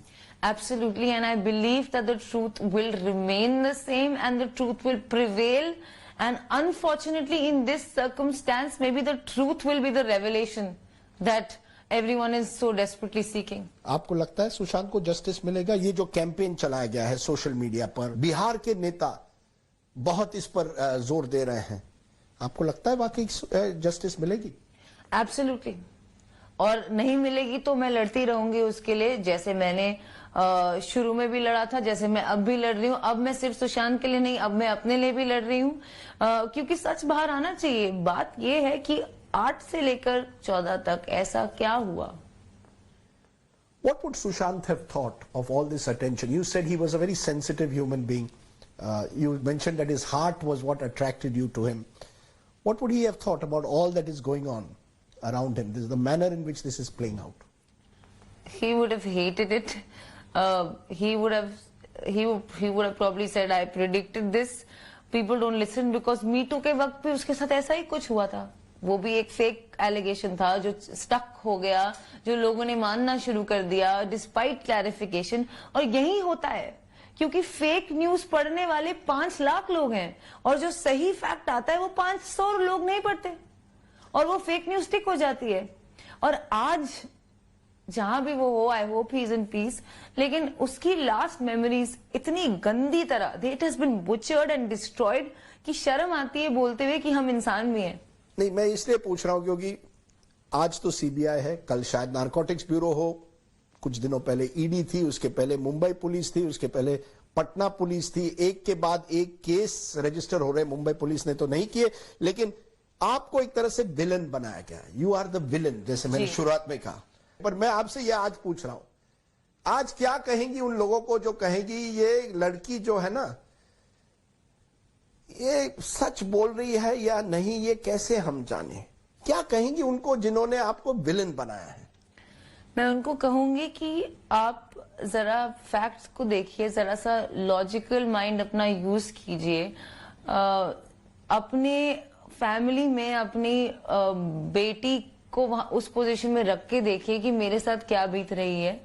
Absolutely, and I believe that the truth will remain the same and the truth will prevail. And unfortunately, in this circumstance, maybe the truth will be the revelation that everyone is so desperately seeking. आपको लगता है सुशांत को जस्टिस मिलेगा? ये जो कैंपेन चलाया गया है सोशल मीडिया पर, बिहार के नेता बहुत इस पर जोर दे रहे हैं, आपको लगता है वाकई जस्टिस मिलेगी? Absolutely. और नहीं मिलेगी तो मैं लड़ती रहूंगी उसके लिए, जैसे मैंने शुरू में भी लड़ा था, जैसे मैं अब भी लड़ रही हूँ। अब मैं सिर्फ सुशांत के लिए नहीं, अब मैं अपने लिए भी लड़ रही हूँ, क्योंकि सच बाहर आना चाहिए। बात ये है कि 8 से लेकर 14 तक ऐसा क्या हुआ? What would Sushant have thought of all this attention? You said he was a very sensitive human being. You mentioned that his heart was what attracted you to him. What would he have thought about all that is going on around him? This is the manner in which this is playing out. He would have hated it. He would have probably said, I predicted this. People don't listen, because Me Too के वक्त भी उसके साथ ऐसा ही कुछ हुआ था। वो भी एक फेक एलिगेशन था जो स्टक हो गया, जो लोगों ने मानना शुरू कर दिया डिस्पाइट क्लैरिफिकेशन। और यही होता है, क्योंकि फेक न्यूज पढ़ने वाले 5 लाख लोग हैं, और जो सही फैक्ट आता है वो 500 लोग नहीं पढ़ते, और वो फेक न्यूज स्टिक हो जाती है। और आज जहां भी वो हो, I hope he is in peace, लेकिन उसकी लास्ट मेमोरीज इतनी गंदी तरह, it has been butchered and destroyed, कि शर्म आती है बोलते हुए कि हम इंसान भी हैं। नहीं, मैं इसलिए पूछ रहा हूं क्योंकि आज तो सीबीआई है, कल शायद नारकोटिक्स ब्यूरो हो, कुछ दिनों पहले ईडी थी, उसके पहले मुंबई पुलिस थी, उसके पहले पटना पुलिस थी। एक के बाद एक केस रजिस्टर हो रहे। मुंबई पुलिस ने तो नहीं किए, लेकिन आपको एक तरह से विलन बनाया गया। यू आर द विलन, जैसे मैंने शुरुआत में कहा। पर मैं आपसे यह आज पूछ रहा हूं, आज क्या कहेंगी उन लोगों को जो कहेंगी ये लड़की जो है ना, ये सच बोल रही है या नहीं, ये कैसे हम जाने? क्या कहेंगी उनको जिन्होंने आपको विलन बनाया है? मैं उनको कहूंगी कि आप जरा फैक्ट्स को देखिए, जरा सा लॉजिकल माइंड अपना यूज कीजिए। अपने फैमिली में अपनी बेटी को वहां उस पोजीशन में रख के देखिए कि मेरे साथ क्या बीत रही है।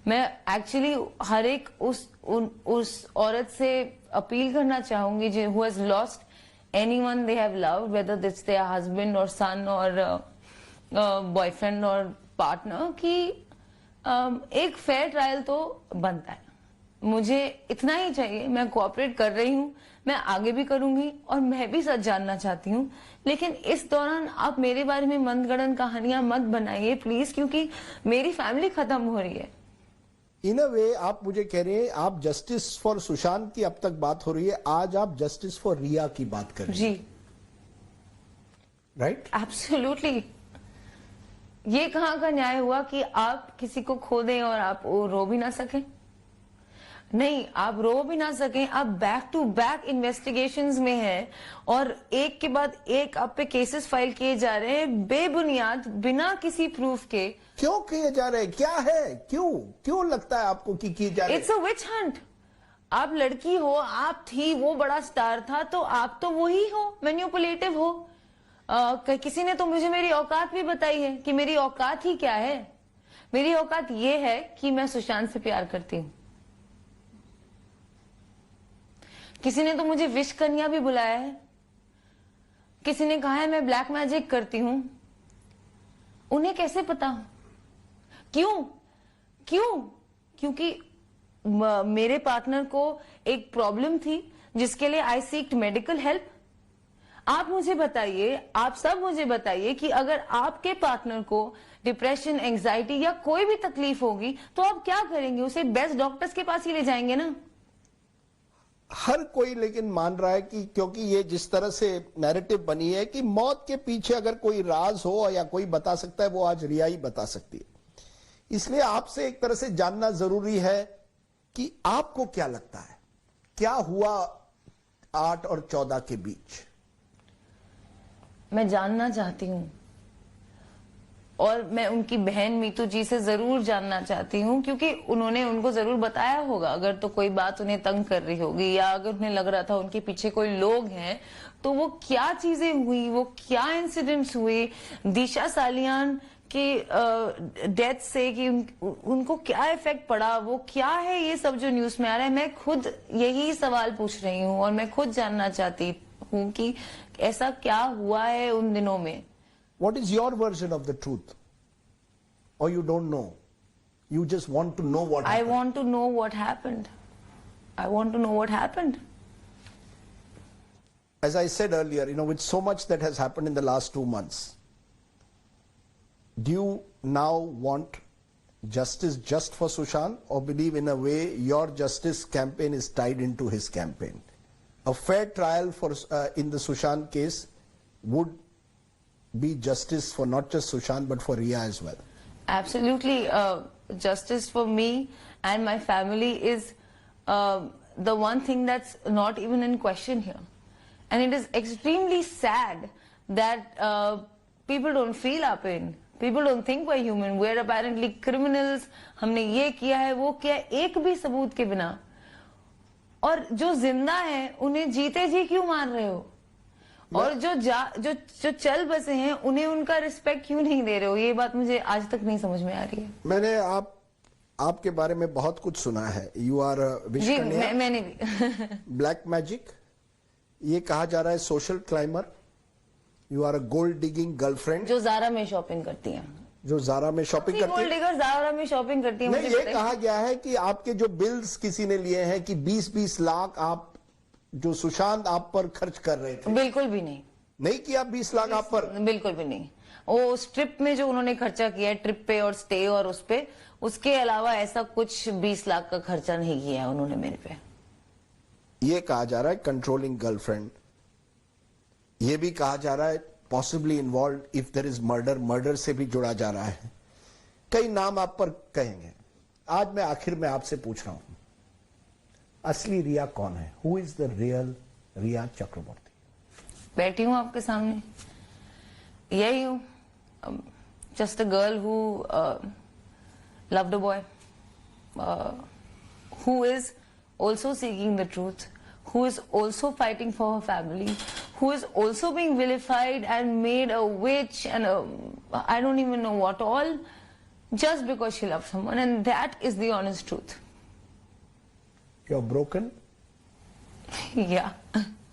मैं एक्चुअली हर एक उस औरत से अपील करना चाहूंगी जो who has lost anyone they have loved, whether it's there husband और सन और बॉयफ्रेंड और पार्टनर, कि एक फेयर ट्रायल तो बनता है। मुझे इतना ही चाहिए। मैं कोऑपरेट कर रही हूँ, मैं आगे भी करूंगी और मैं भी सच जानना चाहती हूँ, लेकिन इस दौरान आप मेरे बारे में मनगढ़ंत कहानियां मत बनाइए प्लीज, क्योंकि मेरी फैमिली खत्म हो रही है। इन अ वे आप मुझे कह रहे हैं, आप जस्टिस फॉर सुशांत की अब तक बात हो रही है, आज आप जस्टिस फॉर रिया की बात कर रही हैं। जी, राइट? एब्सोल्युटली। ये कहाँ का न्याय हुआ कि आप किसी को खो दें और आप रो भी ना सकें? नहीं, आप रो भी ना सकें, आप बैक टू बैक इन्वेस्टिगेशंस में हैं और एक के बाद एक आप पे केसेस फाइल किए जा रहे हैं बेबुनियाद, बिना किसी प्रूफ के। क्यों किए जा रहे हैं? क्या है? क्यों लगता है आपको कि किए जा रहे हैं? It's a witch hunt. आप लड़की हो, आप थी, वो बड़ा स्टार था, तो आप तो वही हो, मैनिपुलेटिव हो। किसी ने तो मुझे मेरी औकात भी बताई है कि मेरी औकात ही क्या है। मेरी औकात ये है कि मैं सुशांत से प्यार करती हूँ। किसी ने तो मुझे विश कन्या भी बुलाया है। किसी ने कहा है मैं ब्लैक मैजिक करती हूं। उन्हें कैसे पता? क्यों? क्योंकि मेरे पार्टनर को एक प्रॉब्लम थी जिसके लिए आई सीक्ड मेडिकल हेल्प। आप मुझे बताइए, आप सब मुझे बताइए कि अगर आपके पार्टनर को डिप्रेशन, एंजाइटी या कोई भी तकलीफ होगी तो आप क्या करेंगे? उसे बेस्ट डॉक्टर्स के पास ही ले जाएंगे ना। हर कोई लेकिन मान रहा है कि क्योंकि ये जिस तरह से नैरेटिव बनी है कि मौत के पीछे अगर कोई राज हो या कोई बता सकता है, वो आज रिया ही बता सकती है। इसलिए आपसे एक तरह से जानना जरूरी है कि आपको क्या लगता है, क्या हुआ 8 और 14 के बीच? मैं जानना चाहती हूँ और मैं उनकी बहन मीतू जी से जरूर जानना चाहती हूँ, क्योंकि उन्होंने उनको जरूर बताया होगा अगर तो कोई बात उन्हें तंग कर रही होगी या अगर उन्हें लग रहा था उनके पीछे कोई लोग हैं, तो वो क्या चीजें हुई, वो क्या इंसिडेंट्स हुए दिशा सालियान के डेथ से, कि उनको क्या इफेक्ट पड़ा, वो क्या है ये सब जो न्यूज में आ रहा है। मैं खुद यही सवाल पूछ रही हूँ और मैं खुद जानना चाहती हूँ कि ऐसा क्या हुआ है उन दिनों में। What is your version of the truth? Or you don't know? You just want to know what happened? I want to know what happened. I want to know what happened. As I said earlier, with so much that has happened in the last 2 months, do you now want justice just for Sushant, or believe in a way your justice campaign is tied into his campaign? A fair trial for in the Sushant case would be justice for not just Sushant but for Riya as well. Absolutely. Justice for me and my family is the one thing that's not even in question here. And it is extremely sad that people don't feel our pain. People don't think we're human. We're apparently criminals. हमने ये किया है, वो किया है, एक भी सबूत के बिना। और जो जिंदा है उन्हें जीते जी क्यों मार रहे हो? और जो चल बसे हैं उन्हें उनका रिस्पेक्ट क्यों नहीं दे रहे हो? ये बात मुझे आज तक नहीं समझ में आ रही है। मैंने आपके बारे में बहुत कुछ सुना है। यू आर विश कन्या, मैंने भी ब्लैक मैजिक, ये कहा जा रहा है social climber, you are a gold digging girlfriend जो जारा में शॉपिंग करती है। जो जारा में शॉपिंग करती है। गोल्ड डिगर जारा में शॉपिंग करती है। नहीं, ये कहा गया है कि आपके जो बिल्स किसी ने लिए हैं कि 20-20 लाख आप जो सुशांत आप पर खर्च कर रहे थे। बिल्कुल भी नहीं किया 20 लाख आप पर? बिल्कुल भी नहीं। वो ट्रिप में जो उन्होंने खर्चा किया है, ट्रिप पे और स्टे और उस पे, उसके अलावा ऐसा कुछ 20 लाख का खर्चा नहीं किया है उन्होंने मेरे पे। ये कहा जा रहा है कंट्रोलिंग गर्लफ्रेंड। ये भी कहा जा रहा है possibly involve if there is murder से भी जुड़ा जा रहा है। कई नाम आप पर कहेंगे। आज मैं आखिर में आपसे पूछ रहा हूं, असली रिया कौन है? हु इज द रियल रिया चक्रवर्ती? बैठी हूं आपके सामने, यही हूं, just a girl who loved a boy who is also seeking the truth, who is also fighting for her family, who is also being vilified and made a witch and I don't even know what all, just because she loved someone, and that is the honest truth. You're broken? Yeah.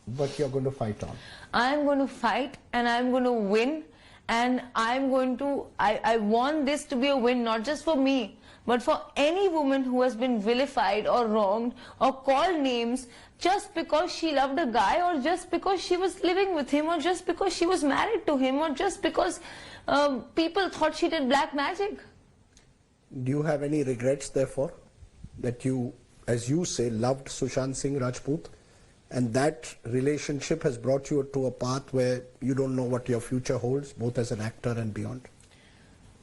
But you're going to fight on. I'm going to fight and I'm going to win, and I'm going to, I want this to be a win not just for me, but for any woman who has been vilified or wronged or called names just because she loved a guy, or just because she was living with him, or just because she was married to him, or just because people thought she did black magic. Do you have any regrets, therefore, that you, as you say, loved Sushant Singh Rajput, and that relationship has brought you to a path where you don't know what your future holds, both as an actor and beyond?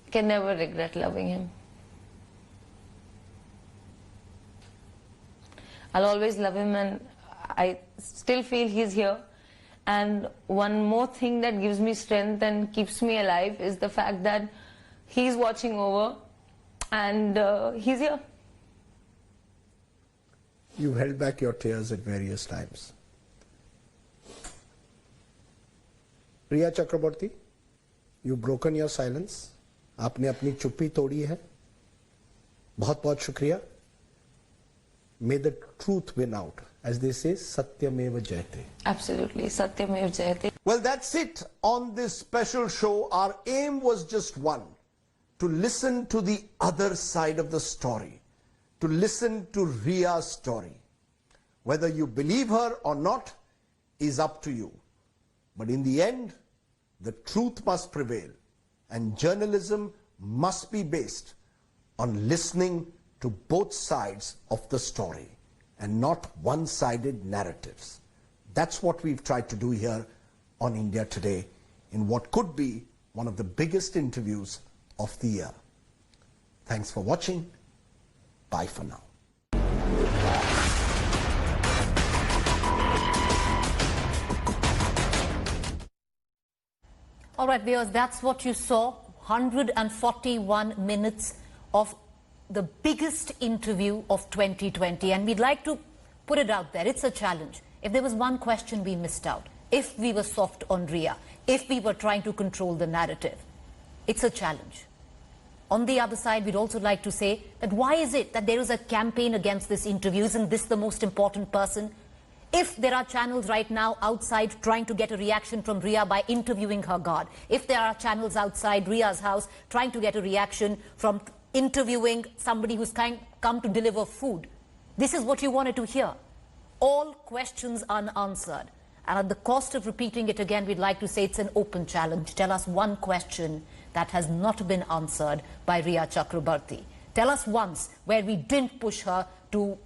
Can never regret loving him. I'll always love him, and I still feel he's here. And one more thing that gives me strength and keeps me alive is the fact that he's watching over, and he's here. You held back your tears at various times. Rhea Chakraborty, you've broken your silence. आपने अपनी चुप्पी तोड़ी है. बहुत बहुत शुक्रिया. May the truth win out. As they say, Satyameva Jayate. Absolutely, Satyameva Jayate. Well, that's it on this special show. Our aim was just one, to listen to the other side of the story, to listen to Rhea's story. Whether you believe her or not is up to you. But in the end, the truth must prevail, and journalism must be based on listening to both sides of the story and not one-sided narratives. That's what we've tried to do here on India Today in what could be one of the biggest interviews of the year. Thanks for watching. Bye for now. All right, viewers, that's what you saw. 141 minutes of the biggest interview of 2020. And we'd like to put it out there. It's a challenge. If there was one question we missed out, if we were soft on Rhea, if we were trying to control the narrative, it's a challenge. On the other side, we'd also like to say that why is it that there is a campaign against this interview? Isn't this the most important person? If there are channels right now outside trying to get a reaction from Rhea by interviewing her God, if there are channels outside Rhea's house trying to get a reaction from interviewing somebody who's come to deliver food, this is what you wanted to hear. All questions unanswered. And at the cost of repeating it again, we'd like to say it's an open challenge. Tell us one question that has not been answered by Rhea Chakraborty. Tell us once where we didn't push her to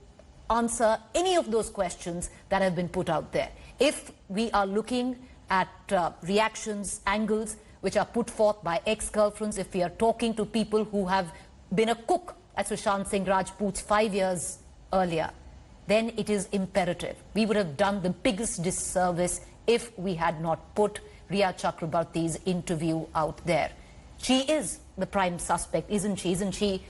answer any of those questions that have been put out there. If we are looking at reactions, angles which are put forth by ex-girlfriends, if we are talking to people who have been a cook at Sushant Singh Rajput's 5 years earlier, then it is imperative. We would have done the biggest disservice if we had not put Rhea Chakraborty's interview out there. She is the prime suspect, isn't she? Isn't she